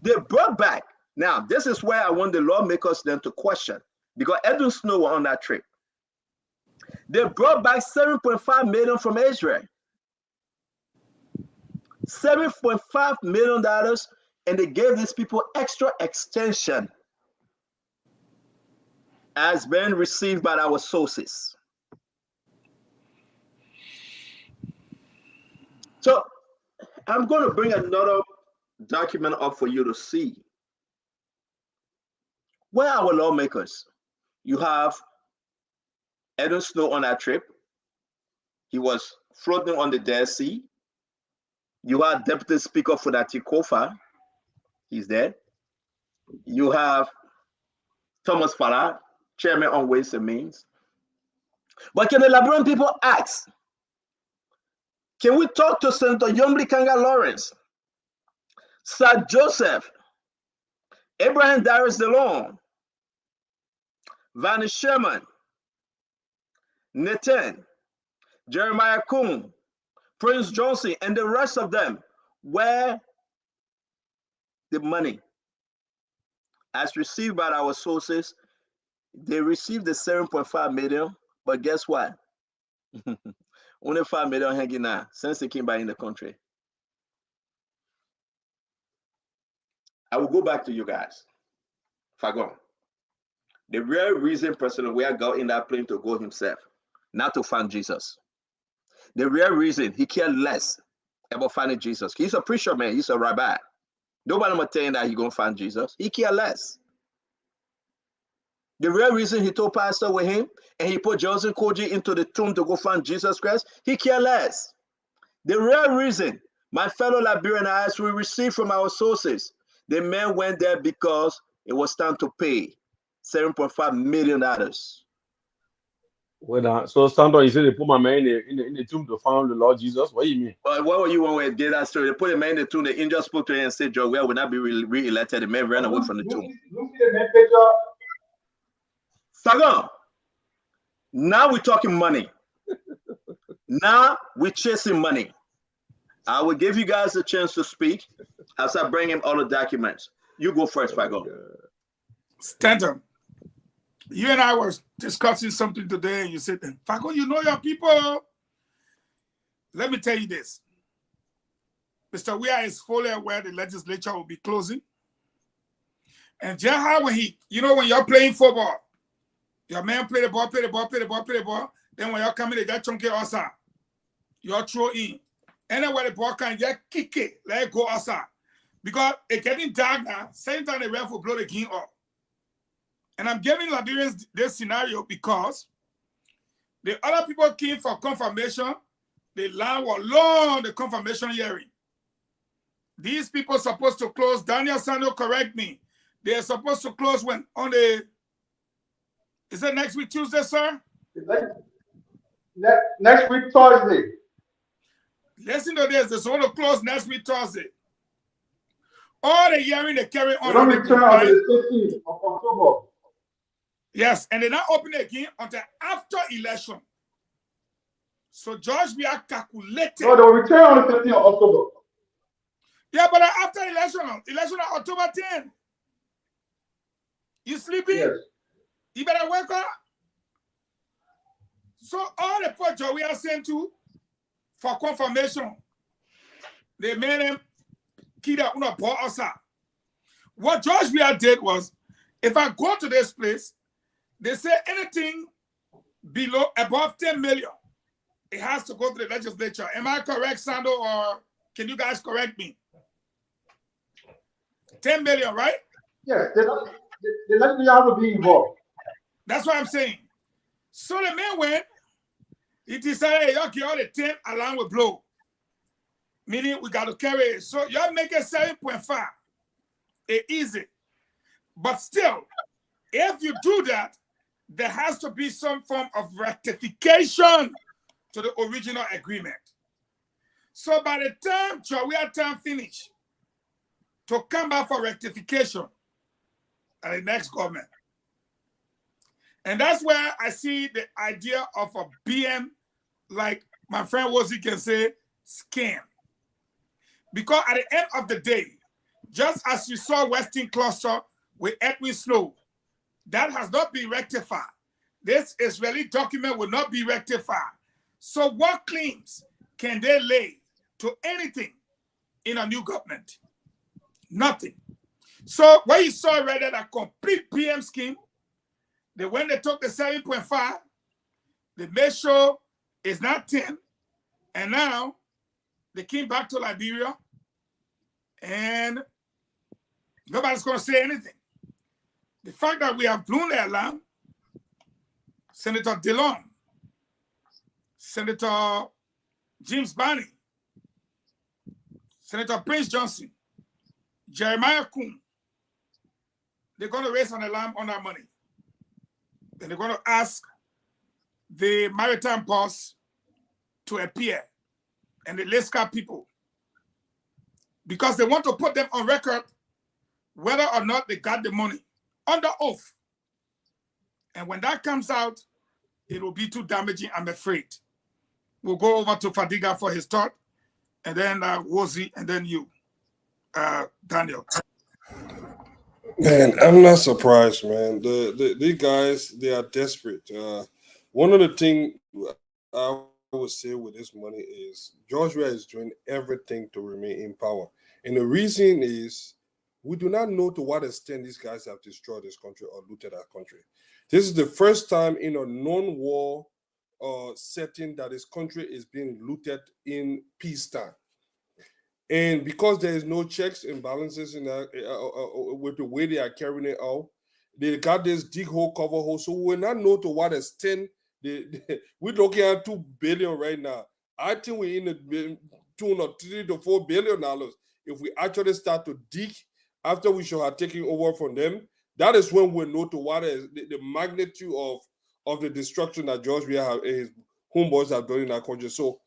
They brought back. Now, this is where I want the lawmakers then to question, because Edwin Snow was on that trip. They brought back $7.5 million from Israel. $7.5 million, and they gave these people extra extension as been received by our sources. So I'm going to bring another document up for you to see. Where are our lawmakers? You have Edwin Snow on that trip. He was floating on the Dead Sea. You have Deputy Speaker Fudati Kofa. He's there. You have Thomas Farah, Chairman on Ways and Means. But can the Liberian people ask, can we talk to Senator Yombli Kanga Lawrence, Sir Joseph, Abraham Darius DeLong, Vanny Sherman, Nathan, Jeremiah Kuhn, Prince Johnson, and the rest of them, where the money as received by our sources, they received the 7.5 million, but guess what? Only 5 million hanging now since they came back in the country. I will go back to you guys. Fagon. The real reason President Weah got in that plane to go himself, not to find Jesus. The real reason he cared less about finding Jesus. He's a preacher, man. He's a rabbi. Nobody will tell him that he's going to find Jesus. He cared less. The real reason he told Pastor with him and he put Joseph Koji into the tomb to go find Jesus Christ, he cared less. The real reason, my fellow Liberians, we received from our sources, the man went there because it was time to pay $7.5 million. Well, so Sandro, you said they put my man in the tomb to find the Lord Jesus. What do you mean? Well, what were you when we did that story? They put the man in the tomb, the angel spoke to him and said, Joe, well, will not be re-elected. The man ran away from the tomb. You see the main picture? Sagan, now we're talking money. Now we're chasing money. I will give you guys a chance to speak as I bring him all the documents. You go first, Fagon. Stanton, you and I were discussing something today, and you said, Fagon, you know your people. Let me tell you this. Mr. Weah is fully aware the legislature will be closing. And just how when when you're playing football, your man play the ball, play the ball, play the ball, play the ball. Then when you're coming, they get chunky outside. You're throw in. And then when the ball can get kick it, let it go outside. Because it's getting dark now. Same time the ref will blow the game up. And I'm giving Liberians this scenario because the other people came for confirmation. The line was long, the confirmation hearing. These people supposed to close. Daniel Sando, correct me. They're supposed to close when on the, is it next week Tuesday, sir? Next week Thursday. Listen to this. They're supposed to close next week Thursday. All the hearing they carry on. They don't return on the 15th of October. Yes, and they're not opening again until after election. So George, we are calculating. No, they'll return on the 15th of October. Yeah, but after election on October 10. You sleeping? Yes. You better wake up. So all the projects we are sent to for confirmation, they made them kid una pour us out. What George Weah did was, if I go to this place, they say anything above 10 million, it has to go to the legislature. Am I correct, Sando, or can you guys correct me? 10 million, right? Yes, the legislature has to be involved. That's what I'm saying. So the man went, he decided, hey, okay, all the 10 alarm will blow. Meaning we got to carry it. So y'all make it 7.5. It's easy. But still, if you do that, there has to be some form of rectification to the original agreement. So by the time Jawea time finish, to come back for rectification at the next government. And that's where I see the idea of a BM, like my friend Wozi can say, scam. Because at the end of the day, just as you saw Western Cluster with Edwin Snow, that has not been rectified. This Israeli document will not be rectified. So what claims can they lay to anything in a new government? Nothing. So when you saw right there, that complete PM scheme, when they took the 7.5, they made sure it's not 10, and now they came back to Liberia, and nobody's going to say anything. The fact that we have blown the alarm, Senator Dillon, Senator James Barney, Senator Prince Johnson, Jeremiah Kuhn, they're going to raise an alarm on that money. And they're going to ask the maritime boss to appear and the Lescar people, because they want to put them on record whether or not they got the money under oath. And when that comes out, it will be too damaging, I'm afraid. We'll go over to Fadiga for his thought, and then Wozi, and then you, Daniel. Man, I'm not surprised, man. These guys, they are desperate. One of the things I would say with this money is George Weah is doing everything to remain in power. And the reason is we do not know to what extent these guys have destroyed this country or looted our country. This is the first time in a non-war setting that this country is being looted in peacetime. And because there is no checks and balances in that, with the way they are carrying it out, they got this dig hole, cover hole. So we will not know to what extent we're looking at $2 billion right now. I think we're in the tune of $3 to $4 billion if we actually start to dig after we should have taken over from them. That is when we'll know to what is the magnitude of the destruction that George Weah and his homeboys have done in our country. So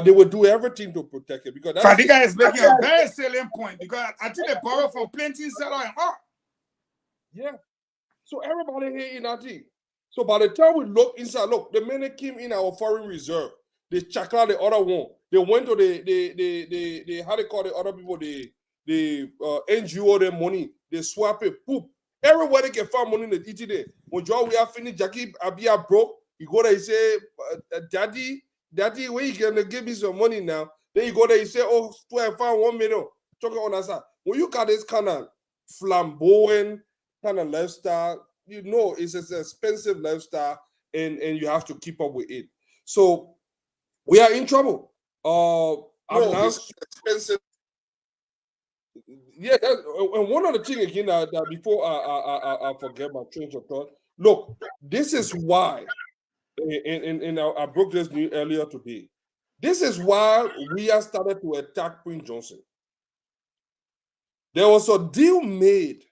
they will do everything to protect it, because Fadiga is making a very salient point, because I think they borrow from plenty seller and all. Yeah. So everybody here in our team. So by the time we look inside, look, the money came in our foreign reserve. They checked out the other one. They went to the how they call the other people, the NGO, their money. They swap it. Poop. Everybody can find money in the ET. When John we have finished, Jackie Abia broke. You go there, he say, Daddy, where you gonna give me some money now? Then you go there, you say, oh, 12, 1 million. Talking on that side. When you got this kind of flamboyant, kind of lifestyle, you know, it's an expensive lifestyle, and you have to keep up with it. So we are in trouble. No, it's expensive. Yeah, and one other thing again that before I forget my train of thought. Look, this is why, and I broke this news earlier today. This is why we have started to attack Prince Johnson. There was a deal made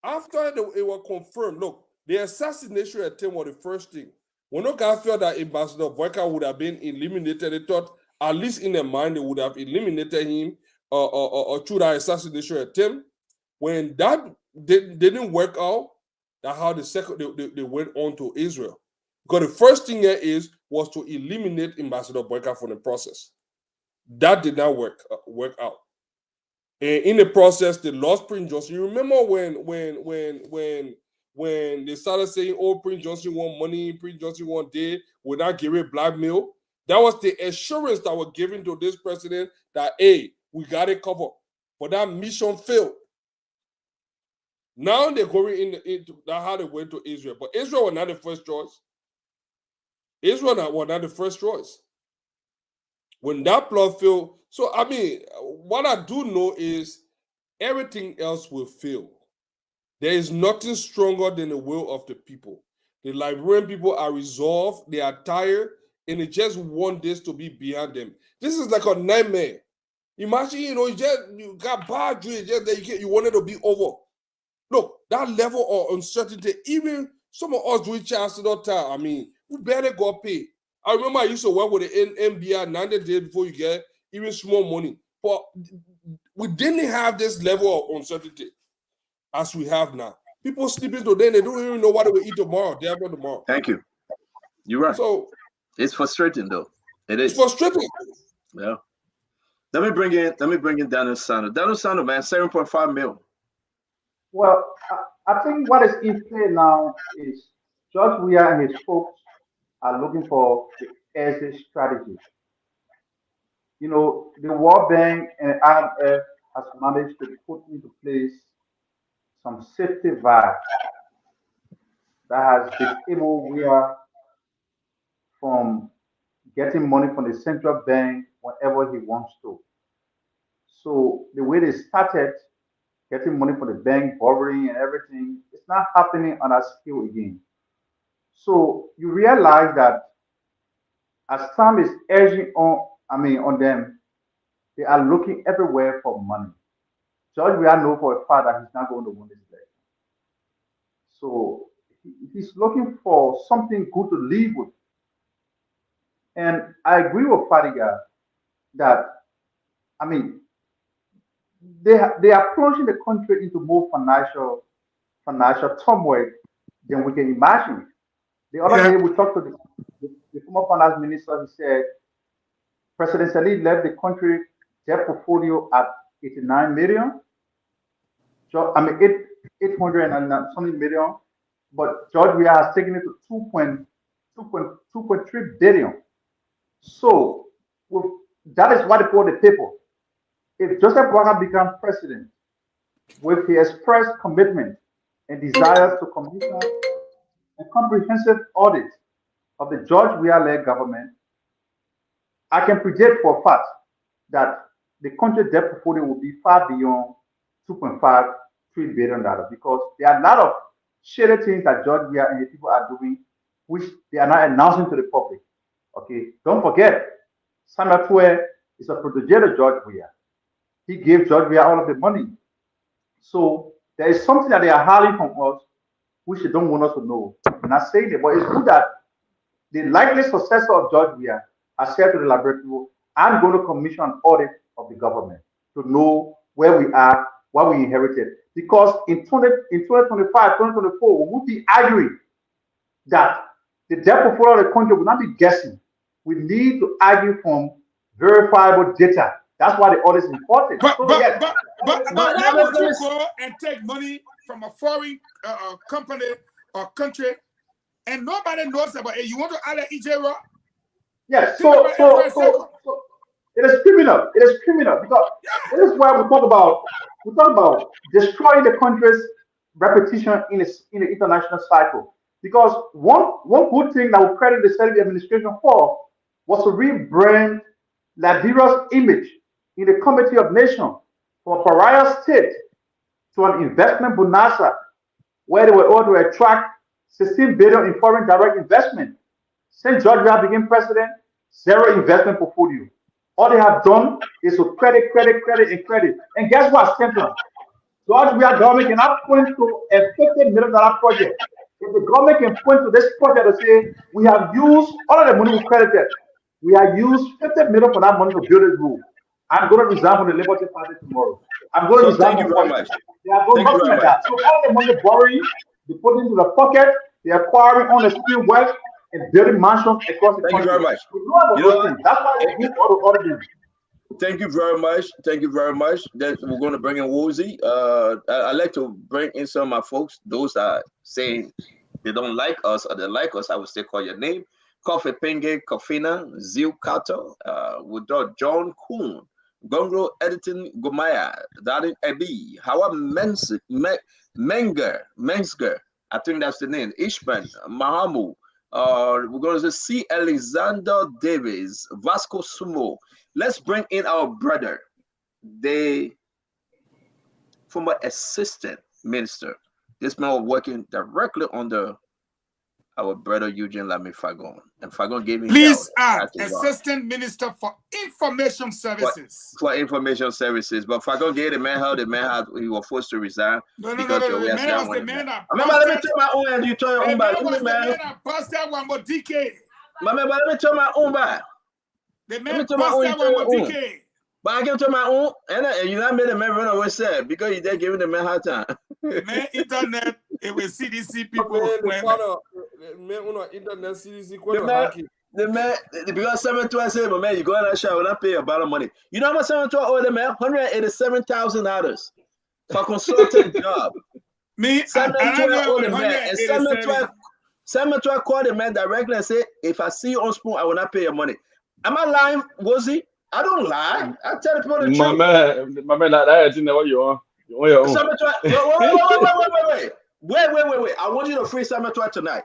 after it was confirmed. Look, the assassination attempt was the first thing. When no guy felt that Ambassador Boyka would have been eliminated, they thought, at least in their mind, they would have eliminated him through that assassination attempt. When that didn't work out, that's how they went on to Israel. Because the first thing here was to eliminate Ambassador Boyka from the process. That did not work out. And in the process, they lost Prince Johnson. You remember when they started saying, "Oh, Prince Johnson want money, Prince Johnson want dead," without giving blackmail? That was the assurance that was given to this president that, hey, we got it covered. But that mission failed. Now they're going into how they went to Israel. But Israel was not the first choice. Israel was not the first choice. When that plot failed, so I mean, what I do know is everything else will fail. There is nothing stronger than the will of the people. The Liberian people are resolved, they are tired, and they just want this to be behind them. This is like a nightmare. Imagine, you got bad dreams, just that you want it to be over. Look, that level of uncertainty, even some of us doing chancellor time, I mean, we barely got paid. I remember I used to work with the NBI 90 days before you get even small money. But we didn't have this level of uncertainty as we have now. People sleeping today, they don't even know what they will eat tomorrow, day after tomorrow. Thank you. You're right. So it's frustrating, though. It is. It's frustrating. Yeah. Let me bring in Daniel Sando. Daniel Sando, man, 7.5 mil. Well, I think what is in play now is George Weah and his folks are looking for the exit strategy. The World Bank and IMF has managed to put into place some safety valve that has disabled Weah from getting money from the central bank whenever he wants to. So the way they started getting money from the bank, borrowing and everything, it's not happening on that scale again. So you realize that as time is edging on them, they are looking everywhere for money. George, we are know for a fact that he's not going to win this election. So he's looking for something good to live with. And I agree with Fadiga that, I mean, they are plunging the country into more financial turmoil than we can imagine. The other day we talked to the former finance minister. He said President Salih left the country debt portfolio at 89 million. So, I mean, 800 and something million, but George Weah has taken it to 2.3 billion. So that is what they call the people. If Joseph Boakai becomes president with the express commitment and desire to commission a comprehensive audit of the George Weah-led government, I can predict for a fact that the country debt portfolio will be far beyond $2.5 billion because there are a lot of shady things that George Weah and the people are doing, which they are not announcing to the public. Okay, don't forget, Samuel Tue is a protege of George Weah. He gave George Weah all of the money. So there is something that they are hiding from us, which they don't want us to know. I'm not saying it, but it's good that the likely successor of George Weah has said to the Liberian people, I'm going to commission an audit of the government to know where we are, what we inherited. Because in 2025, 2024, we will be arguing that the debt portfolio of the country will not be guessing. We need to argue from verifiable data. That's why the audit is important. But why would you go and take money from a foreign company or country and nobody knows about it? You want to add an EJ? Yes, so it is criminal. It is criminal because this is why we talk about destroying the country's repetition in the international cycle. Because one good thing that we credit the Shelby administration for was to rebrand Liberia's image in the Committee of Nations from a pariah state to an investment bonanza where they were able to attract 16 billion in foreign direct investment. Since George Weah became president, zero investment portfolio. All they have done is to credit, credit, credit, and credit. And guess what, Stanton? George Weah government cannot point to a $50 million project. If the government can point to this project and say, we have used all of the money we credited, we have used 50 million for that money to build this road. I'm going to resign from the Liberty Party tomorrow. I'm going to resign from politics. They are doing nothing like that. So all the money borrowing, they put into the pocket, they're acquiring on the street wealth and building mansions across the country. Thank you very much. That's why they do all the things. Thank you very much. Thank you very much. That we're going to bring in Woolsey. I like to bring in some of my folks, those that are saying they don't like us or they like us. I will still call your name. Coffee Penge, Kofina, Zil Kato, with John Kuhn, Gongro Editing Gomaya, Darin Ebi, Hawa Mengsger, I think that's the name, Ishman, Mahamu, we're going to see Alexander Davis, Vasco Sumo. Let's bring in our brother, the former assistant minister. This man was working directly under our brother Eugene Lamy Fagon. And Fagon gave me Please add assistant minister for information services. For information services. But Fagon gave the man how the man he was forced to resign. No. The man was the man that remember, let me tell my own and you tell your own back. The man that busted one more DK. Remember, let me tell my own back. The man busted one more DK. But I give to my own, and you not made the man run away sad because you did giving the man hard time. Man, internet, it was CDC people. Internet CDC. The man, because 712 said, but man, you go in that shop, will not pay a lot of money. You know how much 712 owe the man? $187,000 for a consultant job. Me, 712 owe the man, and 712 called the man directly and said, if I see you on Spoon, I will not pay your money. Am I lying, Wozy? I don't lie. I tell the people the truth. My man, that you know what you are. You're on your own. Wait. I want you to free 712 tonight.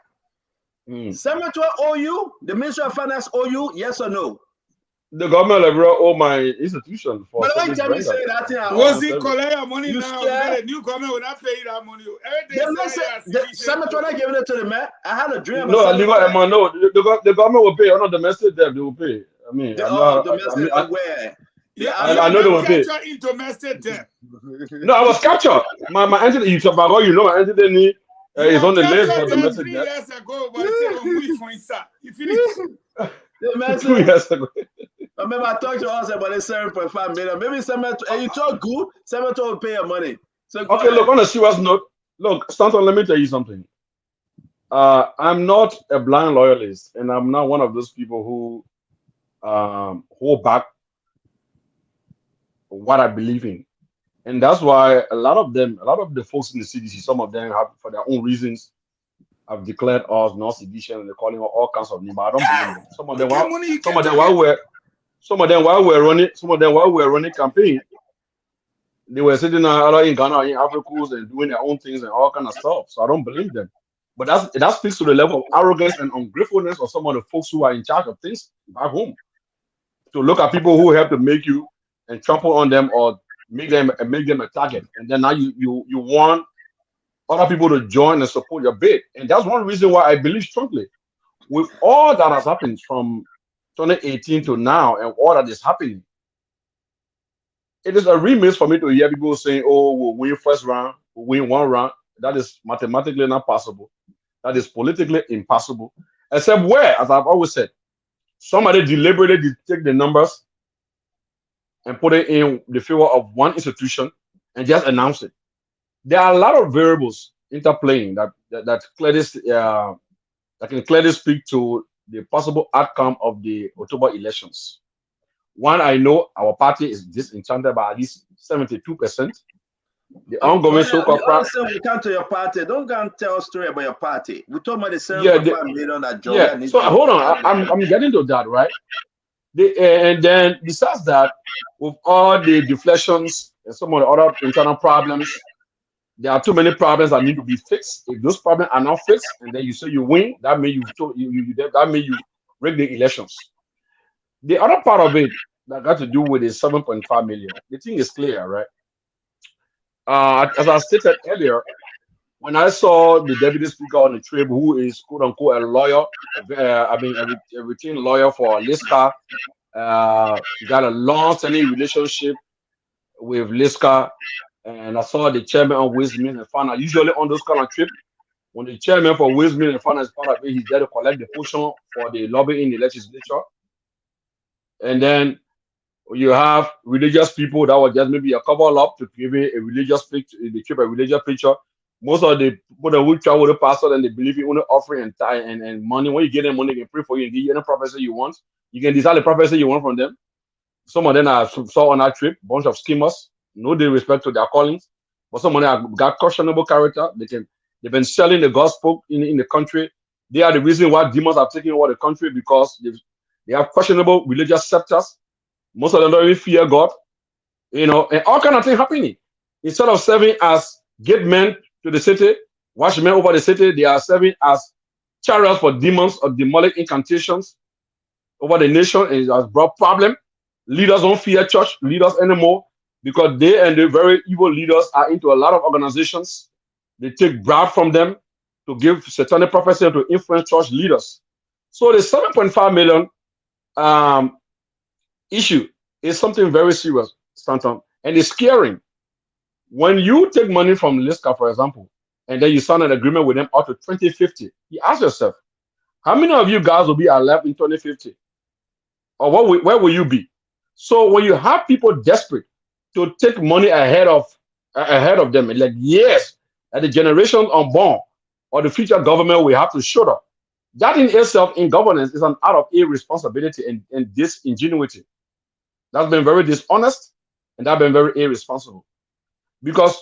712 owe you? The Ministry of Finance owe you? Yes or no? The government will owe my institution for. But why tell me say that thing? Was he collect your money now? The new government will not pay you that money. The 712 giving it to the man. I had a dream. No, the government will pay. On domestic debt, they will pay. I mean, domestic where? I know they will pay. In domestic debt. No, I was captured. My entity, you know, my entity is on the list for domestic 3 debt. years ago, but it's a movie for inside. You finish. 2 years ago. I remember I talked to us about the 7.5 million. Maybe 712, you talk good, 712 will pay your money. So okay, look, on a serious note, look, Stanton, let me tell you something. I'm not a blind loyalist, and I'm not one of those people who hold back what I believe in. And that's why a lot of the folks in the CDC, some of them have, for their own reasons, have declared us non-sedition and they're calling all kinds of names. But I don't believe them. Some of them while we're running campaign, they were sitting out in Ghana, in Africa, and doing their own things and all kind of stuff. So I don't believe them. But that speaks to the level of arrogance and ungratefulness of some of the folks who are in charge of things back home. To look at people who help to make you and trample on them or make them a target, and then now you want other people to join and support your bid. And that's one reason why I believe strongly, with all that has happened from 2018 to now and all that is happening, it is a remiss for me to hear people saying, oh, we'll win first round, we'll win one round. That is mathematically not possible. That is politically impossible. Except where, as I've always said, somebody deliberately take the numbers and put it in the favor of one institution and just announce it. There are a lot of variables interplaying that can clearly speak to the possible outcome of the October elections. One, I know our party is disenchanted by at least 72%. The ongoing so-called you come to your party. Don't go and tell a story about your party. We talk about the 7.5 million that Georgia so hold on, I'm getting to that, right? And then besides that, with all the deflections and some of the other internal problems, there are too many problems that need to be fixed. If those problems are not fixed, and then you say you win, that means that means you rig the elections. The other part of it that got to do with the 7.5 million, the thing is clear, right? As I stated earlier, when I saw the deputy speaker on the trip, who is quote unquote a lawyer, a routine lawyer for Liska, got a long-standing relationship with Liska, and I saw the chairman of Ways, Means and Finance. Usually on those kind of trips, when the chairman for Ways, Means and Finance is part of it, he's there to collect the portion for the lobby in the legislature. And then you have religious people that were just maybe a cover up to give a religious picture, they keep a religious picture. Most of the people that will travel with the pastor and they believe in only offering and tithe and money. When you get them money, they can pray for you and give you any prophecy you want. You can decide the prophecy you want from them. Some of them I saw on that trip, bunch of schemers, no disrespect to their callings, but some of them have got questionable character. They've been selling the gospel in the country. They are the reason why demons are taking over the country, because they have questionable religious scepters. Most of them don't even fear God, and all kind of things happening. Instead of serving as gate men to the city, watchmen over the city, they are serving as chariots for demons or demonic incantations over the nation, and it has brought problem. Leaders don't fear church leaders anymore because they and the very evil leaders are into a lot of organizations. They take bribe from them to give satanic prophecy and to influence church leaders. So the 7.5 million issue is something very serious, Stanton, and it's scary. When you take money from Liska, for example, and then you sign an agreement with them up to 2050, you ask yourself, how many of you guys will be alive in 2050? Or where will you be? So when you have people desperate to take money ahead of them, like yes, at the generation unborn or the future government will have to shut up. That in itself in governance is an act of irresponsibility and disingenuity. That's been very dishonest and that's been very irresponsible. Because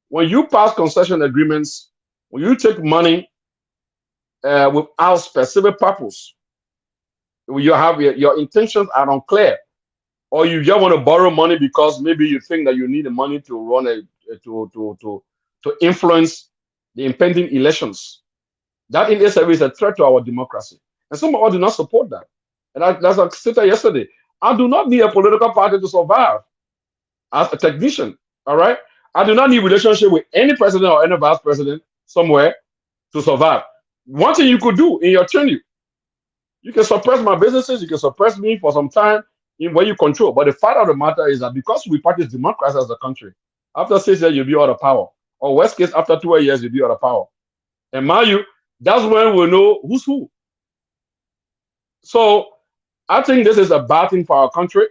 when you pass concession agreements, when you take money without specific purpose, you have your intentions are unclear, or you just want to borrow money because maybe you think that you need the money to run to influence the impending elections. That in itself is a threat to our democracy, and some of us do not support that. And as I stated yesterday, I do not need a political party to survive as a technician. All right, I do not need relationship with any president or any vice president somewhere to survive. One thing you could do in your tenure, you can suppress my businesses, you can suppress me for some time in where you control. But the fact of the matter is that because we practice democracy as a country, after 6 years, you'll be out of power. Or worst case, after 12 years, you'll be out of power. And mind you, that's when we'll know who's who. So I think this is a bad thing for our country.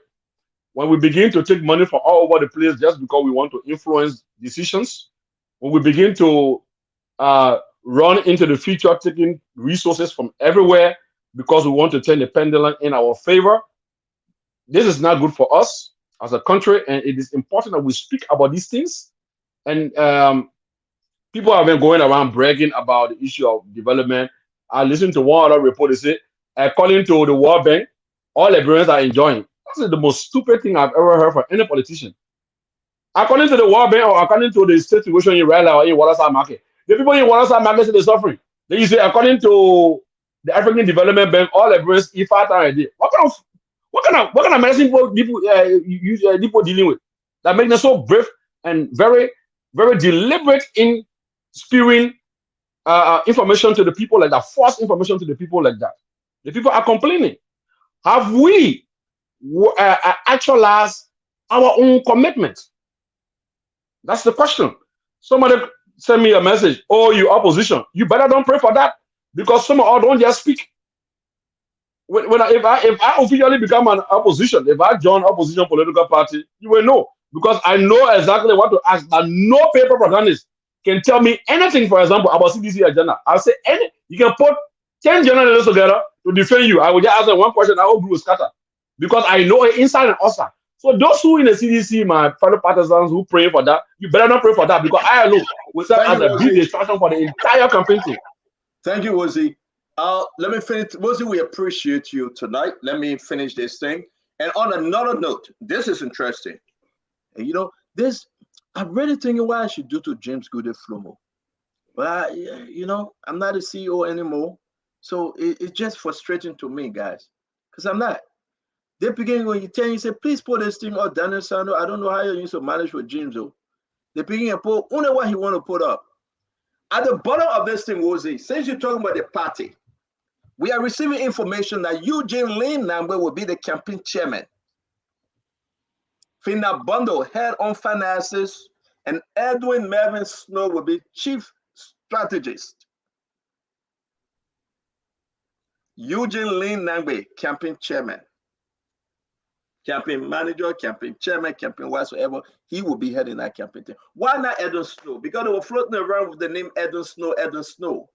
When we begin to take money from all over the place just because we want to influence decisions, when we begin to run into the future, taking resources from everywhere because we want to turn the pendulum in our favor, this is not good for us as a country, and it is important that we speak about these things. And people have been going around bragging about the issue of development. I listened to one other report. They say, according to the World Bank, all Liberians are enjoying. That's the most stupid thing I've ever heard from any politician. According to the World Bank or according to the situation in Raleigh or in Waterside Market, the people in Waterside Market say they're suffering. Then you say, according to the African Development Bank, all Liberians eat 5 times a day. What kind of medicine people dealing with that make them so brave and very, very deliberate in spewing information to the people like that, false information to the people like that? The people are complaining. Have we actualized our own commitment? That's the question. Somebody send me a message. Oh, you opposition. You better don't pray for that, because some of us don't just speak. If I officially become an opposition, if I join opposition political party, you will know, because I know exactly what to ask. That no paper propagandist can tell me anything, for example, about CDC agenda. I'll say you can put 10 journalists together to defend you. I will just ask them one question, I will be scattered, because I know it inside and outside. So those who in the CDC, my fellow partisans who pray for that, you better not pray for that, because I alone will serve as a big distraction for the entire campaign team. Thank you, Wozi. Let me finish. Wozi, we appreciate you tonight. Let me finish this thing. And on another note, this is interesting. And this I'm really thinking what I should do to James Goody Flomo. But I'm not a CEO anymore. So it's just frustrating to me, guys. Because I'm not. They begin when you say, please put this thing up, Daniel Sando. I don't know how you used to manage with James though. They begin and put only what he want to put up. At the bottom of this thing, Wozy, since you're talking about the party, we are receiving information that Eugene Lin Nangbe will be the campaign chairman. Fina Bundle, head on finances, and Edwin Melvin Snow will be chief strategist. Eugene Lin Nangbe, campaign chairman. Campaign manager, campaign chairman, campaign whatsoever, he will be heading that campaign team. Why not Edwin Snow? Because they were floating around with the name Edwin Snow, Edwin Snow.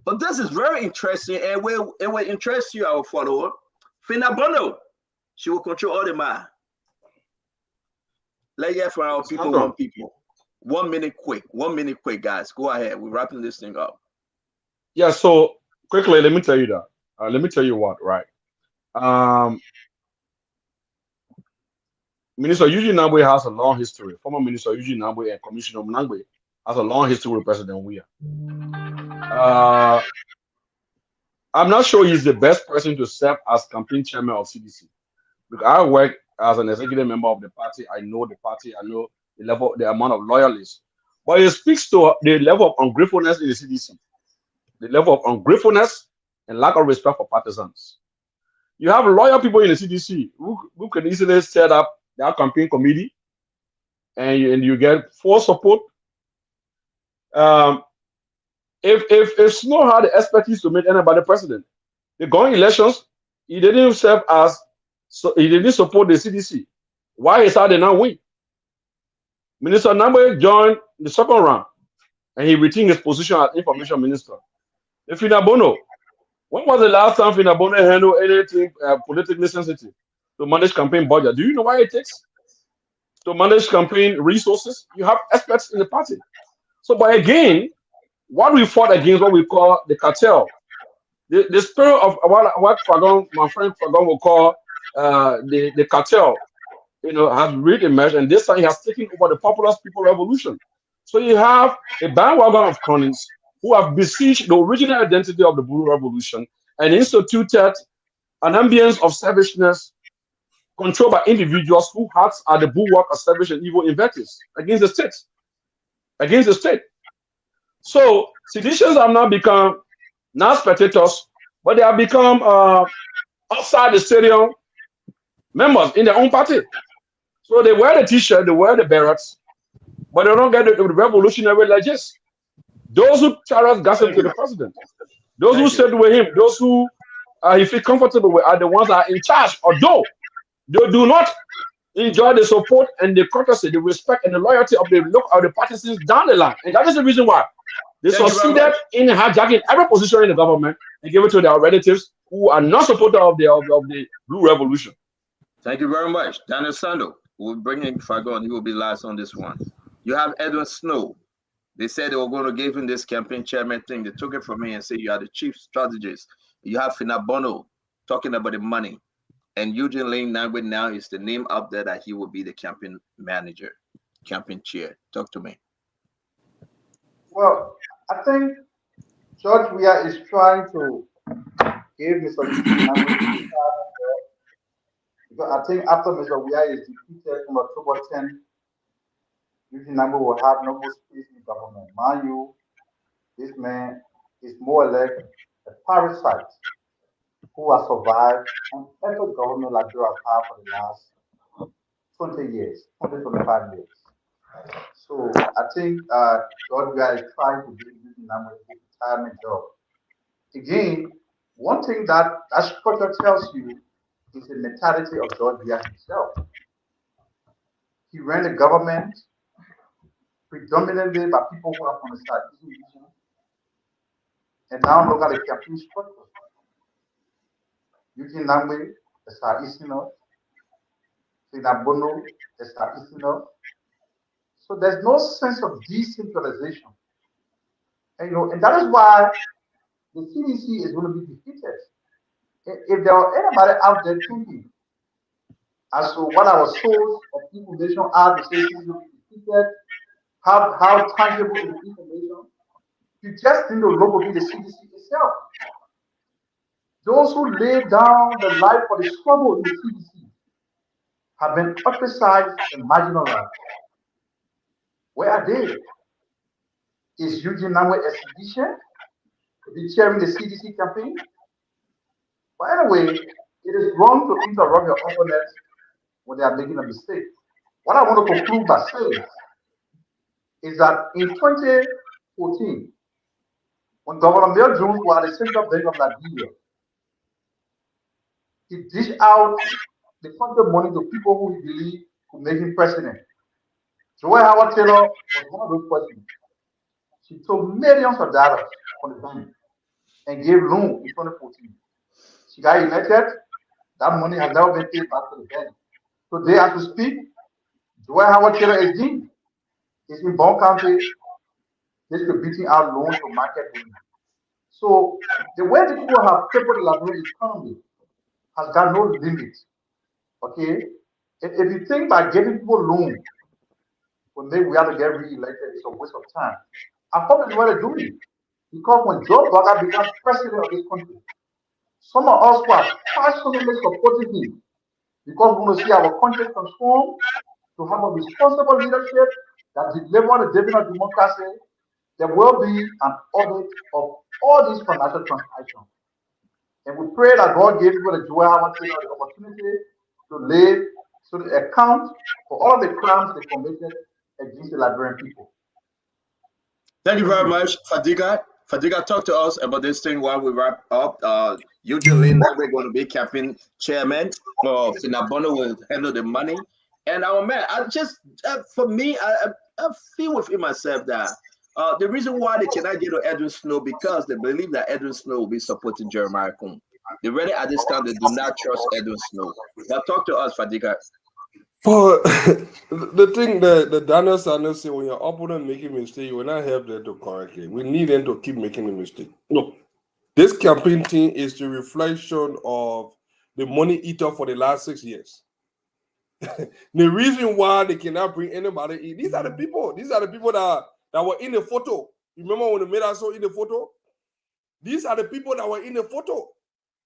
But this is very interesting, and it will interest you, our follower. Fina Bono, she will control all the man. Let's hear from our people. 1 minute quick, guys. Go ahead. We're wrapping this thing up. Yeah, so quickly, let me tell you that. Let me tell you what, right? Minister Eugene Nangbe has a long history. Former Minister Eugene Nangbe and Commissioner Nangbe has a long history with President Weah. I'm not sure he's the best person to serve as campaign chairman of CDC. Because I work as an executive member of the party. I know the party. I know the amount of loyalists. But it speaks to the level of ungratefulness in the CDC. The level of ungratefulness and lack of respect for partisans. You have loyal people in the CDC who can easily set up their campaign committee and you get full support. If Snow had the expertise to make anybody president, the going elections, he didn't serve as, so he didn't support the CDC. Why is how they now win? Minister Nangbe joined the second round and he retained his position as information minister. If Fina Bono, when was the last time Fina Bono handled anything politically sensitive to manage campaign budget? Do you know why it takes to manage campaign resources? You have experts in the party. So, but again, what we fought against, what we call the cartel, the spirit of what Fagon, my friend Fagon will call the cartel, has really emerged, and this time he has taken over the populist people revolution. So you have a bandwagon of cronies who have besieged the original identity of the Blue Revolution and instituted an ambience of savageness controlled by individuals whose hearts are the bulwark of savage and evil invectives against the state. Against the state. So seditions have now become not spectators, but they have become outside the stadium members in their own party. So they wear the t-shirt, they wear the barracks, but they don't get the revolutionary legends. Those who charge gossip to the president, those who sit with him, those who he feels comfortable with are the ones that are in charge, although they do not enjoy the support and the courtesy, the respect and the loyalty of the partisans down the line. And that is the reason why they succeeded in hijacking every position in the government and give it to their relatives who are not supporters of the Blue Revolution. Thank you very much. Daniel Sando, we'll bring in Fagon. He will be last on this one. You have Edwin Snow. They said they were going to give him this campaign chairman thing. They took it from me and said you are the chief strategist. You have Fina Bono talking about the money. And Eugene Lane Nangbe now is the name up there that he will be the campaign manager, campaign chair. Talk to me. Well, I think George Weah is trying to give Mr. Eugene Nangbe, because I think after Mr. Weah is defeated on October 10th, Eugene Nangbe will have no more space in government. Mind you, this man is more or less a parasite who has survived on every government Nigeria has had for the last 20 years, 25 years. So I think George Weah is trying to give Eugene Nangbe a retirement job. Again, one thing that structure tells you is the mentality of George Weah himself. He ran the government predominantly by people who are from the Southeastern region. And now look at the campaign structure. Eugene Nangbe, the Southeasterner, Fina Bono, the Southeasterner. So there's no sense of decentralization. And that is why the CDC is going to be defeated. If there were anybody out there thinking as to what our source of information are to say CDC will be defeated, how tangible is the information? You just need to look at the CDC itself. Those who laid down the life for the struggle in the CDC have been ostracized and marginalized. Where are they? Is Eugene Namwe a seditious to be chairing the CDC campaign? But anyway, it is wrong to interrupt your opponents when they are making a mistake. What I want to conclude by saying is that in 2014, when Governor Bill Jones was at the Central Bank of Nigeria, he dished out the country money to people who he believed could make him president. Joy Howard Taylor was one of those persons. She took millions of dollars from the bank and gave loan in 2014. She got elected. That money has never been paid back to the bank. Today, as we speak, Joy Howard Taylor is dean. He's in Bond County distributing out loans to market women. So the way the people have crippled the Liberian economy has got no limit. Okay? If you think by giving people loans when we have to get re-elected, it's a waste of time. I hope it's what they're doing. Because when Joe Biden becomes president of this country, some of us who are passionately supporting him because we want to see our country transform to have a responsible leadership that delivers the dividend of democracy, there will be an audit of all these financial transactions. And we pray that God gave people the joy the opportunity to live so they account for all of the crimes they committed against the Liberian people. Thank you very much, Fadiga. Fadiga, talk to us about this thing while we wrap up. Usually, we're going to be campaign chairman. Finabono will handle the money. And our man, for me, I feel within myself that the reason why they cannot get to Edwin Snow because they believe that Edwin Snow will be supporting Jeremiah Kuhn. They really at this time they do not trust Edwin Snow. Now talk to us, Fadiga. For the thing that the Daniel Sanders say, when your opponent making a mistake, you will not help them to correct it. We need them to keep making a mistake. No, this campaign team is the reflection of the money eater for the last 6 years. The reason why they cannot bring anybody in, these are the people. These are the people that were in the photo. Remember when they made us so in the photo? These are the people that were in the photo.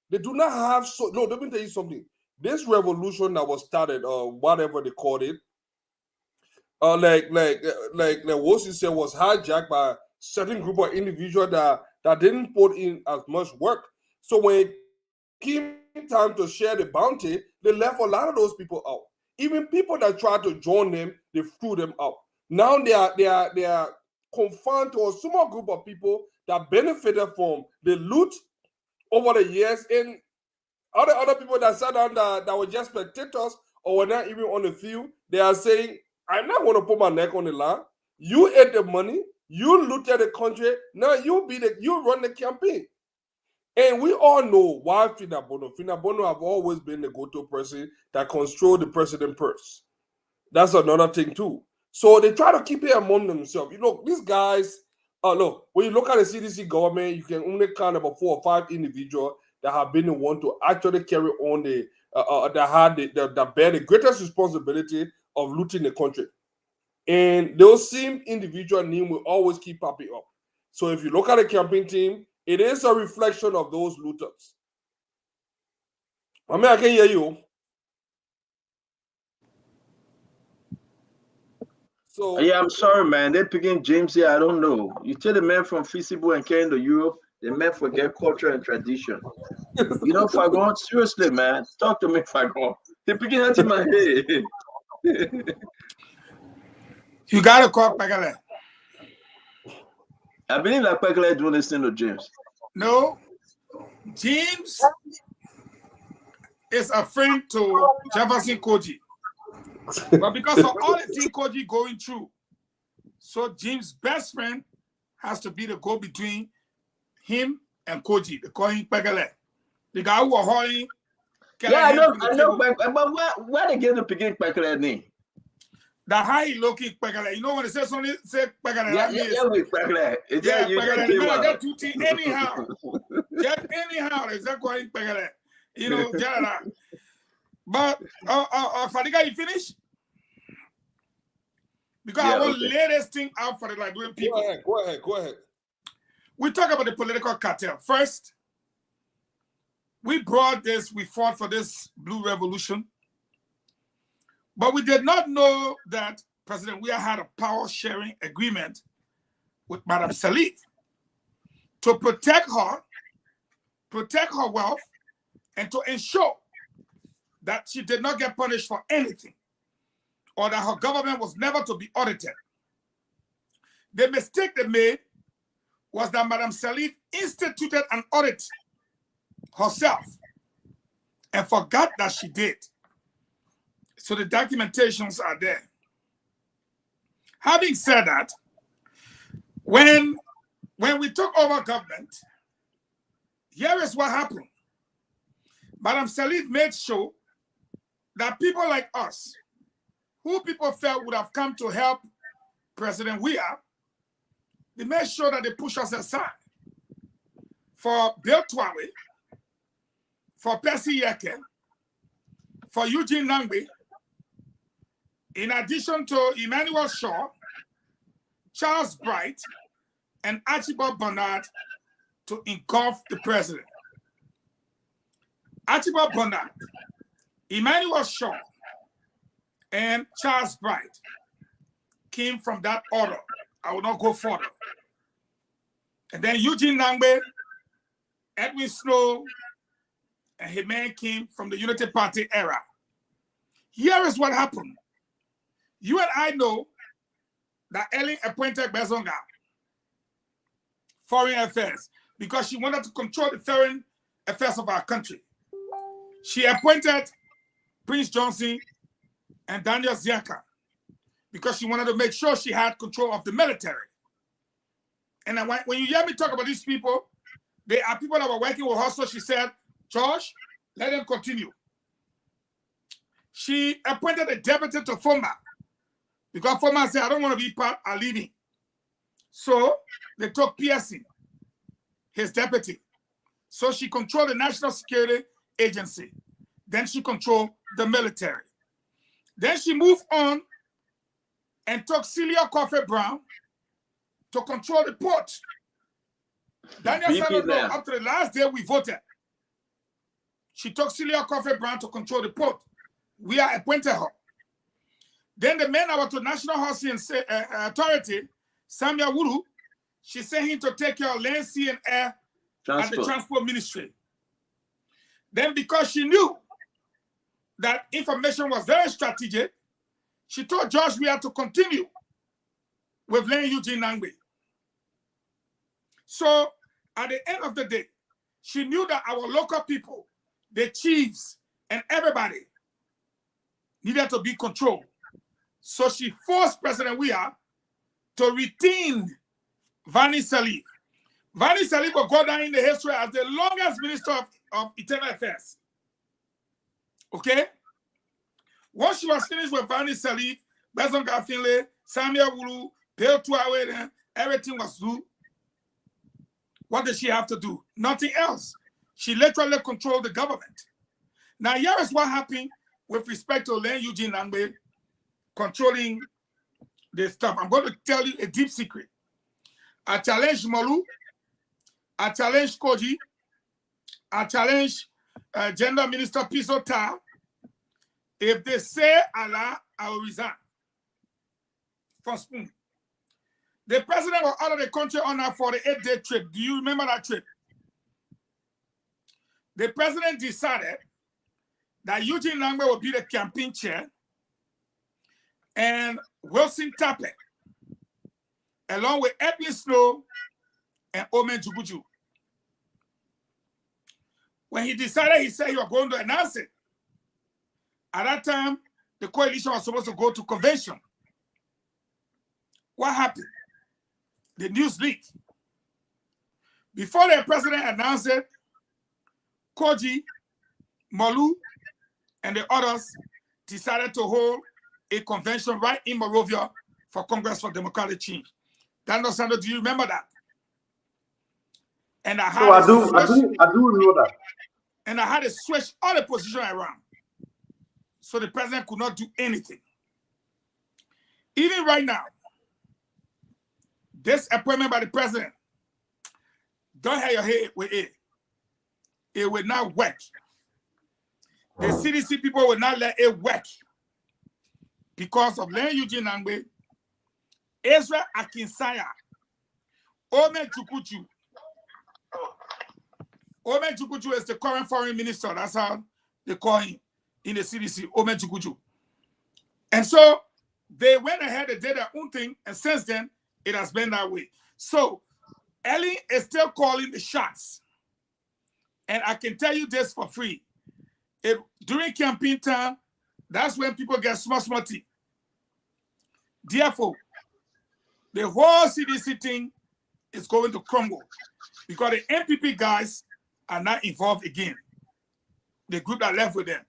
They do not have no. Let me tell you something. This revolution that was started, whatever they called it, like Wosi said, was hijacked by a certain group of individuals that didn't put in as much work. So when it came time to share the bounty, they left a lot of those people out. Even people that tried to join them, they threw them out. Now they are confined to a small group of people that benefited from the loot over the years, and other people that sat down that were just spectators or were not even on the field, they are saying, I'm not going to put my neck on the line. You ate the money, you looted the country, now you run the campaign. And we all know why Finabono have always been the go-to person that control the president purse. That's another thing too. So they try to keep it among themselves. You know, these guys, look, when you look at the CDC government, you can only count about 4 or 5 individuals that have been the one to actually carry on that bear the greatest responsibility of looting the country. And those same individual names will always keep popping up. So if you look at the campaign team, it is a reflection of those looters. I mean, I can hear you. So yeah, I'm sorry, man. They're picking James here. I don't know. You tell the man from Feasible and carrying to Europe, the man forget culture and tradition. You know, Fagon, seriously, man. Talk to me, Fagon. They're picking out in my head. You gotta call Pekele. I believe that Pekele doing this thing to James. No, James is a friend to Jefferson Koji. But because of all the things Koji going through, so James' best friend has to be the go-between him and Koji. They call him Pekele. The guy who was hauling. Yeah, I know, but where they get the picking Pekele name? That how he looking Pekele. You know when they say something, say Pekele. Yeah, Pekele. Yeah, Pekele. Get to tea anyhow. Just anyhow, is that calling Pekele? You know, that. But Fadiga, you finish? because I want to lay this thing out for the Liberian people. Go ahead. We talk about the political cartel. First, we fought for this blue revolution, but we did not know that President Weah had a power-sharing agreement with Madame Salif to protect her wealth, and to ensure that she did not get punished for anything, or that her government was never to be audited. The mistake they made was that Madame Salif instituted an audit herself and forgot that she did. So the documentations are there. Having said that, when we took over government, here is what happened. Madame Salif made sure that people like us, who people felt would have come to help President Weah, they made sure that they push us aside. For Bill Twawe, for Percy Yeke, for Eugene Nangbe, in addition to Emmanuel Shaw, Charles Bright, and Archibald Bernard to engulf the president. Archibald Bernard, Emmanuel Shaw, and Charles Bright came from that order. I will not go further. And then Eugene Nangbe, Edwin Snow, and Hemang came from the Unity Party era. Here is what happened. You and I know that Ellen appointed Bezonga, Foreign Affairs, because she wanted to control the foreign affairs of our country. She appointed Prince Johnson and Daniel Ziaka because she wanted to make sure she had control of the military. And when you hear me talk about these people, they are people that were working with her, so she said, George, let them continue. She appointed a deputy to Foma because Foma said, I don't want to be part of leading. So they took Pearson, his deputy. So she controlled the National Security Agency. Then she controlled the military. Then she moved on and took Celia Coffey Brown to control the port. Daniel said, no, up to the last day we voted. She took Celia Coffey Brown to control the port. We are appointed her. Then the man over to National Housing Authority, Samuel Wuru, she sent him to take care of land, sea, and air at the Transport Ministry. Then because she knew that information was very strategic, she told George we had to continue with Len Eugene Nangbe. So at the end of the day, she knew that our local people, the chiefs, and everybody needed to be controlled. So she forced President Weah to retain Vani Salif. Vani Salif will go down in the history as the longest minister of Internal Affairs. Okay? Once she was finished with Vani Salif, Bezonga Finlay, Samuel Wulu, Bill Twawe, everything was due. What did she have to do? Nothing else. She literally controlled the government. Now, here is what happened with respect to Len Eugene Nangbe controlling the stuff. I'm going to tell you a deep secret. I challenge Molu. I challenge Koji. I challenge Gender Minister Pisota. If they say Allah, I will resign from Spoon. The president was out of the country on a 48-day trip. Do you remember that trip? The president decided that Eugene Nangbe will be the campaign chair and Wilson Tappe, along with Edwin Snow and Omen Jubuju. When he decided, he said he was going to announce it. At that time, the coalition was supposed to go to convention. What happened? The news leaked. Before the president announced it, Koji, Molu, and the others decided to hold a convention right in Monrovia for Congress for Democratic Change. Daniel Sanders, do you remember that? And I do know that. And I had to switch all the position around. So the president could not do anything. Even right now, this appointment by the president, don't have your head with it. It will not work. The CDC people will not let it work because of Len Eugene Nangbe, Ezra Akinsanya, Ome Chukuchu. Ome Chukuchu is the current foreign minister. That's how they call him in the CDC, Ome Chukuchu. And so they went ahead and did their own thing, and since then, it has been that way. So Ellie is still calling the shots. And I can tell you this for free. During campaign time, that's when people get smarty. Therefore, the whole CDC thing is going to crumble because the MPP guys are not involved again. The group that left with them.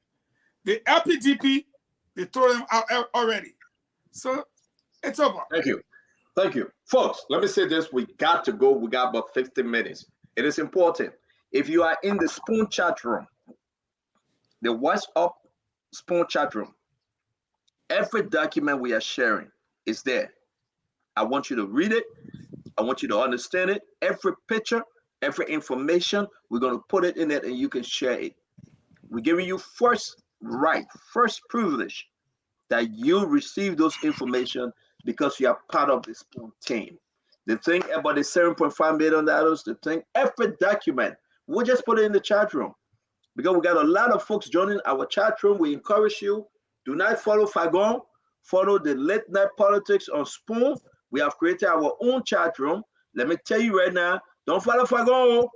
The LPDP, they throw them out already. So it's over. Thank you. Thank you. Folks, let me say this. We got to go. We got about 15 minutes. It is important. If you are in the Spoon chat room, the WhatsApp Spoon chat room, every document we are sharing is there. I want you to read it. I want you to understand it. Every picture, every information, we're going to put it in it and you can share it. We're giving you first right, first privilege that you receive those information because you are part of the Spoon team. The thing about the $7.5 million, the thing, every document, we'll just put it in the chat room. Because we got a lot of folks joining our chat room. We encourage you, do not follow Fagon, follow the late night politics on Spoon. We have created our own chat room. Let me tell you right now, don't follow Fagon.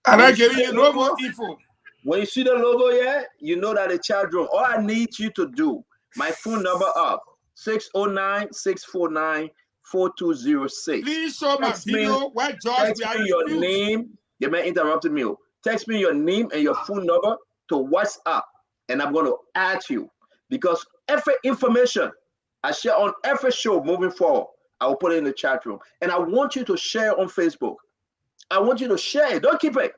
I'm not giving you no more info. When you see the logo here, you know that the chat room. All I need you to do, my phone number up, 609-649-4206. Please show my video where George text me your name. You may interrupt me. Text me your name and your phone number to WhatsApp, and I'm going to add you because every information I share on every show moving forward, I will put it in the chat room. And I want you to share on Facebook. I want you to share it. Don't keep it.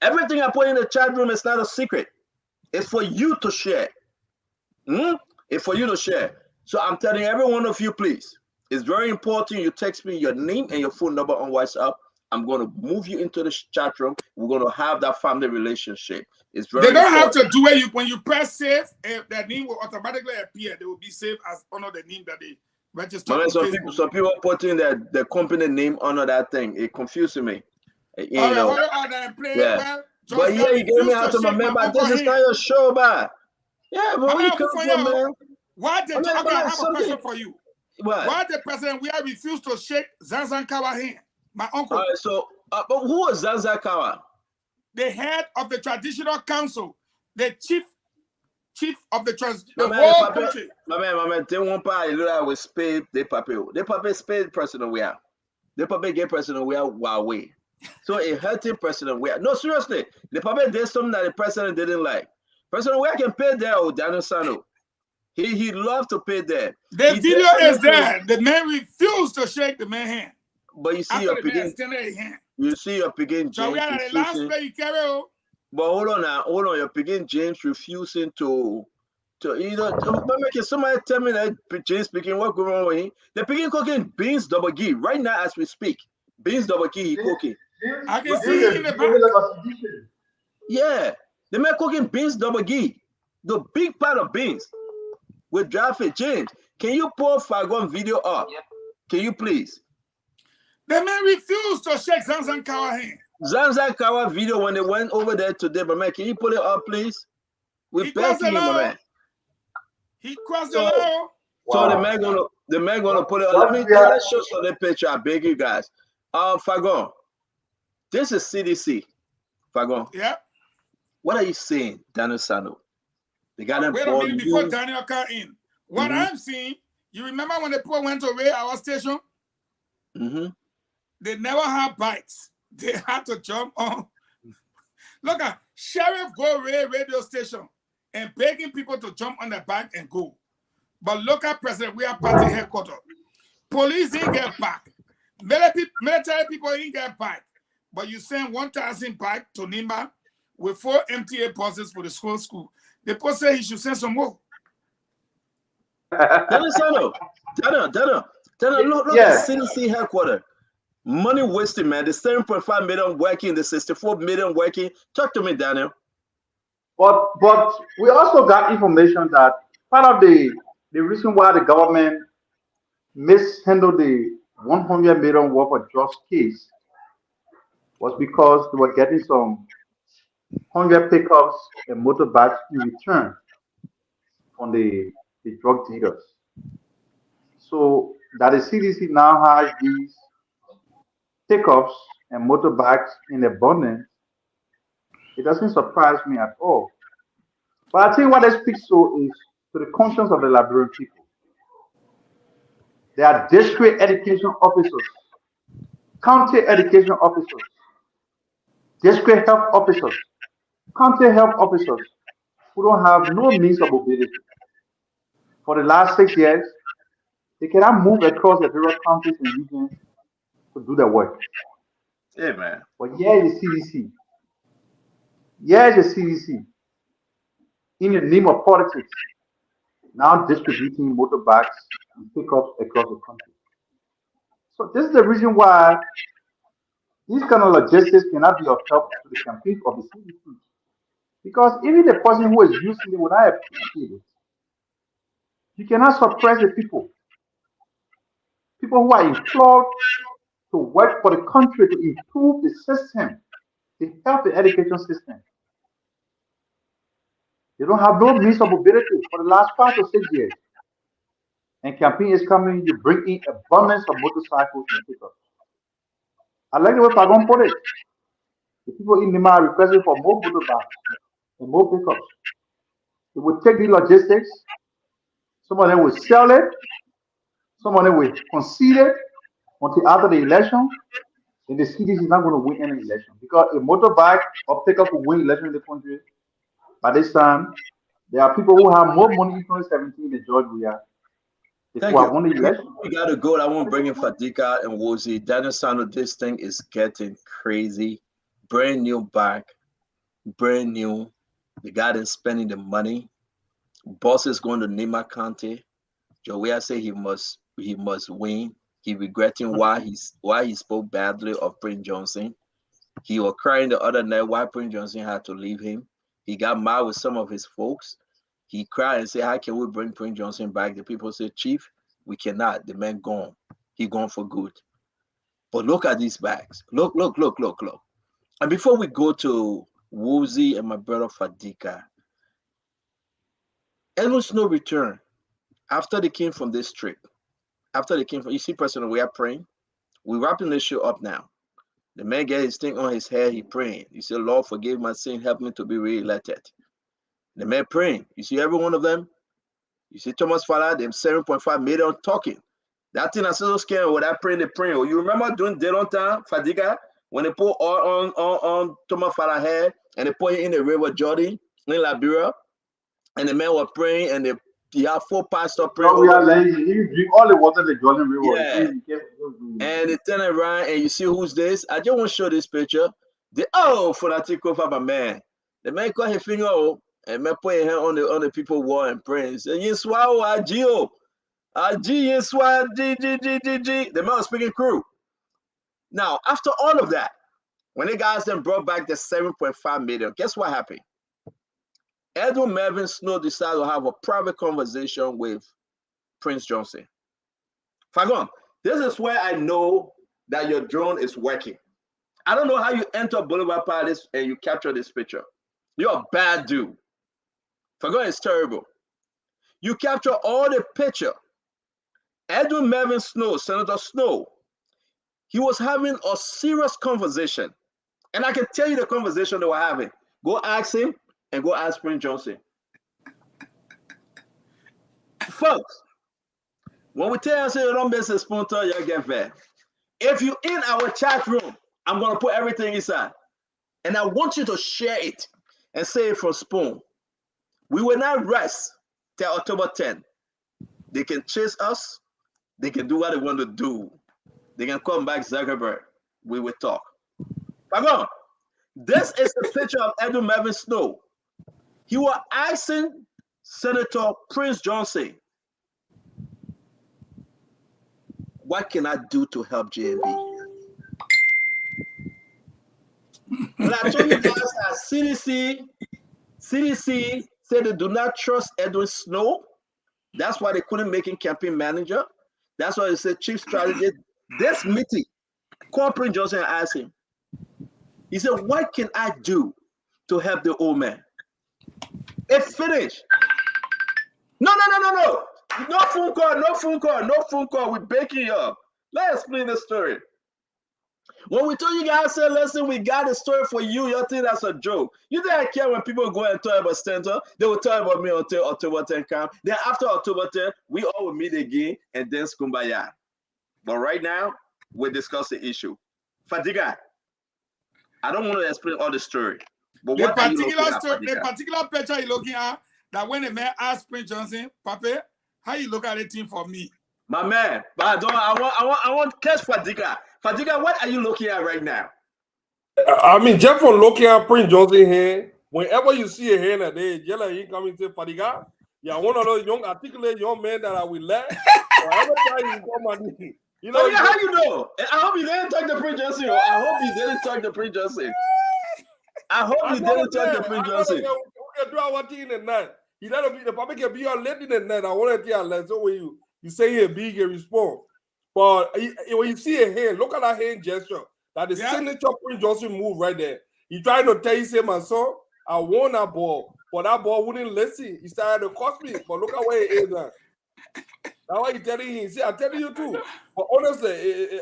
Everything I put in the chat room is not a secret. It's for you to share. It's for you to share. So I'm telling every one of you, please, it's very important you text me your name and your phone number on WhatsApp. I'm going to move you into the chat room. We're going to have that family relationship. It's very They don't important. have to do it. When you press save, their name will automatically appear. They will be saved as under the name that they registered on Facebook. Some people putting the company name under that thing. It confuses me. All right, hold on and play. Yeah. Well, But yeah, you gave me out to my man, but this is not your show, man. Yeah, but where you come from, man? Why did I have a question for you? What? Why the president we have refused to shake Zanzankawa's hand? My uncle. All right, so, but who is Zanzankawa? The head of the traditional council, the chief of the whole country. My man, they won't buy with spade, they paper spade president we are. They paper get president we are Huawei. So a hurting president we are. No, seriously, the paper did something that the president didn't like. President we can pay there, Daniel Sano. He loved to pay there. The video is there. The man refused to shake the man's hand. But you see your begin. You see your begin James. So we are the last play you carry. But hold on. Your begin James refusing to somebody tell me that James speaking what going on with him. They begin cooking beans double G right now as we speak. Beans double G he cooking. I can see it in the back. Yeah, the man cooking beans double G, the big pot of beans with dry fit. James, can you pull Fagon video up? Yeah. Can you please? The man refused to shake Zanzankawa's hand. Zanzankawa video when they went over there today, but man, can you put it up, please? We beg you, my man. He crossed the line. So the man gonna put it up. Let's show some of the picture. I beg you guys. Fagon, this is CDC. Fagon. Yeah. What are you saying, Daniel Sano? They got Wait a minute before Daniel come in. What I'm seeing, you remember when the people went to raid our station? They never had bikes. They had to jump on. Look at sheriff go raid radio station and begging people to jump on the bike and go. But look at President, we are party headquarters. Police didn't get back. Military people didn't get back. But you send 1,000 bike to Nimba with 4 MTA buses for the school. The post said he should send some more. Daniel, look at Yeah, CDC headquarters. Money wasted, man. The 7.5 million working, the 64 million working. Talk to me, Daniel. but we also got information that part of the reason why the government mishandled the 100 million worth of drugs case was because they were getting some 100 pickups and motorbikes in return from the drug dealers. So that the CDC now has these pickups and motorbikes in abundance, it doesn't surprise me at all. But I think what that speaks to is to the conscience of the Liberian people. They are district education officers, county education officers, district health officers, county health officers who don't have no means of mobility. For the last 6 years, they cannot move across the various counties and regions to do their work. Hey, man. But here is the CDC. Here is the CDC in the name of politics now distributing motorbikes and pickups across the country. So this is the reason why these kind of logistics cannot be of help to the campaign of the CDC. Because even the person who is using it will not appreciate it. You cannot suppress the people. People who are employed to work for the country to improve the system, the health and education system. They don't have no means of mobility for the last 5 to 6 years. And campaign is coming, you bring in abundance of motorcycles and pickups. I like the way Pagon put it. The people in Nima are requesting for more motorbikes and more pickups. They will take the logistics, some of them will sell it, some of them will concede it until after the election. And the CDC is not going to win any election because a motorbike or pickup will win election in the country. By this time, there are people who have more money in 2017 than George Weah. They Thank who have you. won the election. We got to go. I won't bring in Fadika and Wozi. Daniel Sano, this thing is getting crazy. Brand new bike, brand new. The guy that's spending the money. Boss is going to Nima County. Joey say he must win. He regretting why he spoke badly of Prince Johnson. He was crying the other night why Prince Johnson had to leave him. He got mad with some of his folks. He cried and said, "How can we bring Prince Johnson back?" The people said, "Chief, we cannot. The man gone. He gone for good." But look at these bags. Look. And before we go to Woozy and my brother Fadika, Edwin Snow returned after they came from this trip. After they came from, you see, President, we are praying. We're wrapping this show up now. The man get his thing on his head, he praying. He said, "Lord, forgive my sin, help me to be re-elected." The man praying. You see every one of them? You see Thomas Fala, them 7.5 million talking. That thing I so scared when I praying the prayer. You remember doing Delon time, Fadiga, when they put oil on Thomas Fala head and they put it in the river Jordan in Liberia, and the man was praying and he had 4 pastors praying. We are lazy. You drink all the water the Jordan River. Yeah. And they turn around and you see who's this? I just want to show this picture. Fanatico for my man. The man got his finger up and man put his hand on the people wall and praying. Say, "Yeswa Agio. Agi Yeswa G. The man was speaking crew. Now, after all of that, when the guys then brought back the 7.5 million, guess what happened? Edwin Melvin Snow decided to have a private conversation with Prince Johnson. Fagon, this is where I know that your drone is working. I don't know how you enter Boulevard Palace and you capture this picture. You're a bad dude. Fagon is terrible. You capture all the picture. Edwin Melvin Snow, Senator Snow, he was having a serious conversation. And I can tell you the conversation they were having. Go ask him and go ask Prince Johnson. Folks, when we tell you, say you don't miss a sponsor, you get fair. If you're in our chat room, I'm going to put everything inside. And I want you to share it and say it from Spoon. We will not rest till October 10th. They can chase us. They can do what they want to do. They can come back Zuckerberg. We will talk. Come on. This is a picture of Edwin Melvin Snow. He was asking Senator Prince Johnson what can I do to help JMB? And I told you guys that CDC said they do not trust Edwin Snow. That's why they couldn't make him campaign manager. That's why they said chief strategist. This meeting, Corporal Johnson asked him, he said, what can I do to help the old man? It's finished. No. No phone call. We're baking you up. Let's explain the story. When we told you guys, said, listen, we got a story for you. You think that's a joke. You think I care when people go and talk about Stanton? They will talk about me until October 10 come. Then after October 10, we all will meet again and then skumbaya. But right now, we discuss the issue. Fadiga, I don't want to explain all the story. But the what particular story, the particular picture you're looking at, that when the man asked Prince Johnson, Papa, how you look at the team for me? My man, but I want catch Fadiga. Fadiga, what are you looking at right now? I mean, just from looking at Prince Johnson here, whenever you see a hand a day, Jella, he coming to Fadiga. Yeah, one of those young, articulate young men that I will let. Every time you come at me, you know. Fadiga, how you know? I hope you didn't talk to Prince Johnson. I hope you didn't talk to Prince Johnson. I hope you didn't talk to Prince Johnson. We can do our thing in the night. He doesn't be the public can be on late in the night. I want to tell you, so when you say you're big and respond. But when you see a hand, look at that hand gesture. That the signature Prince Johnson move right there. He trying to tell you, say, my son, I won that ball. But that ball wouldn't listen. He started to cost me. But look at where it is now. That's why he's telling him. See, I'm telling you too. But honestly,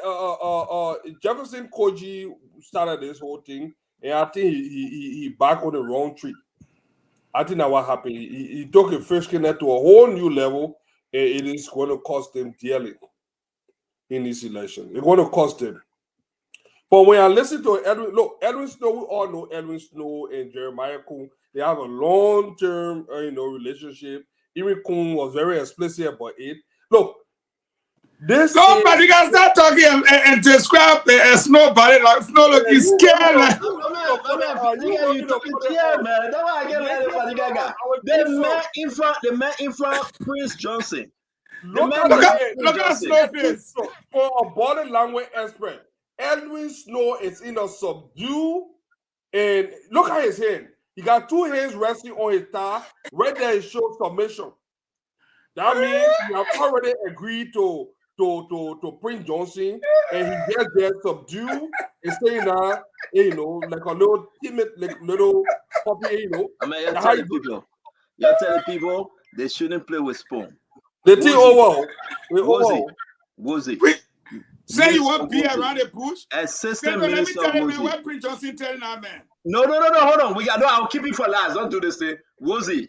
Jefferson Koji started this whole thing. And I think he back on the wrong tree. I think that's what happened. He took a fish connect to a whole new level. And it is going to cost them dearly in this election. It's going to cost them. But when I listen to Edwin, look, Edwin Snow, we all know Edwin Snow and Jeremiah Kuhn. They have a long-term, relationship. Even Kuhn was very explicit about it. Look, this nobody can start talking and describe Snow body like Snow look is scared. Like the man in front Prince Johnson. Look at Snow face. For a body language expert, Edwin Snow is in a subdue, and look at his hand. He got two hands resting on his thigh. Right there, it shows submission. That means you have already agreed to Prince Johnson, and he gets there subdued and saying that, like a little timid, like little puppy, I mean, you're telling people they shouldn't play with spoon. The thing over. Wozy. Say you won't be around the bush. Assistant Let me Minister tell you, man, Wozy. what Prince Johnson telling that man. No, hold on. I'll keep it for last. Don't do this thing. Wozy.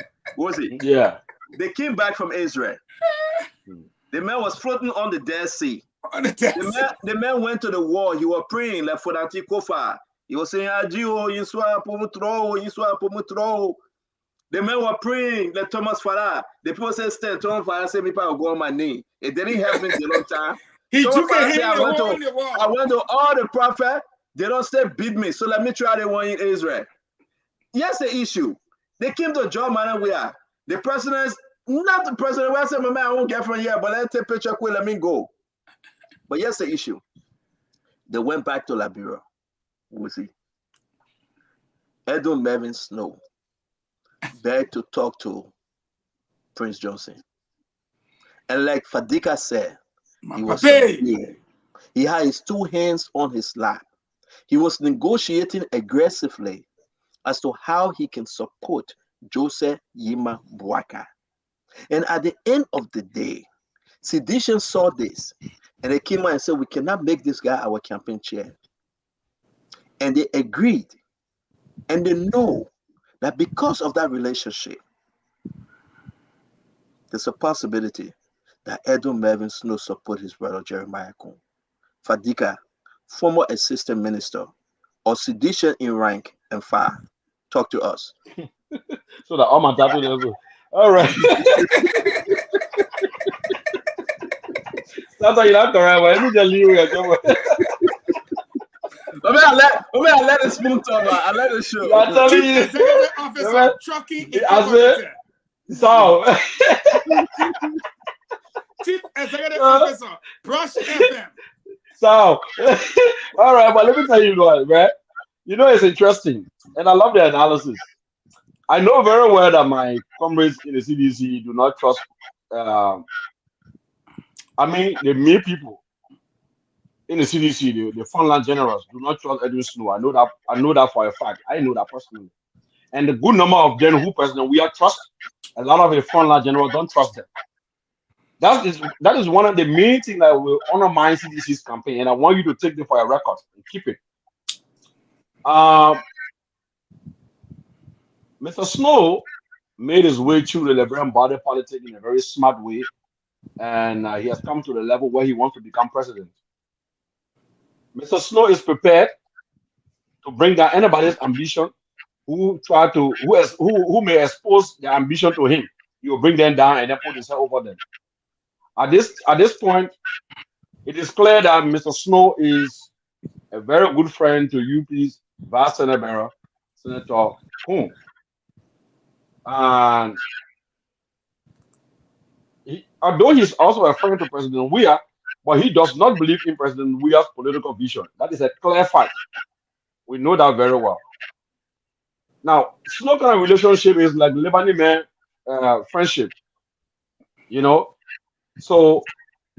Yeah. They came back from Israel. The man was floating on the Dead Sea. The man went to the wall. He was praying like for that Kofa. He was saying, Adio, Yiswa Pomutro. The man was praying like Thomas Farah. The people said, Stand, Thomas Farah said, Maybe I'll go on my knee. It didn't happen in a long time. I went to all the prophets. They don't say beat me. So let me try the one in Israel. Here's the issue. They came to John Manor where the president is not the president. I said, my man, I won't get from here, but let's take a picture quick, let me go. But here's the issue. They went back to Liberia. We'll see. Edwin Mervyn Snow begged to talk to Prince Johnson. And like Fadika said, he was subdued. He had his two hands on his lap. He was negotiating aggressively as to how he can support Joseph Yima Bouaka. And at the end of the day, Sedition saw this and they came out and said, we cannot make this guy our campaign chair. And they agreed. And they know that because of that relationship, there's a possibility that Edwin Mervyn Snow support his brother Jeremiah Kuhn. Fadika, former assistant minister, or sedition in rank and file. Talk to us. So that all my tattoo. All right. That's how you not correct. Let me just leave it. I let it smooth talk. I let it show. I'm telling you. Officer trucking. I said, so. Chief executive officer, Brush FM. So, all right, but let me tell you what, right? You know, it's interesting, and I love the analysis. I know very well that my comrades in the CDC do not trust. Um, I mean, the main people in the CDC, the frontline generals, do not trust Edwin Snow. I know that. I know that for a fact. I know that personally. And the good number of them who President we are trust. A lot of the frontline generals don't trust them. That is one of the main things that will undermine CDC's campaign, and I want you to take it for a record and keep it. Mr. Snow made his way through the liberal body politic in a very smart way, and he has come to the level where he wants to become president. Mr. Snow is prepared to bring down anybody's ambition who may expose their ambition to him. He will bring them down and then put himself over them. At this point, it is clear that Mr. Snow is a very good friend to UP's Vice Senator, Senator Kuhn. And although he's also a friend to President Weah, but he does not believe in President Weah's political vision. That is a clear fact. We know that very well. Now, Snow kind of relationship is like Lebanese man friendship, you know. So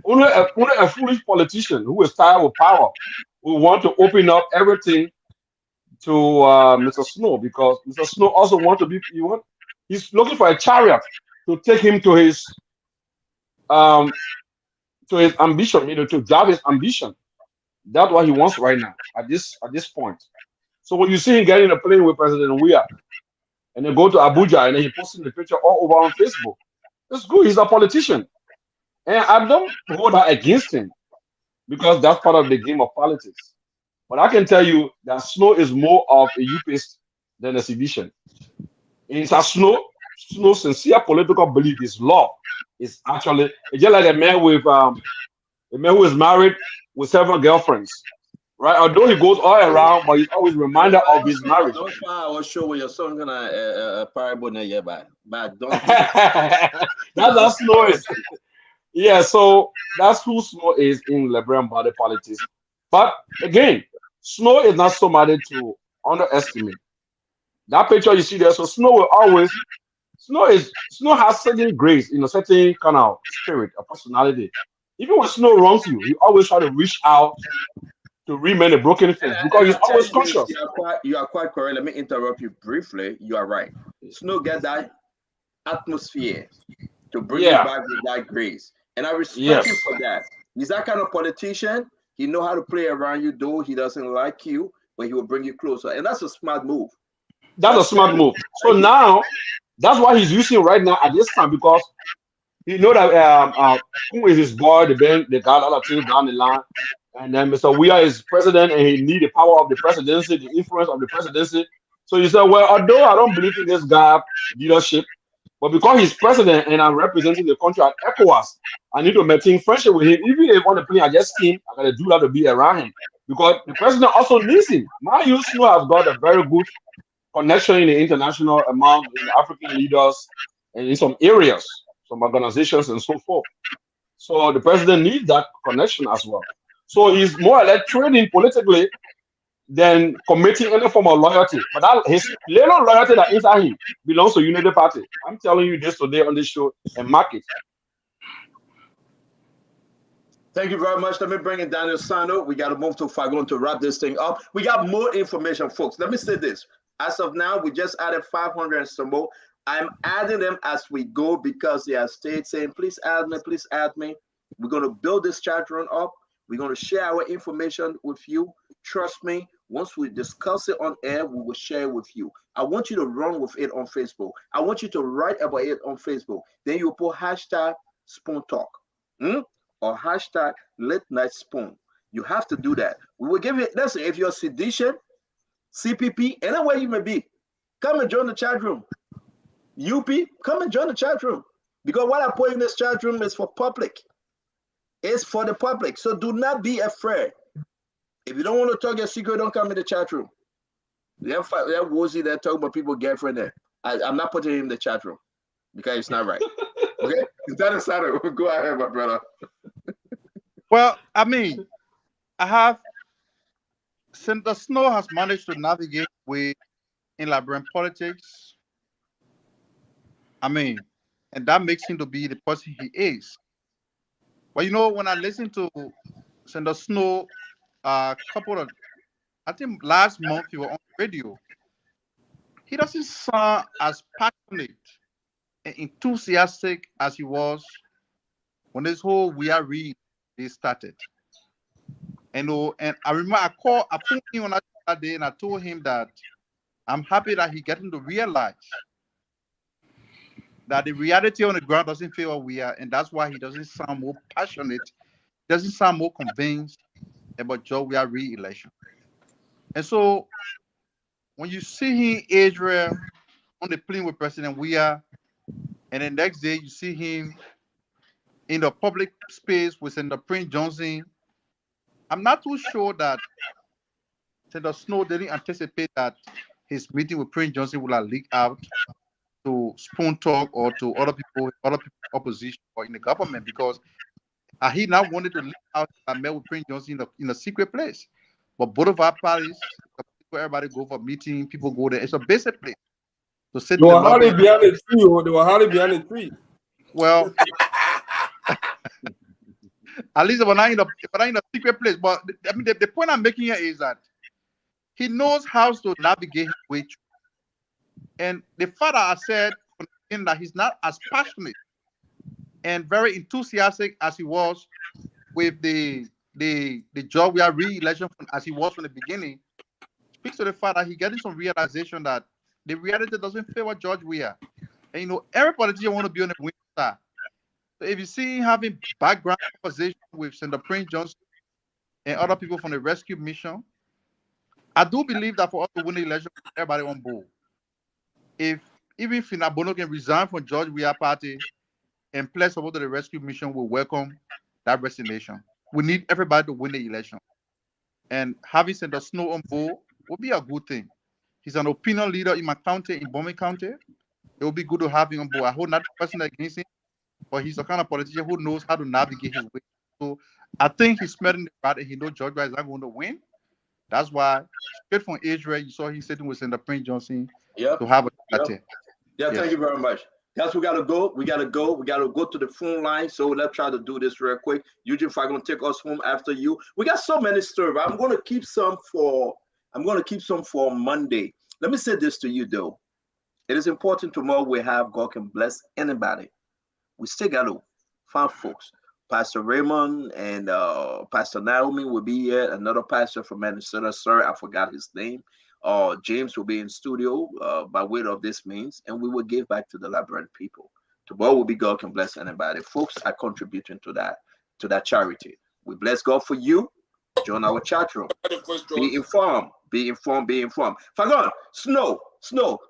only a foolish politician who is tired of power will want to open up everything to Mr. Snow, because Mr. Snow also wants to be. He's looking for a chariot to take him to his ambition, to drive his ambition. That's what he wants right now at this point. So when you see him getting a plane with President Weah, and then go to Abuja, and then he posting the picture all over on Facebook, it's good. He's a politician, and I don't hold that against him, because that's part of the game of politics. But I can tell you that Snow is more of a UPist than a sedition. It's a Snow's sincere political belief, his love is actually just like a man who is married with several girlfriends, right? Although he goes all around, but he's always reminded of his marriage. Don't I was sure when your son gonna parable na yeah, but don't. That's how Snow is. Yeah, so that's who Snow is in liberal body politics. But again, Snow is not somebody to underestimate. That picture you see there, so Snow has certain grace, certain kind of spirit, a personality. Even when Snow wrongs you, he always try to reach out to remend a broken face, because he's always conscious. You are quite correct. Let me interrupt you briefly. You are right. Snow get that atmosphere to bring you back with that grace, and I respect him for that. He's that kind of politician. He know how to play around you, though he doesn't like you, but he will bring you closer, and that's a smart move. That's a smart move. So now, that's why he's using right now at this time, because he know that who is his boy, the guy, other things down the line, and then Mr. Weah is president, and he need the power of the presidency, the influence of the presidency. So he said, well, although I don't believe in this guy leadership, but because he's president and I'm representing the country at ECOWAS, I need to maintain friendship with him. Even if on the plane I just came, I gotta do that to be around him, because the president also needs him. My youth Snow has got a very good connection in the international among the African leaders and in some areas, some organizations and so forth. So the president needs that connection as well. So he's more or less trading politically than committing any form of loyalty. But his little loyalty that inside him belongs to Unity Party. I'm telling you this today on this show, and mark it. Thank you very much. Let me bring in Daniel Sano. We got to move to Fagon to wrap this thing up. We got more information, folks. Let me say this. As of now, we just added 500 and some more. I'm adding them as we go, because they are stayed saying, please add me, please add me. We're going to build this chat room up. We're going to share our information with you. Trust me, once we discuss it on air, we will share it with you. I want you to run with it on Facebook. I want you to write about it on Facebook. Then you put hashtag Spoon Talk or hashtag Late Night Spoon. You have to do that. We will give you, listen, if you're sedition, CPP, anywhere you may be, come and join the chat room. UP, come and join the chat room. Because what I put in this chat room is for public. It's for the public. So do not be afraid. If you don't want to talk your secret, don't come in the chat room. They're woozy, they're talking about people girlfriend there. I'm not putting him in the chat room because it's not right. Okay? That is how. Go ahead, my brother. Well, I mean, I have Senator Snow has managed to navigate with in Liberian politics. I mean, and that makes him to be the person he is. But you know, when I listen to Senator Snow, a couple of, I think last month he was on radio, he doesn't sound as passionate and enthusiastic as he was when this whole We Are Read they started. And I remember I phoned him on that day and I told him that I'm happy that he getting to realize that the reality on the ground doesn't favor We Are, and that's why he doesn't sound more passionate, doesn't sound more convinced about Joe We Are re-election. And so when you see him Israel on the plane with President We Are, and the next day you see him in the public space with Senator Prince Johnson, I'm not too sure that Senator Snow didn't anticipate that his meeting with Prince Johnson would have leaked out to Spoon Talk or to other people opposition or in the government, because he now wanted to leak out that I met with Prince Johnson in a secret place. But both of our parties, everybody go for meeting, people go there. It's a basic place. To sit They in the were lobby. hardly behind the tree, or they were hardly behind the tree. Well, at least if I'm not in a secret place. But I mean, the point I'm making here is that he knows how to navigate his way through. And the father has said that he's not as passionate and very enthusiastic as he was with the job we are re-election as he was from the beginning. Speaks to the fact that he's getting some realization that the reality doesn't favor George Weah. And you know, every politician want to be on the winning side. So if you see him having background conversation with Senator Prince Johnson and other people from the rescue mission, I do believe that for us to win the election, everybody on board. Even if Finabono can resign from George Weah party and pledge support to the rescue mission, will welcome that resignation. We need everybody to win the election. And having Senator Snow on board will be a good thing. He's an opinion leader in my county, in Bombay County. It will be good to have him on board. I hold not person against him, but he's the kind of politician who knows how to navigate his way. So I think he's smelling the rat and he knows Georgia is not going to win. That's why, straight from Israel, you saw him sitting with Senator Prince Johnson to have a chat. Yeah, thank you very much. Guys, we gotta go. We gotta go to the phone line. So let's try to do this real quick. Eugene, if I'm gonna take us home after you. We got so many stories. I'm gonna keep some for Monday. Let me say this to you though. It is important tomorrow we have God can bless anybody. We still gotta find folks. Pastor Raymond and Pastor Naomi will be here. Another pastor from Minnesota. Sorry, I forgot his name. James will be in studio by way of this means, and we will give back to the Liberian people. Tomorrow will be God can bless anybody. Folks are contributing to that charity. We bless God for you. Join our chat room. Be informed. Be informed. Be informed. Fagon, Snow,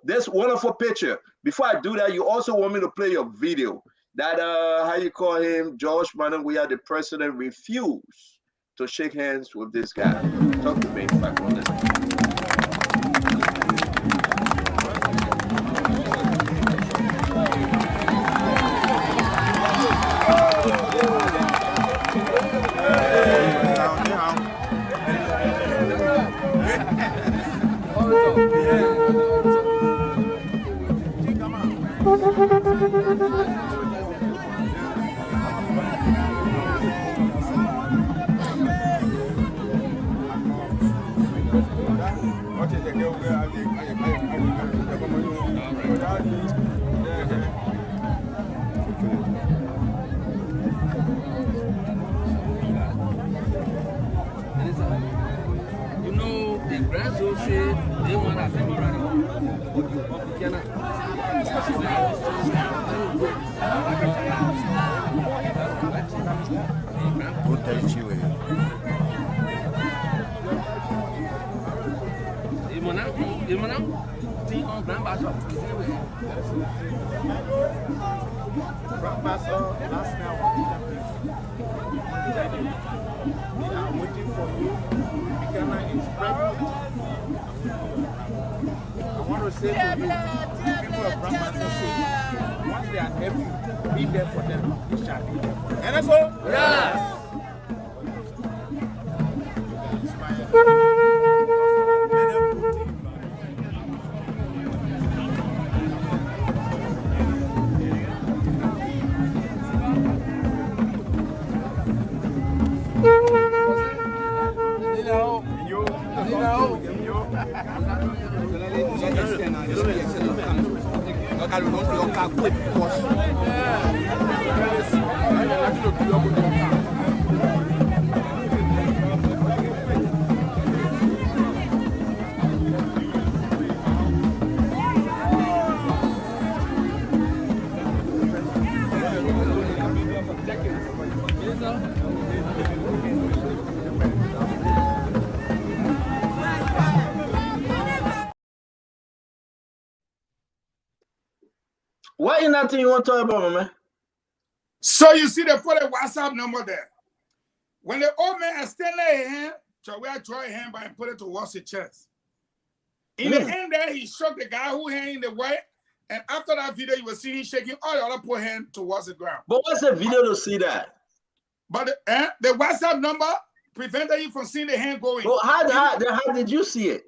this wonderful picture. Before I do that, you also want me to play your video. That how you call him, George Madden, we are the president refused to shake hands with this guy. Talk to me, Fagon. I want to say to you, people of grandmother say, once they are nephew, be there for them, you shall be there for them. And that's all? Yeah. What in that thing you want to talk about, man? So you see, they put a WhatsApp number there. When the old man extended his hand, so we draw his hand by and put it towards his chest. In the end there, he shook the guy who hand in the way, and after that video, you will see him shaking all the other poor hand towards the ground. But what's the video to see that? But the WhatsApp number prevented you from seeing the hand going. Well, how did you see it?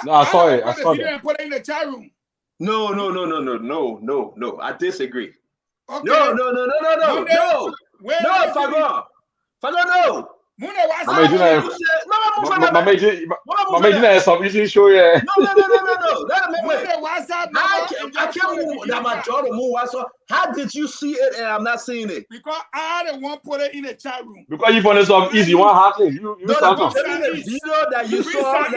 No, I saw it. I saw it. And put it in the chat room. No. I disagree. Okay. No. Fago, no. Mamma something show yeah. How did you see it and I'm not seeing it? Because I don't want to put it in the chat room. Because you find something easy, you want hacking. You the video that you saw.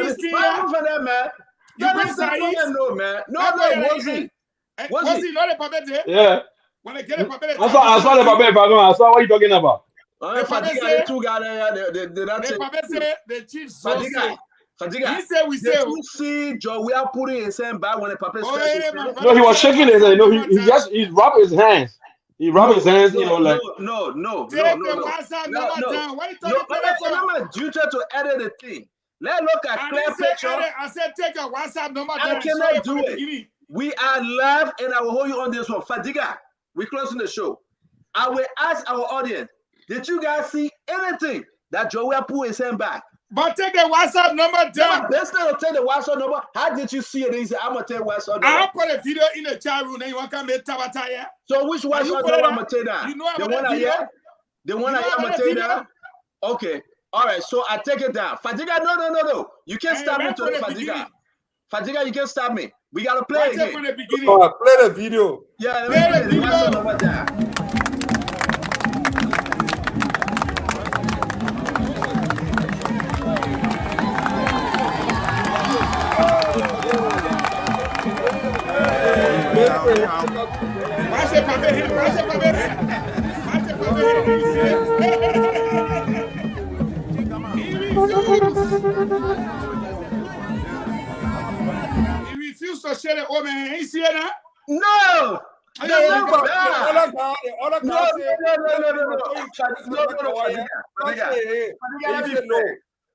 Man. No, man. Was he not a puppet there? Yeah. When I get a puppet, I saw the puppet. I saw what you talking about. The chief Fadiga, he said we say. You see Joe, we are putting his hand back when the puppet. No, he was shaking his hand. No, he rubbed his hands. He rubbed his hands, you know, like. No. Take the WhatsApp number down. What are you talking about? I'm a duty to edit the thing. Let's look at clear picture. I said take a WhatsApp number down. I cannot do it. We are live and I will hold you on this one. Fadiga, we're closing the show. I will ask our audience, did you guys see anything that Joey put his hand back? But take the WhatsApp number down. Best thing to take the WhatsApp number. How did you see it? He said, I'm going to take WhatsApp number. I'll put a video in the chat room and you want to come and Tabata here. So which WhatsApp number I'm going to take down? You know the one I hear? The one I hear, I'm going to take down? Okay. All right. So I take it down. Fadiga, no. You can't stop me to Fadiga. Fadiga, you can't stop me. We got to play again. From the beginning. Play the video. Yeah, play the video. WhatsApp number down. He refused to share the old man. He see it now? No.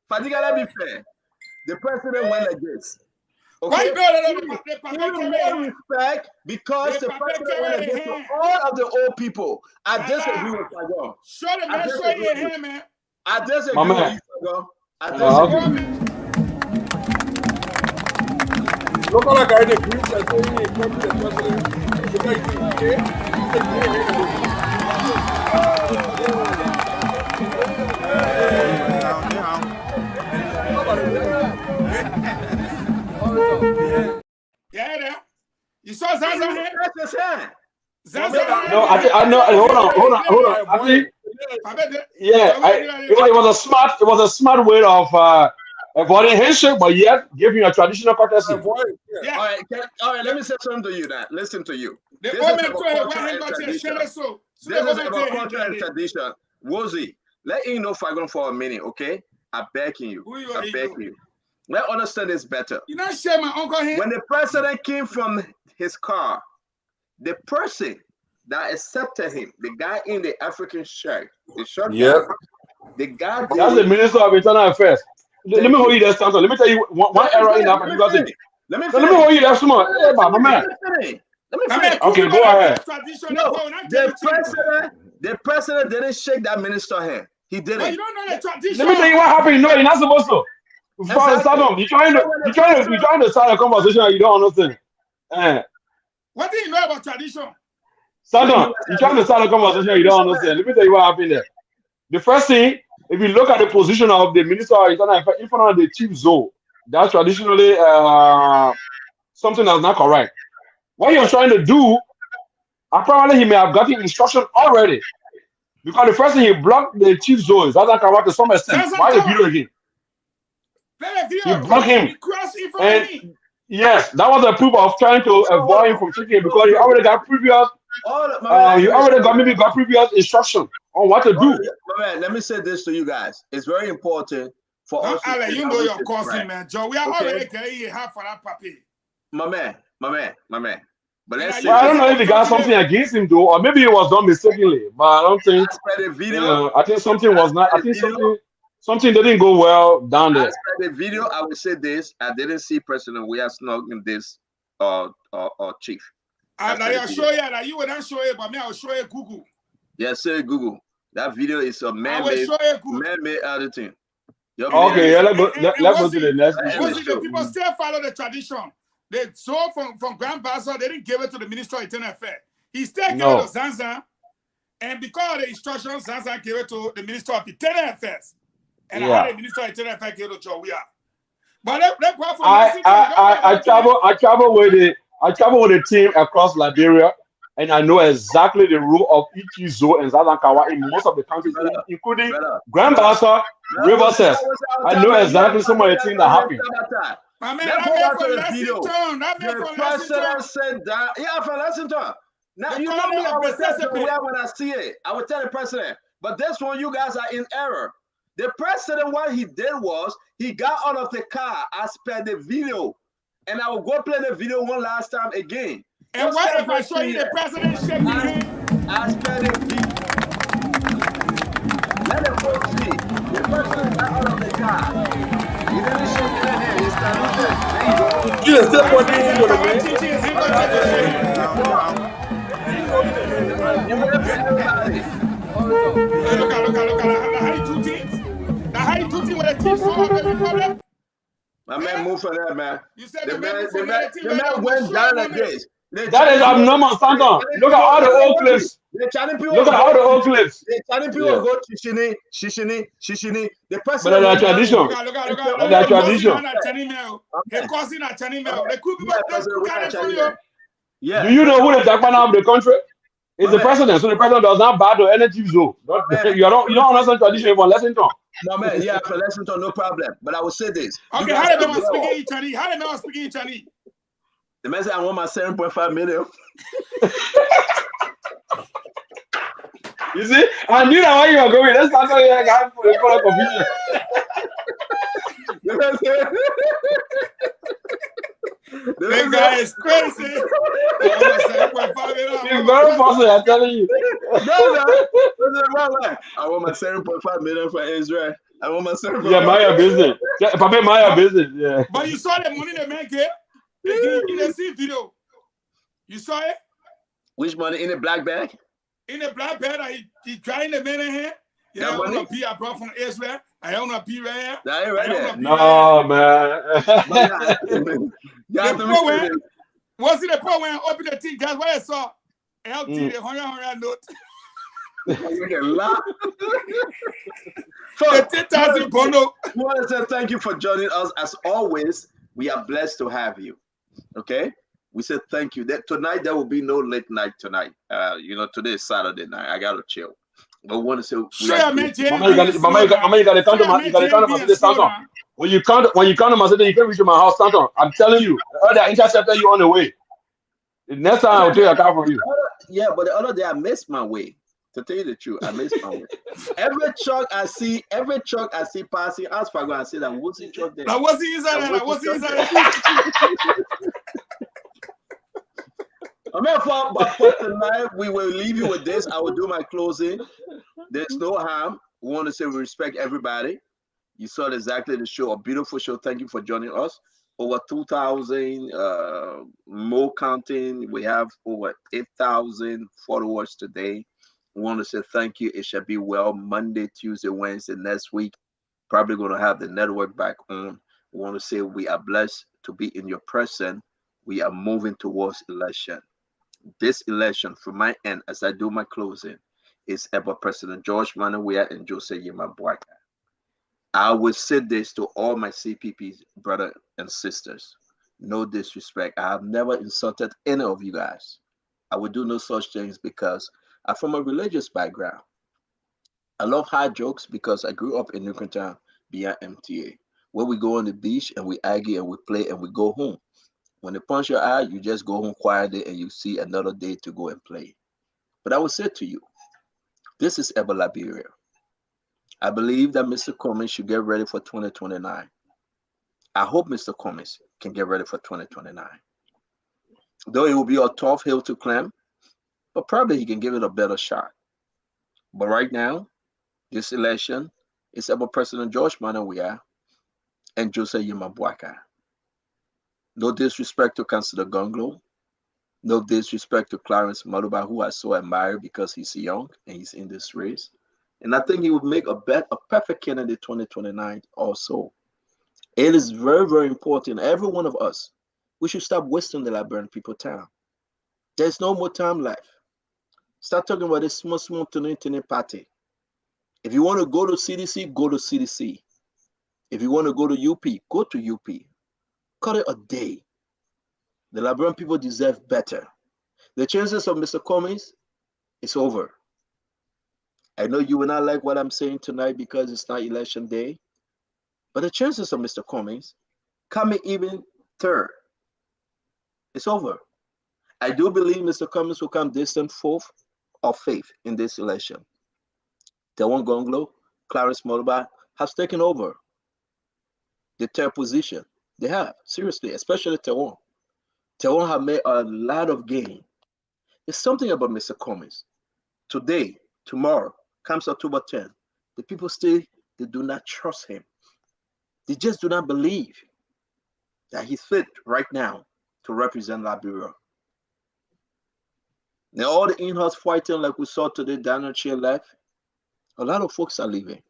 Fadiga, let me fair. The president went like this. Okay? Respect because the president went against all of the old people. I disagree with Fago. Show the man, show your hand, man. I disagree with you, Fago. I disagree. Look like I did agree that only the president. Yeah, you saw Zaza hand? That's his hand. Zaza hand. No, I know. Hold on. I think, it was a smart way of avoiding handshake, but yet giving a traditional courtesy. Yeah. All right. Let me say something to you now. Listen to you. This is about culture and tradition. Wozy, let you know Fagon for a minute, okay? I'm begging you. I'm begging you. Let's understand this better. You not share my uncle here? When the president came from his car, the person that accepted him, the guy in the African shirt, the short guy, the guy. That's the Minister of Internal Affairs. Let me hold you there, Stanton. Let me tell you one error in Africa. Let me Let me finish. hold you that small. Hey, my man. Let me finish. Okay, go ahead. No, the president didn't shake that minister's hand. He didn't. But you don't know the tradition. Let me tell you what happened. No, you're not supposed to. You're trying to start a conversation and you don't understand. What do you know about tradition? Sandon, you're trying to start a conversation and you don't understand. Let me tell you what happened there. The first thing, if you look at the position of the minister in front of the chief zone, that's traditionally something that's not correct. What you're trying to do, apparently he may have gotten instruction already. Because the first thing he blocked the chief zone, that's not to some extent. Why the video again? Play the video. He blocked him. He crossed in front of me. Yes, that was a proof of trying to avoid him from checking it because he already got previous previous instruction on what to do. Man, let me say this to you guys. It's very important for us. Ale, you know your cousin, man. Joe, we are already getting half for that puppy. My man. But let's I don't know if he got something against him though, or maybe it was done mistakenly. But I don't think. I think something was not. I think something didn't go well down there. As per the video, I will say this: I didn't see President we are snugging this chief. I'll show you that you will not show it, but me I'll show you Google. Yes, sir, Google. That video is a man-made editing. Okay, yeah, let's go to the next issue. The people still follow the tradition. They saw from Grand Bazaar, they didn't give it to the Minister of Internal Affairs. He still gave it to Zanzan, and because of the instructions, Zanzan gave it to the Minister of Internal Affairs. And I had the Minister of Internal Affairs give it to Jowia. But I travel with the team across Liberia, and I know exactly the role of each zone and Zalankawa in most of the countries, including Grand Bazaar, Riverside. I know exactly some of the things that happen. My man, Let's go back to the video. The president said that. Yeah, from Lexington. Now, you know me, I will tell you when I see it. I will tell the president. But this one, you guys are in error. The president, what he did was, he got out of the car as per the video. And I will go play the video one last time again. And what if I show you the president shaking hand? As per the video. Let the folks see. The president got out of the car. He didn't shake the hand. He saluted. There you go. You step on this video, man. My man moved for that, man. You said the man went down like this. That is abnormal, Stanton. Look at all the old clips. Look at all the old clips. The Chinese people go Shishini. The president. But that's tradition. That's tradition. Yeah. Do you know who the Japan of the country? It's the president. So the president does not battle any chief zone. You don't understand tradition for Lexington. No man, yeah, for Lexington, no problem. But I will say this. Okay, how did they speak in Chinese? How did they speak in Chinese? The man said, I want my 7.5 million. You see? I knew that why you were going. Let's start talking like for confusion. The man said, that guy is crazy. He's very possible, I'm telling you. I want my 7.5 million for Israel. I want my 7.5 Yeah, Maya business. Yeah, Papa Maya business, yeah. But you saw the money the man gave? In the see video. You saw it? Which money? In a black bag? In a black bag that he trying the man in here. Yeah, I want a pee I brought from Israel. I want a pee right here. That ain't right there. No, man. Was it the point when I opened the thing? That's what I saw. LT, the 100 note. So, we want to say thank you for joining us. As always, we are blessed to have you. Okay? We said thank you. Tonight, there will be no late night tonight. Today is Saturday night. I got to chill. But we want to say... Mama, you got to come to my city, When you come to my city, you can reach my house, Stanton. I'm telling you. They intercepted you on the way. The next time, I'll take a car from you. Yeah, but the other day, I missed my way. To tell you the truth, I missed my way. Every truck I see passing, ask for I say that what's the truck there? What's the inside? What's the inside? But for tonight, we will leave you with this. I will do my closing. There's no harm. We want to say we respect everybody. You saw exactly the show, a beautiful show. Thank you for joining us. over 2,000, more counting. We have over 8,000 followers today. We want to say thank you. It shall be well Monday, Tuesday, Wednesday next week. Probably going to have the network back on. We want to say we are blessed to be in your presence. We are moving towards election. This election, from my end, as I do my closing, is about President George Manawia and Jose Yima Boaka. I will say this to all my CPPs, brother and sisters. No disrespect. I have never insulted any of you guys. I will do no such things because I'm from a religious background. I love hard jokes because I grew up in Newcombe via MTA, where we go on the beach and we argue and we play and we go home. When they punch your eye, you just go home quietly and you see another day to go and play. But I will say to you, this is Eba Liberia. I believe that Mr. Cummings should get ready for 2029. I hope Mr. Cummings can get ready for 2029. Though it will be a tough hill to climb, but probably he can give it a better shot. But right now, this election is about President George Manawia and Jose Yima Boaka. No disrespect to Councillor Gonglo. No disrespect to Clarence Maluba, who I so admire because he's young and he's in this race. And I think he would make a perfect candidate 2029 also. It is very, very important. Every one of us, we should stop wasting the Liberian people time. There's no more time left. Start talking about this small tiny party. If you want to go to CDC, go to CDC. If you want to go to UP, go to UP. Cut it a day. The Liberian people deserve better. The chances of Mr. Cummings is over. I know you will not like what I'm saying tonight because it's not election day, but the chances of Mr. Cummings coming even third, it's over. I do believe Mr. Cummings will come distant fourth or fifth in this election. Tewon Gonglo, Clarence Moluba has taken over the third position. They have, seriously, especially Tewon. Tewon have made a lot of gain. There's something about Mr. Cummings. Today, tomorrow, comes October 10th, the people still, they do not trust him. They just do not believe that he's fit right now to represent Liberia. Now, all the in-house fighting like we saw today, Daniel Chair left, a lot of folks are leaving.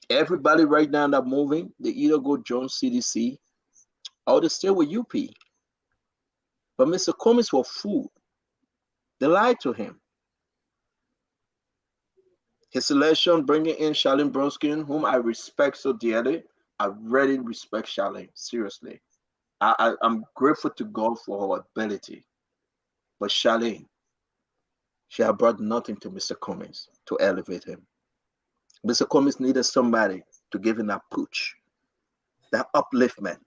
Everybody right now that moving, they either go join CDC or they stay with UP. But Mr. Cummings was fooled. They lied to him. His selection, bringing in Charlene Bronskin, whom I respect so dearly. I really respect Charlene, seriously. I'm grateful to God for her ability. But Charlene, she had brought nothing to Mr. Cummings to elevate him. Mr. Cummings needed somebody to give him that push, that upliftment.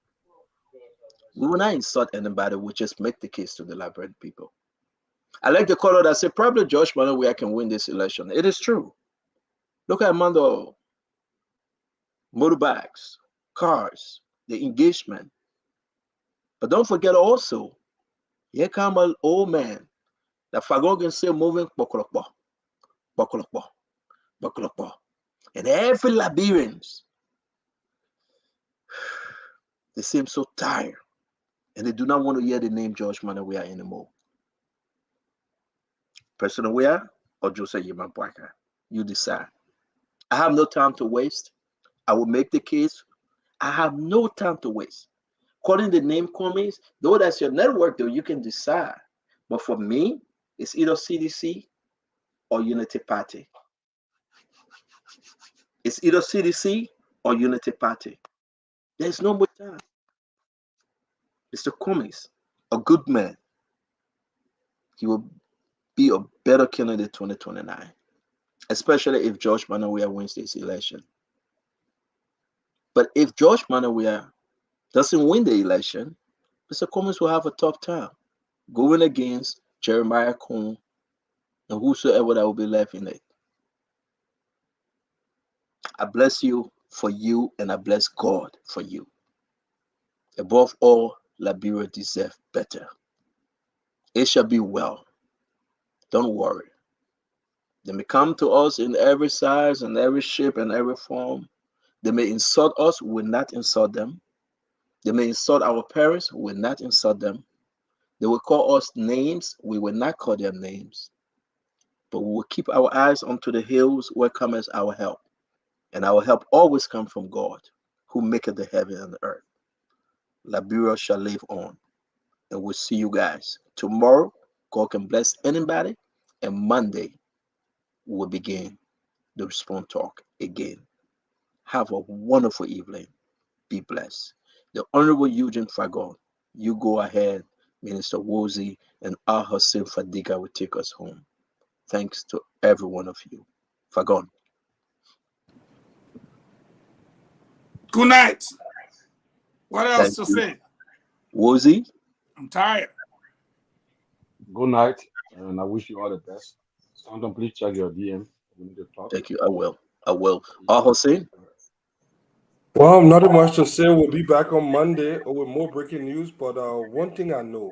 We will not insult anybody, we just make the case to the Liberian people. I like the color that said probably George Manawia can win this election. It is true. Look at Amanda, motorbikes, cars, the engagement. But don't forget also, here come an old man that Fagogan say moving bokolokbo, bokolokbo, bokolokbo. And every Liberians, they seem so tired. And they do not want to hear the name George Manawia anymore. President Weah or Jose Yima Boaka, you decide. I have no time to waste. I will make the case. I have no time to waste. Calling the name Cummings, though that's your network, though, you can decide. But for me, it's either CDC or Unity Party. It's either CDC or Unity Party. There's no more time. Mr. Cummings, a good man, he will be a better candidate 2029, especially if George Manawia wins this election. But if George Manawia doesn't win the election, Mr. Cummings will have a tough time going against Jeremiah Cohn and whosoever that will be left in it. I bless you for you, and I bless God for you. Above all, Liberia deserves better. It shall be well. Don't worry. They may come to us in every size and every shape and every form. They may insult us, we will not insult them. They may insult our parents, we will not insult them. They will call us names, we will not call them names. But we will keep our eyes onto the hills where cometh our help. And our help always comes from God, who maketh the heaven and the earth. Liberia shall live on. And we'll see you guys tomorrow. God can bless anybody. And Monday, we'll begin the Spoon Talk again. Have a wonderful evening. Be blessed. The Honorable Eugene Fagon, you go ahead. Minister Wozie and Al Hussein Fadiga will take us home. Thanks to every one of you. Fagon. Good night. What else Thank to you. say? Wozie. I'm tired. Good night, and I wish you all the best. Stanton, please check your DM. We need to talk. Thank you. I will. I will. Al Hussein. Well, nothing much to say. We'll be back on Monday with more breaking news. But one thing I know,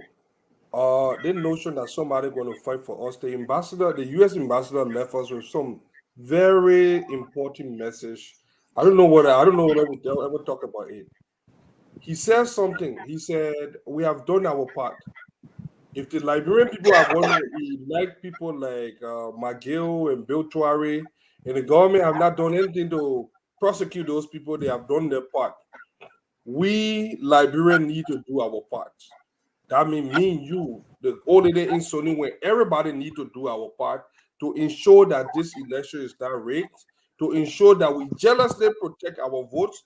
the notion that somebody going to fight for us, the ambassador, the U.S. ambassador left us with some very important message. I don't know whether they'll ever talk about it. He said something. He said, "We have done our part. If the Liberian people are going to elect people like McGill and Bill Tuare, and the government have not done anything to prosecute those people, they have done their part. We Liberians need to do our part. That means me and you, the old lady in Sony, when everybody need to do our part to ensure that this election is not rigged, to ensure that we jealously protect our votes,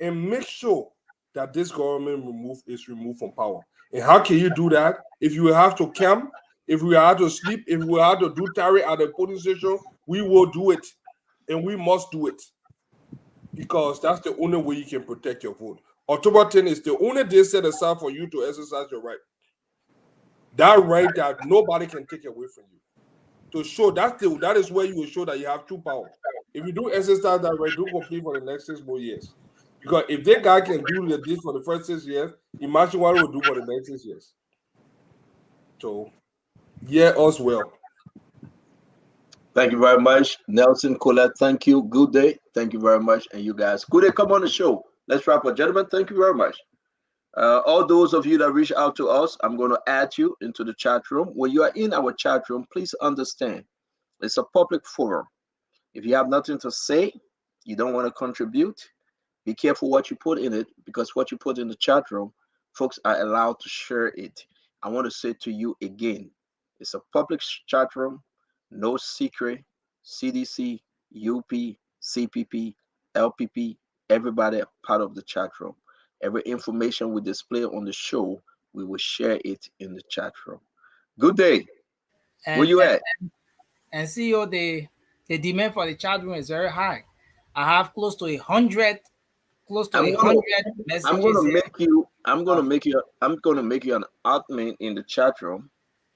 and make sure that this government is removed from power. And how can you do that? If you have to camp, if we have to sleep, if we have to do tarry at the polling station, we will do it, and we must do it, because that's the only way you can protect your vote. October 10th is the only day set aside for you to exercise your right. That right that nobody can take away from you. To show that is where you will show that you have true power. If you do exercise that right, do complete for the next 6 more years. Because if that guy can do this for the first 6 years, imagine what he will do for the next 6 years. So, yeah, us well. Thank you very much. Nelson Colette, thank you. Good day. Thank you very much. And you guys, good day, come on the show. Let's wrap up. Gentlemen, thank you very much. All those of you that reach out to us, I'm going to add you into the chat room. When you are in our chat room, please understand it's a public forum. If you have nothing to say, you don't want to contribute, be careful what you put in it, because what you put in the chat room, folks are allowed to share it. I want to say to you again, it's a public chat room, no secret. CDC, UP, CPP, LPP, everybody are part of the chat room. Every information we display on the show, we will share it in the chat room. Good day. Where you at? And CEO, the demand for the chat room is very high. I have close to 100 messages. I'm gonna make you an admin in the chat room,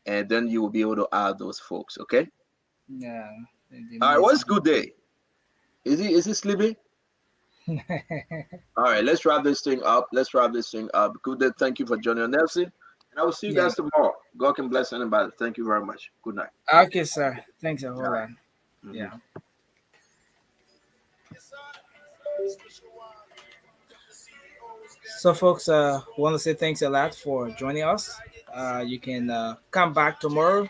and then you will be able to add those folks. Okay. Yeah. All right. What's good day? Is he sleeping? All right. Let's wrap this thing up. Good day. Thank you for joining us, Nelson. And I will see you guys tomorrow. God can bless anybody. Thank you very much. Good night. Okay, sir. Thanks a whole lot. Yeah. So, folks, want to say thanks a lot for joining us. You can come back tomorrow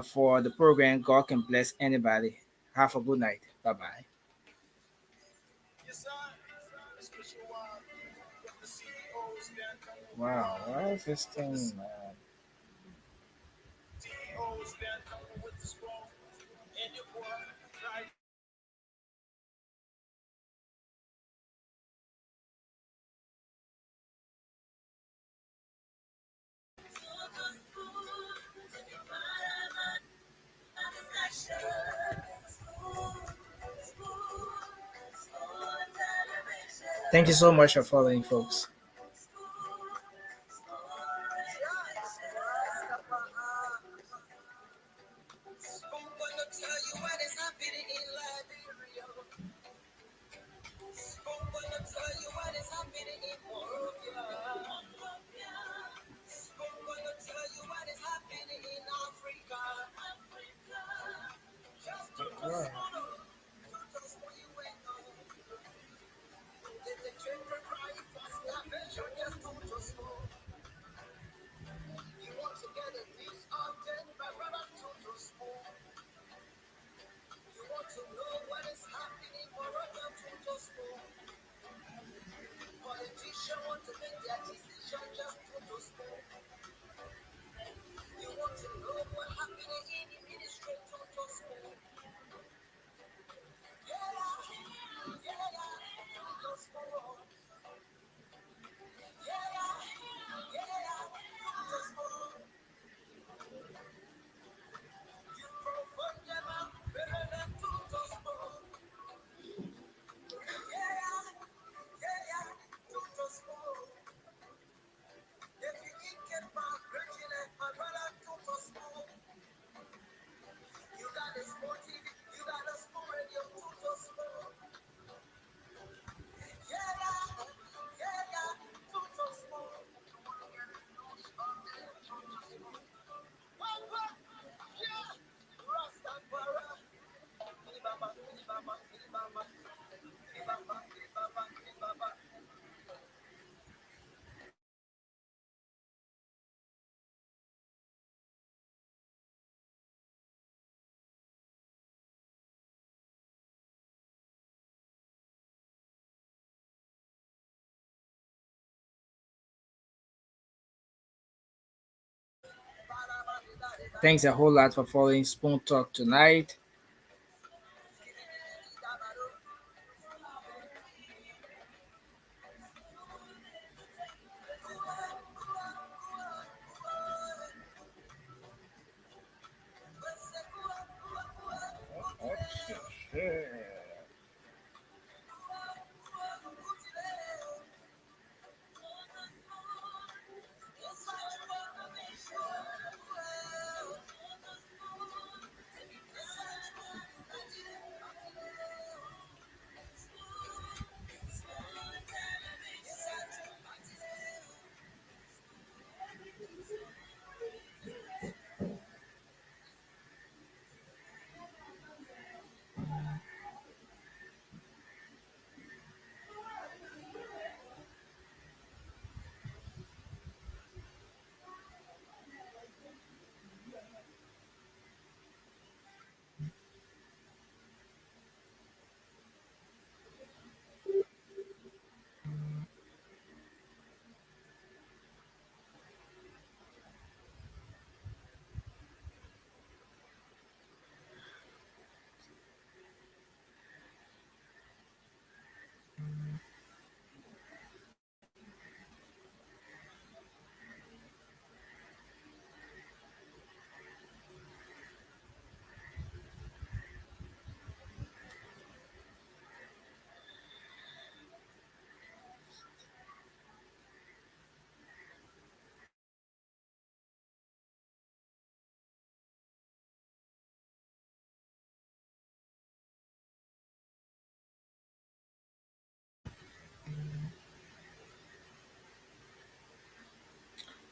for the program. God can bless anybody. Have a good night. Bye bye. Wow, why is this thing, man? Thank you so much for following, folks. Thanks a whole lot for following Spoon Talk tonight.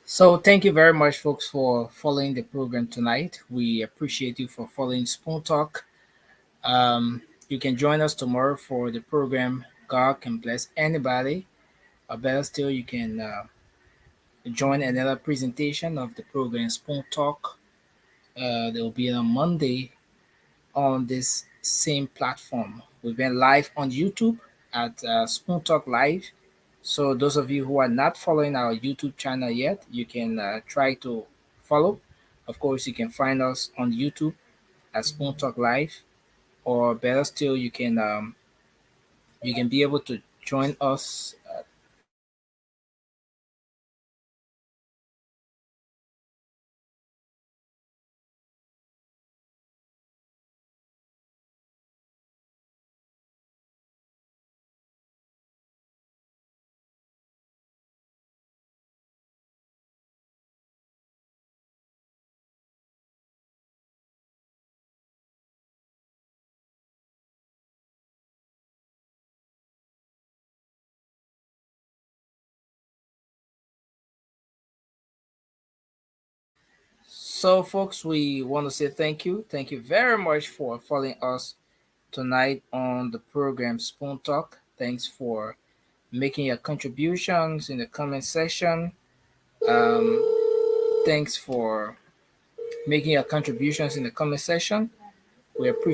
So thank you very much, folks, for following the program tonight. We appreciate you for following Spoon Talk. You can join us tomorrow for the program. God can bless anybody. Or better still, you can join another presentation of the program Spoon Talk. They will be on Monday on this same platform. We've been live on YouTube at Spoon Talk Live. So those of you who are not following our YouTube channel yet, you can try to follow. Of course, you can find us on YouTube at Spoon Talk Live, or better still, you can be able to join us. So, folks, we want to say thank you. Thank you very much for following us tonight on the program Spoon Talk. Thanks for making your contributions in the comment section. Thanks for making your contributions in the comment section. We appreciate